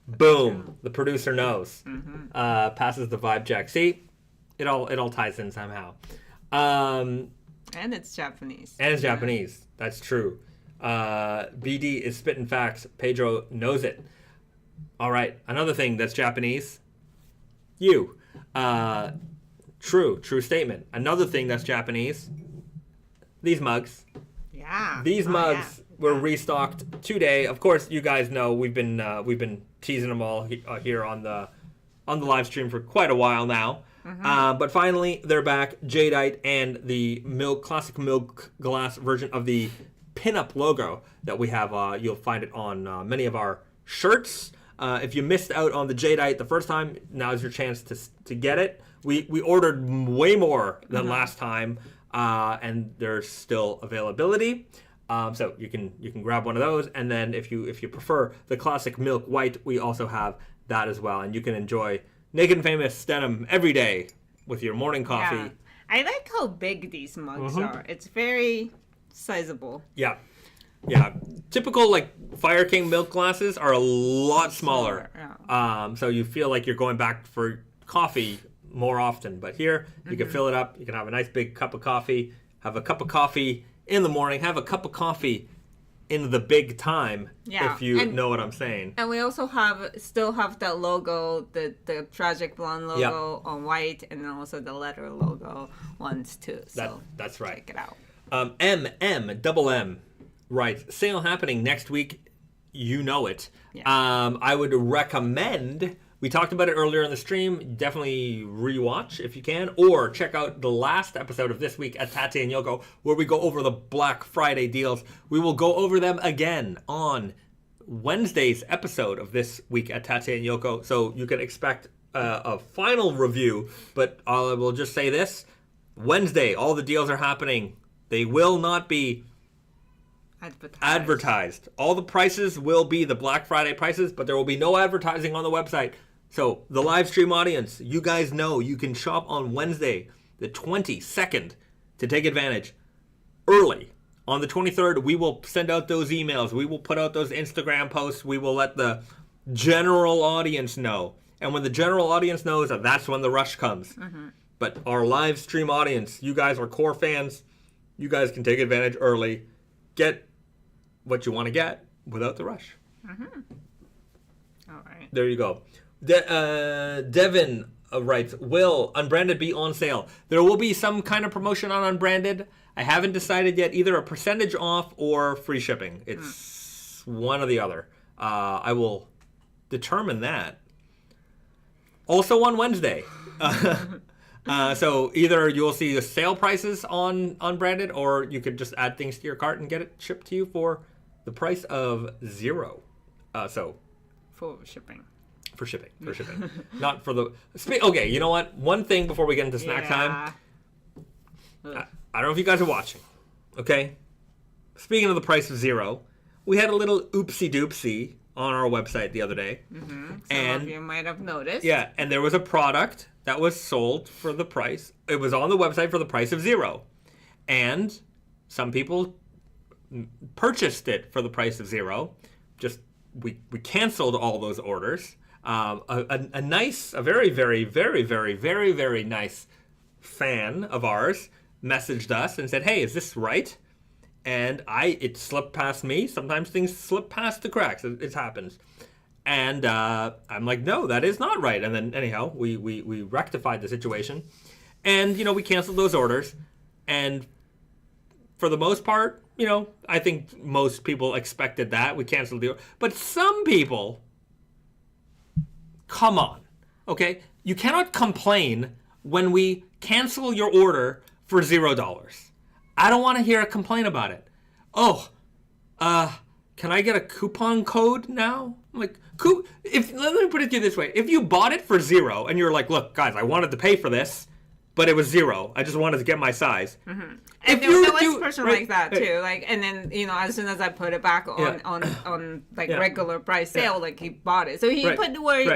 Boom. The producer knows. Mm-hmm. Passes the vibe check. See? It all ties in somehow. And it's Japanese. Japanese. That's true. BD is spitting facts. Pedro knows it. All right. Another thing that's Japanese. You. True statement. Another thing that's Japanese. These mugs. Yeah. These mugs were restocked today. Of course, you guys know we've been teasing them all here on the live stream for quite a while now. Mm-hmm. But finally, they're back. Jadeite and the classic milk glass version of the pinup logo that we have. You'll find it on many of our shirts. If you missed out on the Jadeite the first time, now's your chance to get it. We ordered way more than last time, and there's still availability. So you can grab one of those, and then if you prefer the classic milk white, we also have that as well, and you can enjoy Naked Famous Denim every day with your morning coffee. Yeah. I like how big these mugs are. It's very sizable. Yeah. Typical Fire King milk glasses are a lot smaller. Yeah. So you feel like you're going back for coffee more often. But here you can fill it up. You can have a nice big cup of coffee. Have a cup of coffee in the morning. Have a cup of coffee in the big time, if you know what I'm saying. And we also still have that logo, the Tragic Blonde logo on white, and then also the letter logo ones too. So that's right. Check it out. M right, sale happening next week. You know it. Yeah. I would recommend. We talked about it earlier in the stream. Definitely rewatch if you can, or check out the last episode of This Week at Tate and Yoko, where we go over the Black Friday deals. We will go over them again on Wednesday's episode of This Week at Tate and Yoko, so you can expect a final review. But I will just say this: Wednesday, all the deals are happening. They will not be advertised. All the prices will be the Black Friday prices, but there will be no advertising on the website. So the live stream audience, you guys know you can shop on Wednesday, the 22nd, to take advantage early. On the 23rd, we will send out those emails. We will put out those Instagram posts. We will let the general audience know. And when the general audience knows, that's when the rush comes. Mm-hmm. But our live stream audience, you guys are core fans. You guys can take advantage early. Get what you want to get without the rush. Mm-hmm. All right. There you go. Devin writes, will Unbranded be on sale? There will be some kind of promotion on Unbranded. I haven't decided yet, either a percentage off or free shipping. It's one or the other. I will determine that. Also on Wednesday. So either you'll see the sale prices on Unbranded, or you could just add things to your cart and get it shipped to you for the price of $0. For shipping. For shipping. Not for the... Okay, you know what? One thing before we get into snack time. I don't know if you guys are watching. Okay? Speaking of the price of $0, we had a little oopsie-doopsie on our website the other day. Some of you might have noticed. Yeah, and there was a product that was sold for the price. It was on the website for the price of $0. And some people purchased it for the price of $0. Just we canceled all those orders. A very, very, very, very, very, very nice fan of ours messaged us and said, "Hey, is this right?" And it slipped past me. Sometimes things slip past the cracks. It happens. And I'm like, no, that is not right. And then anyhow, we rectified the situation. And, we canceled those orders. And for the most part, I think most people expected that. We canceled the order. But some people, come on, okay? You cannot complain when we cancel your order for $0. I don't want to hear a complaint about it. Oh, can I get a coupon code now? I'm like, let me put it to you this way. If you bought it for $0 and you're like, look, guys, I wanted to pay for this, but it was $0. I just wanted to get my size. Mm-hmm. If there was a person like that too, and then as soon as I put it back on regular price sale, he bought it. So he put the word,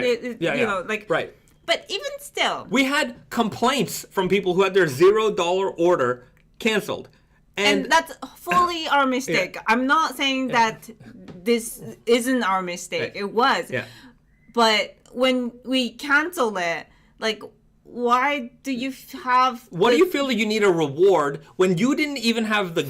right. But even still, we had complaints from people who had their $0 order canceled. And that's fully our mistake. Yeah. I'm not saying that this isn't our mistake. Right. It was. Yeah. But when we cancel it, why do you have... What do you feel that you need a reward when you didn't even have the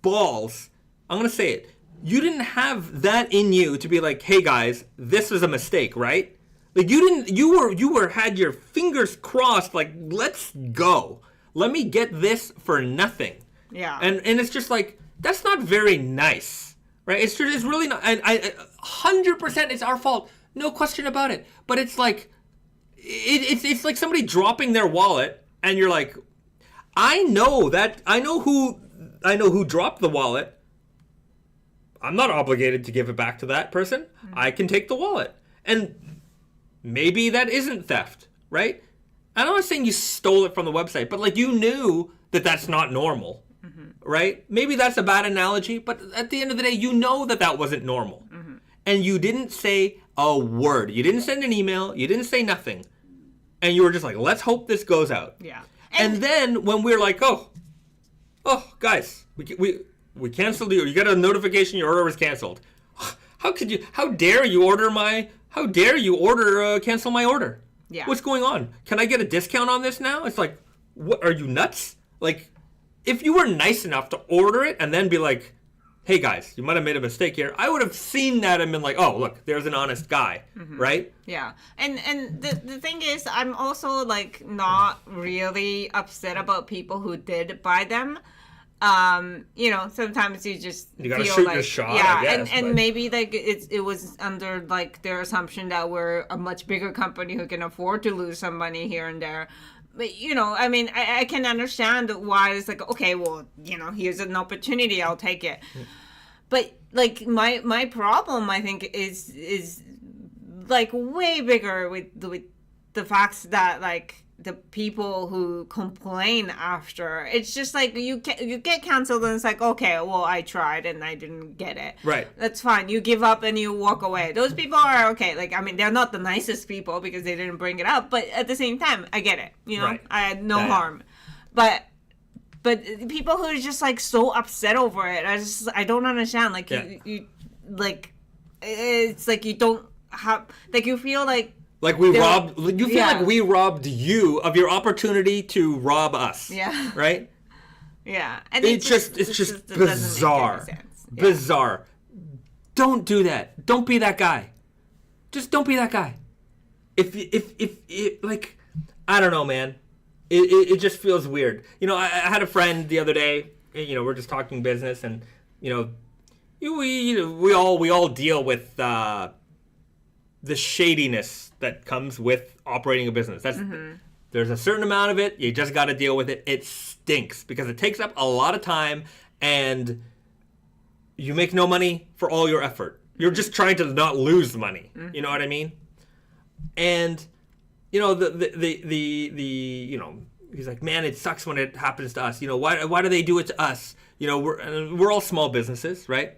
balls? I'm going to say it. You didn't have that in you to be like, hey guys, this was a mistake, right? You had your fingers crossed, let's go. Let me get this for nothing. Yeah. And it's just that's not very nice, right? It's really not. And 100% it's our fault. No question about it. But it's it's like somebody dropping their wallet and you're like, I know who dropped the wallet. I'm not obligated to give it back to that person. Mm-hmm. I can take the wallet. And maybe that isn't theft, right? I'm not saying you stole it from the website, but you knew that that's not normal, right? Maybe that's a bad analogy, but at the end of the day, you know that wasn't normal. Mm-hmm. And you didn't say a word. You didn't send an email. You didn't say nothing. And you were just like, let's hope this goes out. Yeah. And then when we're like, oh, guys, we canceled you. You got a notification your order was canceled. How dare you cancel my order? Yeah. What's going on? Can I get a discount on this now? It's like, what, are you nuts? If you were nice enough to order it and then be like, hey guys, you might have made a mistake here, I would have seen that and been like, oh, look, there's an honest guy, right? Yeah. And the thing is, I'm also not really upset about people who did buy them. Sometimes you gotta feel shoot your shot. Yeah, I guess, and maybe it was under their assumption that we're a much bigger company who can afford to lose some money here and there. But I can understand why it's okay, well, here's an opportunity, I'll take it. But my problem, I think, is way bigger with the facts that the people who complain after, it's just you get canceled and it's okay, well, I tried and I didn't get it. Right. That's fine. You give up and you walk away. Those people are okay. They're not the nicest people because they didn't bring it up, but at the same time, I get it. Right. I had no harm. But people who are just so upset over it, I don't understand. You it's you don't have, you feel we robbed. You feel like we robbed you of your opportunity to rob us. Yeah. Right. Yeah. And it's just bizarre. Yeah. Bizarre. Don't do that. Don't be that guy. Just don't be that guy. If I don't know, man. It just feels weird. I had a friend the other day. We're just talking business, and we all deal with the shadiness that comes with operating a business. There's a certain amount of it. You just got to deal with it. It stinks because it takes up a lot of time, and you make no money for all your effort. You're just trying to not lose money. You know what I mean? And he's like, man, it sucks when it happens to us. Why do they do it to us? We're all small businesses, right?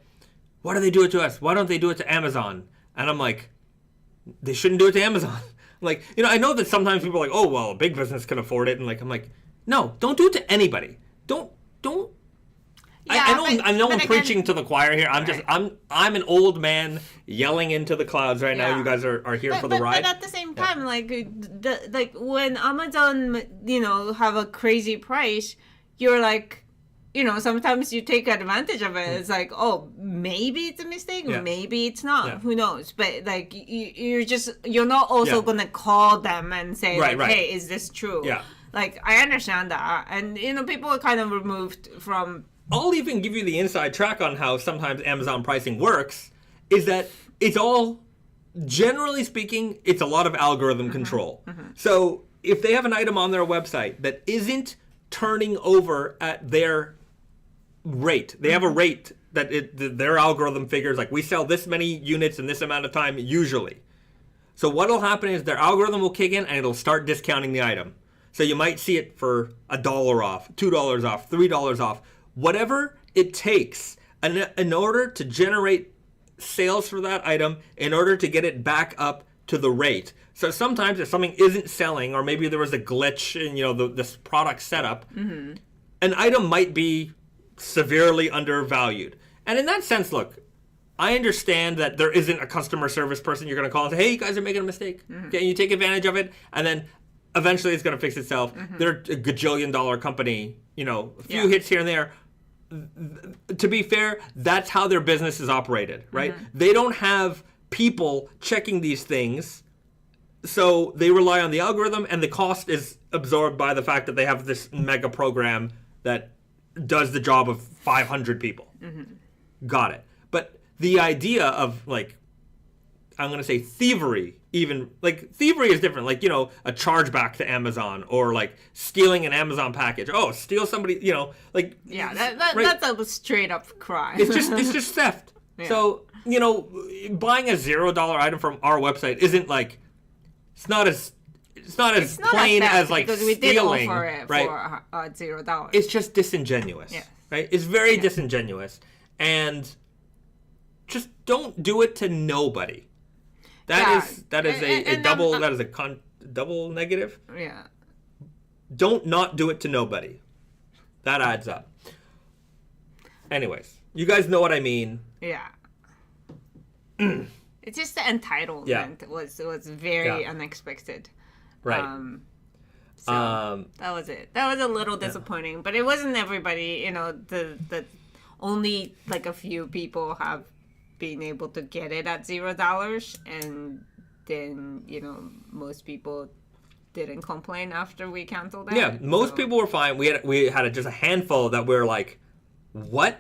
Why do they do it to us? Why don't they do it to Amazon? And I'm like, they shouldn't do it to Amazon. Like, I know that sometimes people are like, oh, well, a big business can afford it. And like, I'm like, no, don't do it to anybody. Don't. Yeah, I know I'm again, preaching to the choir here. I'm an old man yelling into the clouds right now. You guys are here for the ride. But at the same time, like when Amazon, have a crazy price, you're like, sometimes you take advantage of it. It's like, oh, maybe it's a mistake, maybe it's not. Yeah. Who knows? But like, you're not also gonna call them and say, hey, is this true? Yeah. Like, I understand that, and people are kind of removed from. I'll even give you the inside track on how sometimes Amazon pricing works, is that it's all, generally speaking, it's a lot of algorithm control. So if they have an item on their website that isn't turning over at their rate, they have a rate that their algorithm figures, like we sell this many units in this amount of time usually. So what'll happen is their algorithm will kick in and it'll start discounting the item. So you might see it for $1 off, $2 off, $3 off. Whatever it takes in order to generate sales for that item, in order to get it back up to the rate. So sometimes if something isn't selling, or maybe there was a glitch in this product setup, an item might be severely undervalued. And in that sense, look, I understand that there isn't a customer service person you're going to call and say, hey, you guys are making a mistake. Okay, you take advantage of it, and then eventually it's going to fix itself. They're a gajillion-dollar company, a few hits here and there. To be fair, that's how their business is operated, right? They don't have people checking these things, so they rely on the algorithm, and the cost is absorbed by the fact that they have this mega program that does the job of 500 people. Got it. But the idea of, like, I'm going to say thievery, even, like, thievery is different. Like, a chargeback to Amazon, or, like, stealing an Amazon package. Oh, steal somebody, like... Yeah, that's a straight-up crime. It's just theft. Yeah. So, buying a $0 item from our website isn't, like... It's not as plain as, like, because we stealing, did offer it right? For $0. It's just disingenuous, right? It's very disingenuous. And just don't do it to nobody. That is a double negative. Yeah. Don't not do it to nobody. That adds up. Anyways, you guys know what I mean. Yeah. It's just the entitlement was very unexpected. Right. So that was it. That was a little disappointing, but it wasn't everybody. The only like a few people have being able to get it at $0, and then most people didn't complain after we canceled it. Yeah, most people were fine. We had just a handful that were like, what?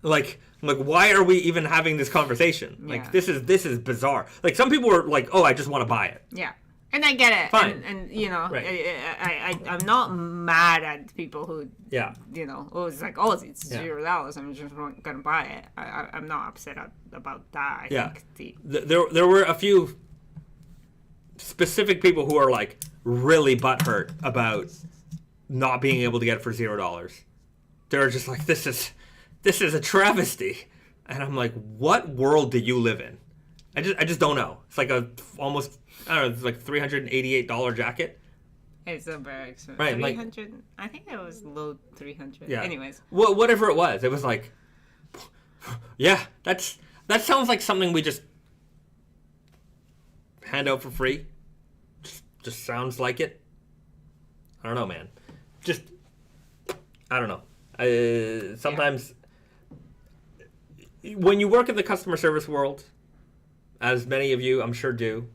Like why are we even having this conversation? Like this is bizarre. Like some people were like, oh, I just want to buy it. Yeah. And I get it. Fine. And I'm not mad at people who, it's like, oh, it's $0. I'm just not going to buy it. I'm not upset about that. I think there were a few specific people who are, like, really butthurt about not being able to get it for $0. They're just like, this is a travesty. And I'm like, what world do you live in? I just don't know. It's like almost, I don't know, it's like $388 jacket. It's a very expensive. Right, 300. Like, I think it was low 300. Yeah. Anyways. Whatever it was like, yeah, that sounds like something we just hand out for free. Just sounds like it. I don't know, man. I don't know. Sometimes when you work in the customer service world, as many of you I'm sure do,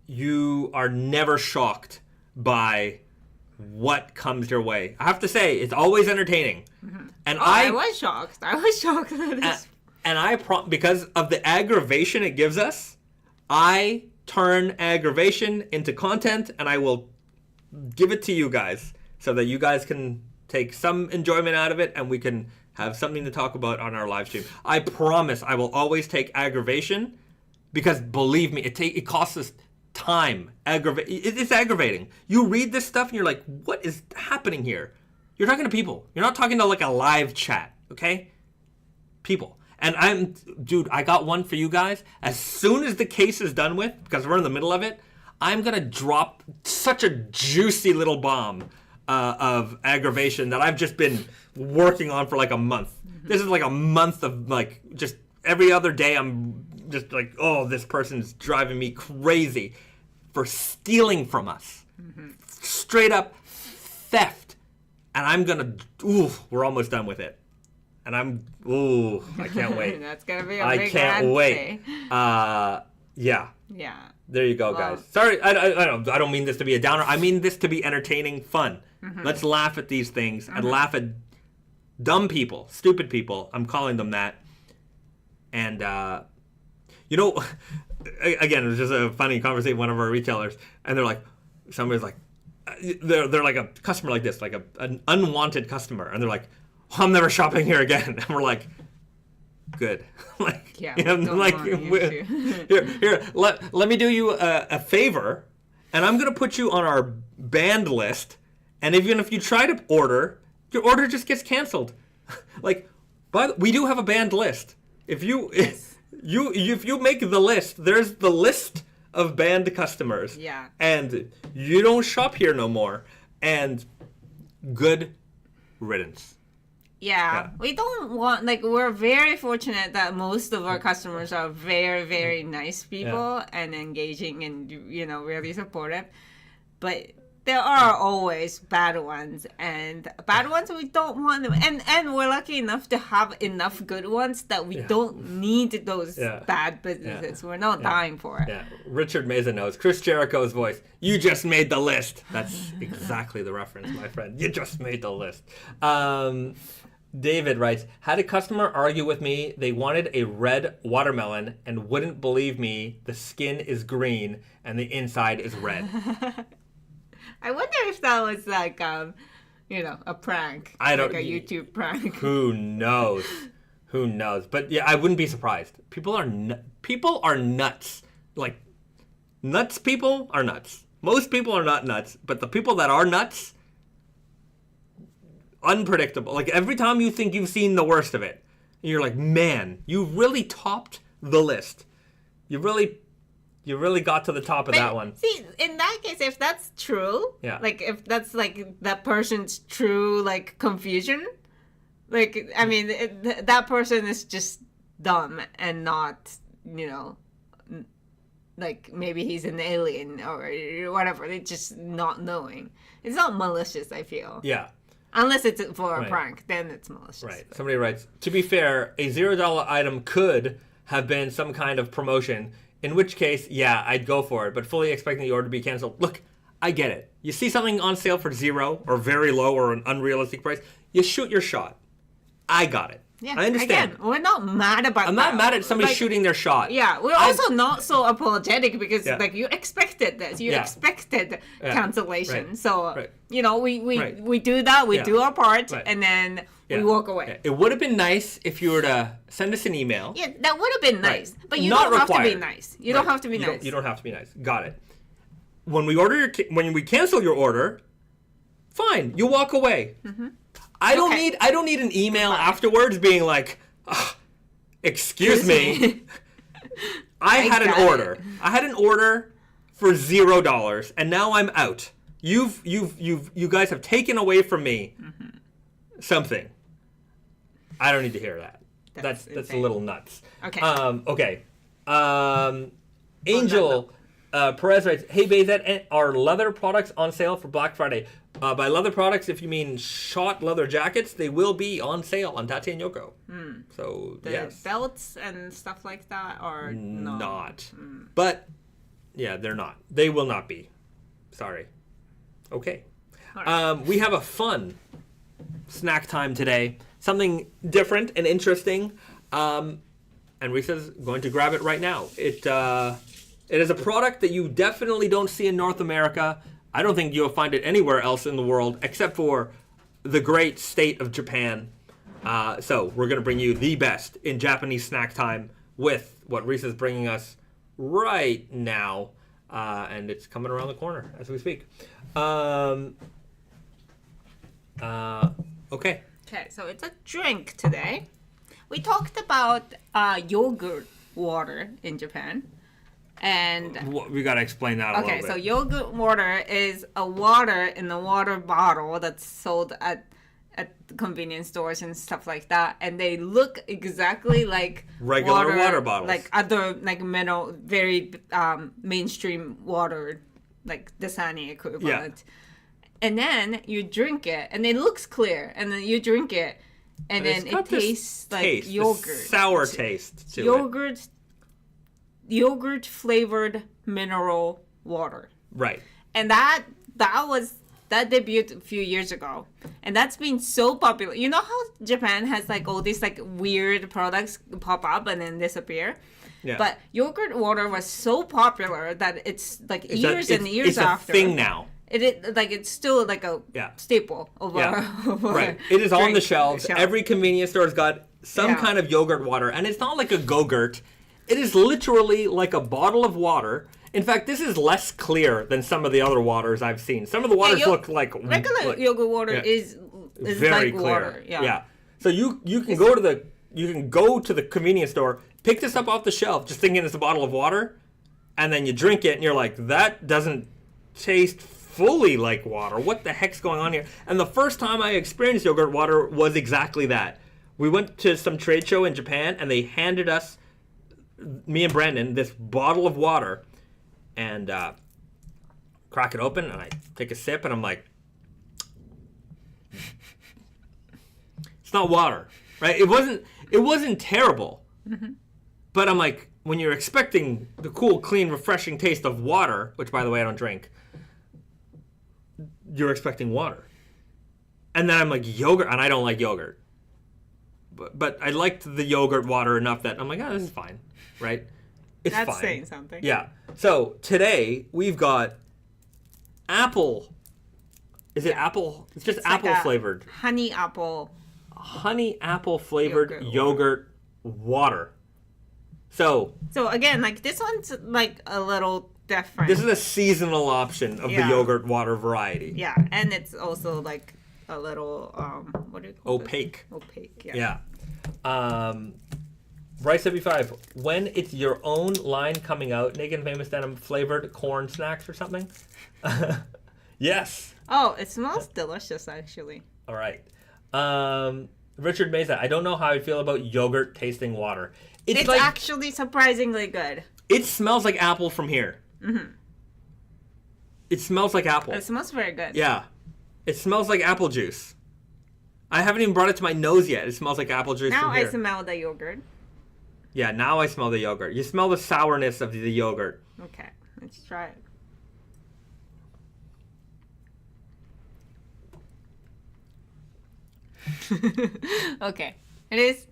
you are never shocked by what comes your way. I have to say, it's always entertaining. And I was shocked. I was shocked that it's... And because of the aggravation it gives us, I turn aggravation into content, and I will give it to you guys so that you guys can take some enjoyment out of it, and we can have something to talk about on our live stream. I promise I will always take aggravation, because believe me, it costs us time. It's aggravating. You read this stuff and you're like, what is happening here? You're talking to people. You're not talking to like a live chat, okay? People. And dude, I got one for you guys. As soon as the case is done with, because we're in the middle of it, I'm going to drop such a juicy little bomb of aggravation that I've just been working on for like a month. This is like a month of like just every other day I'm just like, oh, this person's driving me crazy for stealing from us. Straight up theft. And I'm going to, we're almost done with it. And I can't wait. That's going to be a big I can't wait. Yeah. There you go, guys. Sorry, I don't mean this to be a downer. I mean this to be entertaining, fun. Let's laugh at these things and laugh at dumb people, stupid people. I'm calling them that. And, you know, again, it was just a funny conversation with one of our retailers. And they're like, somebody's like, they're like a customer like this, like an unwanted customer. And they're like, I'm never shopping here again. And we're like, good. Like, yeah, you know, like here, let me do you a favor, and I'm gonna put you on our banned list. And even if you try to order, your order just gets canceled. Like, we do have a banned list. If you if you make the list, there's the list of banned customers. Yeah. And you don't shop here no more. And good riddance. Yeah, we don't want, like, we're very fortunate that most of our customers are very, very nice people and engaging and, you know, really supportive. But there are always bad ones, and bad ones we don't want them. And we're lucky enough to have enough good ones that we don't need those bad businesses. We're not dying for it. Yeah, Richard Mason knows. Chris Jericho's voice. You just made the list. That's exactly the reference, my friend. You just made the list. David writes, had a customer argue with me. They wanted a red watermelon and wouldn't believe me. The skin is green and the inside is red. I wonder if that was like, you know, a prank. Like a YouTube prank. Who knows? Who knows? But yeah, I wouldn't be surprised. People are nuts. Like, nuts people are nuts. Most people are not nuts, but the people that are nuts, unpredictable. Like, every time you think you've seen the worst of it, you're like, man, you really topped the list. You really got to the top of that one. See, in that case, if that's true, like, if that's, like, that person's true, like, confusion, like, I mean, that person is just dumb and not, you know, like, maybe he's an alien or whatever. They're just not knowing. It's not malicious, I feel. Yeah. Unless it's for a prank, then it's malicious. Right. Somebody writes, to be fair, a $0 item could have been some kind of promotion, in which case, yeah, I'd go for it, but fully expecting the order to be canceled. Look, I get it. You see something on sale for $0 or very low or an unrealistic price, you shoot your shot. I got it. Yeah, I understand. Again, we're not mad about that. I'm not mad at somebody shooting their shot. Yeah, we're also not so apologetic because, like, you expected this. You expected cancellation. Right. So, you know, we do that. We do our part, and then we walk away. Yeah. It would have been nice if you were to send us an email. Yeah, that would have been nice. But you Not don't have required. to be nice. You don't have to be nice. You don't have to be nice. Got it. When we cancel your order, fine. You walk away. Mm-hmm. I don't need an email afterwards being like, excuse me. I had an order. I had an order for $0 and now I'm out. You guys have taken away from me something. I don't need to hear that. That's a little nuts. Okay. Angel Perez writes, hey Bahzad, are leather products on sale for Black Friday? By leather products, if you mean shot leather jackets, they will be on sale on Tate and Yoko. So, yes. Belts and stuff like that are not. But, yeah, they're not. They will not be. Sorry. Okay. Right. We have a fun snack time today. Something different and interesting. And Risa's going to grab it right now. It is a product that you definitely don't see in North America. I don't think you'll find it anywhere else in the world except for the great state of Japan. So we're going to bring you the best in Japanese snack time with what Risa's bringing us right now. And it's coming around the corner as we speak. Okay. Okay, so it's a drink today. we talked about yogurt water in Japan. And we got to explain that a little bit. Okay, so yogurt water is a water in a water bottle that's sold at convenience stores and stuff like that, and they look exactly like regular water bottles, like other like mineral, very mainstream water, like Dasani equivalent. Yeah. And then you drink it, and it looks clear, and then you drink it, and then it tastes like yogurt, sour taste to yogurt, yogurt flavored mineral water. Right. And that debuted a few years ago, and that's been so popular. You know how Japan has like all these like weird products pop up and then disappear? Yeah. But yogurt water was so popular that it's like years and years after. It's a thing now. It's still like a staple of our right. It is on the shelves. Every convenience store's got some kind of yogurt water, and it's not like a Go-Gurt. It is literally like a bottle of water. In fact, this is less clear than some of the other waters I've seen. Some of the waters look like regular yogurt water is very like clear. Water. Yeah. So you can go to the convenience store, pick this up off the shelf, just thinking it's a bottle of water, and then you drink it, and you're like, that doesn't taste fully like water. What the heck's going on here? And the first time I experienced yogurt water was exactly that. We went to some trade show in Japan, and they handed us, me and Brandon, this bottle of water. And crack it open, and I take a sip, and I'm like, it's not water, right? It wasn't terrible, but I'm like, when you're expecting the cool, clean, refreshing taste of water, which by the way I don't drink, you're expecting water, and then I'm like yogurt, and I don't like yogurt, but I liked the yogurt water enough that I'm like, oh, this is fine, right? It's That's fine. saying something. Yeah. So today we've got apple. Is it apple? It's just apple like flavored. Honey apple. Honey apple flavored yogurt water. So again, like this one's like a little different. This is a seasonal option of the yogurt water variety. Yeah, and it's also like a little what do you call opaque. It? Opaque. Yeah. Yeah. Rice75, when it's your own line coming out, Naked Famous Denim flavored corn snacks or something? Yes. Oh, it smells delicious, actually. All right. Richard Mesa, I don't know how I feel about yogurt tasting water. It's like, actually surprisingly good. It smells like apple from here. Mm-hmm. It smells like apple. It smells very good. Yeah. It smells like apple juice. I haven't even brought it to my nose yet. It smells like apple juice now from here. I smell the yogurt. Yeah, now I smell the yogurt. You smell the sourness of the yogurt. Okay, let's try it. Okay, it is.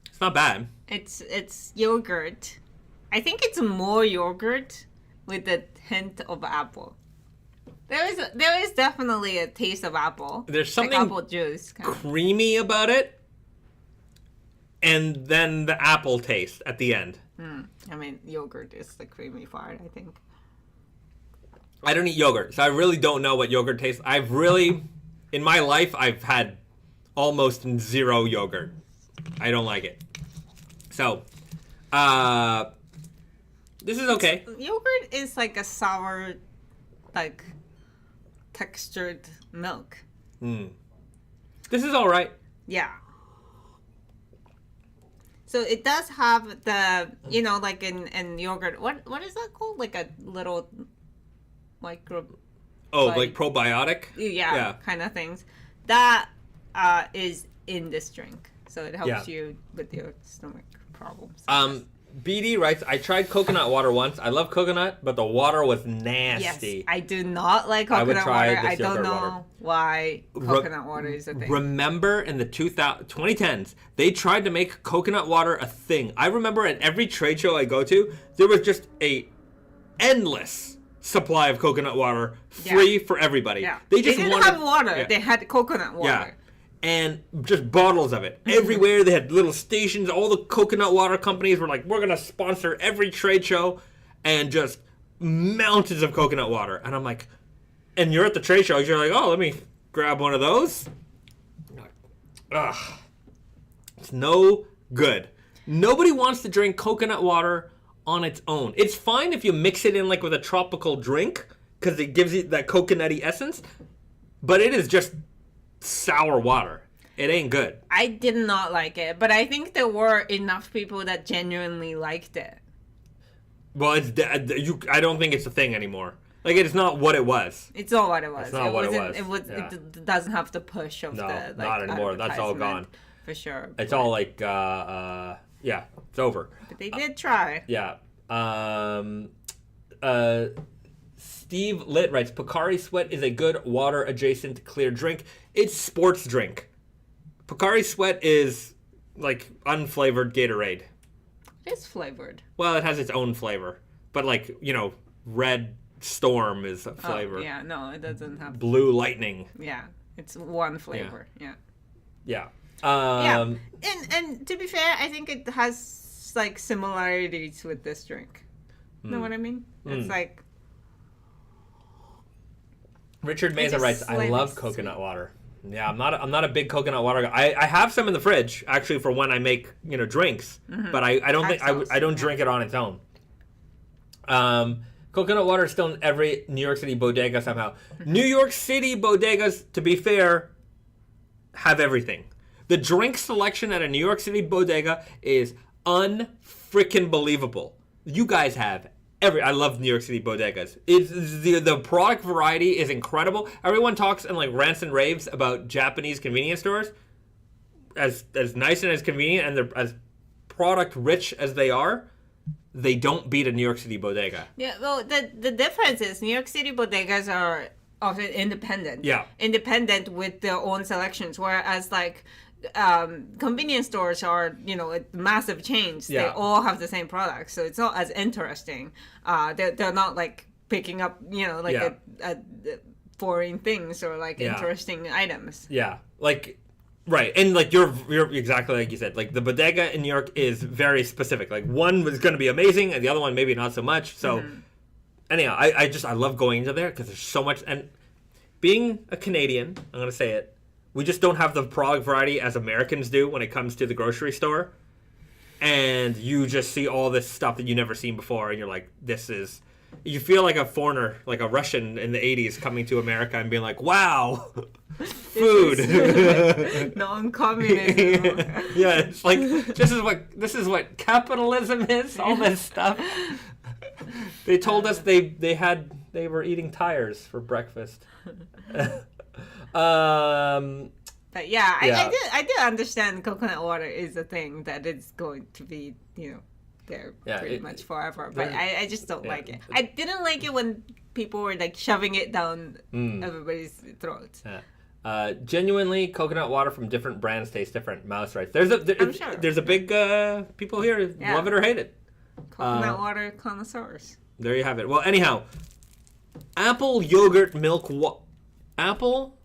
It's not bad. It's yogurt. I think it's more yogurt with a hint of apple. There is definitely a taste of apple. There's something like apple juice, creamy about it. And then the apple taste at the end. I mean, yogurt is the creamy part, I think. I don't eat yogurt, so I really don't know what yogurt tastes. In my life, I've had almost zero yogurt. I don't like it. So, this is okay. Yogurt is like a sour, like, textured milk. This is all right. Yeah. So it does have the, like in yogurt, what is that called? Like a little micro... Oh, like probiotic? Yeah, kind of things. That is in this drink. So it helps you with your stomach problems. BD writes, I tried coconut water once. I love coconut, but the water was nasty. Yes, I do not like coconut water. I don't know why coconut water is a thing. Remember in the 2010s, they tried to make coconut water a thing. I remember at every trade show I go to, there was just a endless supply of coconut water free for everybody. Yeah. They didn't have water. Yeah. They had coconut water. Yeah. And just bottles of it. Everywhere they had little stations. All the coconut water companies were like, we're going to sponsor every trade show. And just mountains of coconut water. And I'm like, and you're at the trade show. You're like, oh, let me grab one of those. Ugh. It's no good. Nobody wants to drink coconut water on its own. It's fine if you mix it in like with a tropical drink because it gives you that coconutty essence, but it is just sour water. It ain't good. I did not like it, but I think there were enough people that genuinely liked it. Well, I don't think it's a thing anymore. Like, it's not what it was. It's not what it was. It's not what it was. It doesn't have the push of no, the like, not anymore. That's all gone. For sure. It's all like, yeah, it's over. But they did try. Yeah. Steve Litt writes, Pocari Sweat is a good water-adjacent clear drink. It's sports drink. Pocari Sweat is like unflavored Gatorade. It's flavored. Well, it has its own flavor. But like, Red Storm is a flavor. Oh, yeah, no, it doesn't have... Blue Lightning. Yeah, it's one flavor. Yeah. Yeah. Yeah. And to be fair, I think it has like similarities with this drink. Know what I mean? It's like... Richard Meza writes, I love coconut water. Yeah, I'm not a big coconut water guy. I have some in the fridge actually for when I make drinks, but I don't think I don't drink it on its own. Coconut water is still in every New York City bodega somehow. New York City bodegas, to be fair, have everything. The drink selection at a New York City bodega is unfreaking believable. You guys have I love New York City bodegas. It's the product variety is incredible. Everyone talks and like rants and raves about Japanese convenience stores, as nice and as convenient and they're as product rich as they are. They don't beat a New York City bodega. Yeah, well, the difference is New York City bodegas are often independent. Yeah, independent with their own selections, whereas like convenience stores are, massive chains. Yeah. They all have the same products, so it's not as interesting. They're not like picking up, a foreign things or like interesting items. Yeah, like right, and like you're exactly like you said. Like the bodega in New York is very specific. Like one was going to be amazing, and the other one maybe not so much. So anyhow, I love going into there because there's so much. And being a Canadian, I'm going to say it. We just don't have the product variety as Americans do when it comes to the grocery store. And you just see all this stuff that you've never seen before. And you're like, you feel like a foreigner, like a Russian in the 80s coming to America and being like, wow, food. Like non-communism. Yeah, it's like, this is what capitalism is, all this stuff. They told us they were eating tires for breakfast. But yeah, I do understand coconut water is a thing that is going to be, there pretty much forever. But I just don't like it. I didn't like it when people were like shoving it down everybody's throats. Yeah. Genuinely, coconut water from different brands tastes different. Mouse writes. There's a big people here love it or hate it. Coconut water connoisseurs. There you have it. Well, anyhow, apple yogurt milk apple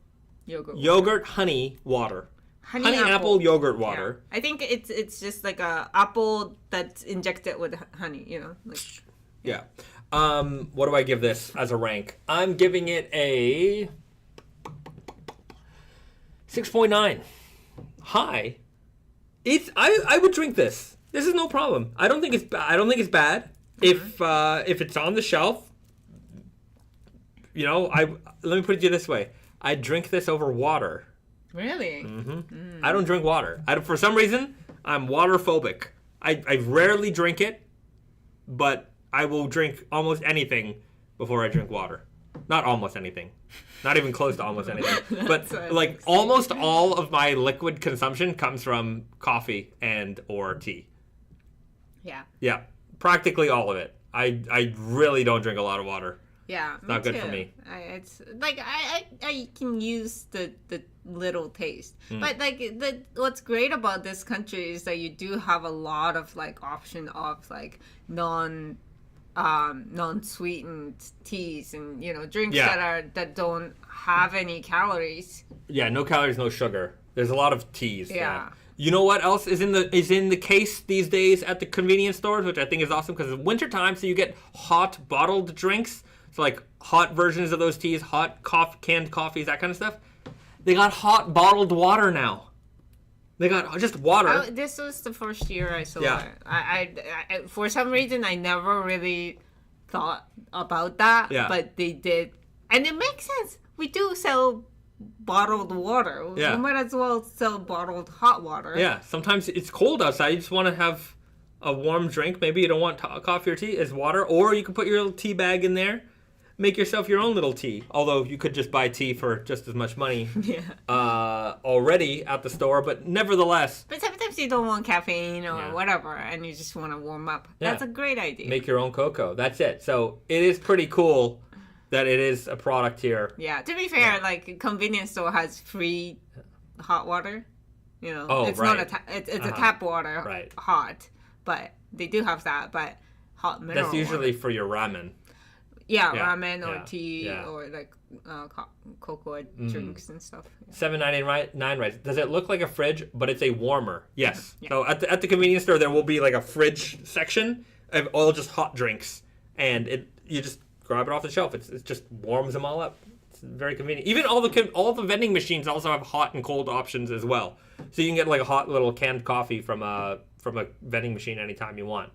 yogurt honey water. Honey apple yogurt water. Yeah. I think it's just like a apple that's injected with honey, like. Yeah. What do I give this as a rank? I'm giving it a 6.9. High. I would drink this. This is no problem. I don't think it's bad. If it's on the shelf, let me put it to you this way. I drink this over water. Really? Mm-hmm. I don't drink water. For some reason, I'm water phobic. I rarely drink it, but I will drink almost anything before I drink water. Not almost anything. Not even close to almost anything. But like almost all of my liquid consumption comes from coffee and or tea. Yeah. Yeah. Practically all of it. I really don't drink a lot of water. Yeah, not good for me. It's like I can use the little taste, but like what's great about this country is that you do have a lot of like option of like non-sweetened teas and drinks that don't have any calories. Yeah, no calories, no sugar. There's a lot of teas. Yeah. You know what else is in the case these days at the convenience stores, which I think is awesome because it's wintertime, so you get hot bottled drinks. So like hot versions of those teas, hot canned coffees, that kind of stuff. They got hot bottled water now. They got just water. This was the first year I saw Yeah. it. I for some reason I never really thought about that. Yeah. But they did, and it makes sense. We do sell bottled water. Yeah. We might as well sell bottled hot water. Yeah, sometimes it's cold outside. You just want to have a warm drink. Maybe you don't want coffee or tea. It's water. Or you can put your little tea bag in there. Make yourself your own little tea. Although you could just buy tea for just as much money already at the store. But nevertheless. But sometimes you don't want caffeine or whatever. And you just want to warm up. Yeah. That's a great idea. Make your own cocoa. That's it. So it is pretty cool that it is a product here. Yeah, to be fair, like a convenience store has free hot water. You know, it's right. not it's a tap water, hot, but they do have that. But hot mineral That's usually water. for your ramen. Yeah, ramen or tea or like cocoa drinks and stuff. Yeah. $7.99 right. Does it look like a fridge, but it's a warmer? Yes. Yeah. So at the convenience store there will be like a fridge section of all just hot drinks, and you just grab it off the shelf. It just warms them all up. It's very convenient. Even all the vending machines also have hot and cold options as well. So you can get like a hot little canned coffee from a vending machine anytime you want.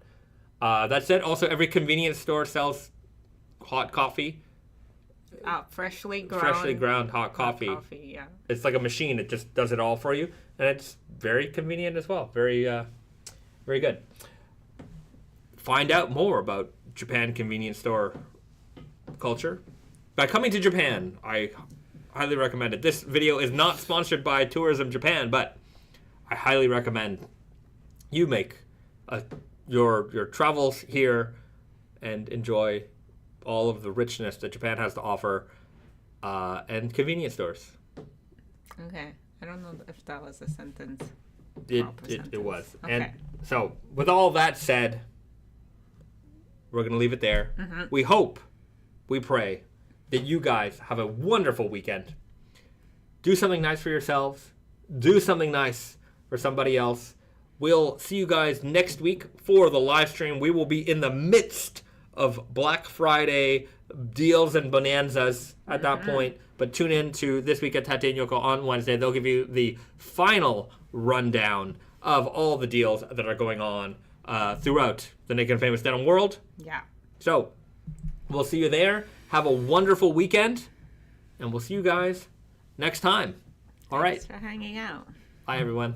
That said, also every convenience store sells hot coffee. Freshly ground hot coffee. Yeah. It's like a machine. It just does it all for you, and it's very convenient as well. Very, very good. Find out more about Japan convenience store culture by coming to Japan. I highly recommend it. This video is not sponsored by Tourism Japan, but I highly recommend you make your travels here and enjoy all of the richness that Japan has to offer, and convenience stores. Okay, I don't know if that was a sentence. It was. Okay. And so with all that said, we're gonna leave it there. Mm-hmm. We hope, we pray that you guys have a wonderful weekend. Do something nice for yourselves. Do something nice for somebody else. We'll see you guys next week for the live stream. We will be in the midst of Black Friday deals and bonanzas at that point. But tune in to This Week at Tate and Yoko on Wednesday. They'll give you the final rundown of all the deals that are going on throughout the Naked Famous Denim world. Yeah. So, we'll see you there. Have a wonderful weekend. And we'll see you guys next time. All right. Thanks for hanging out. Bye, everyone.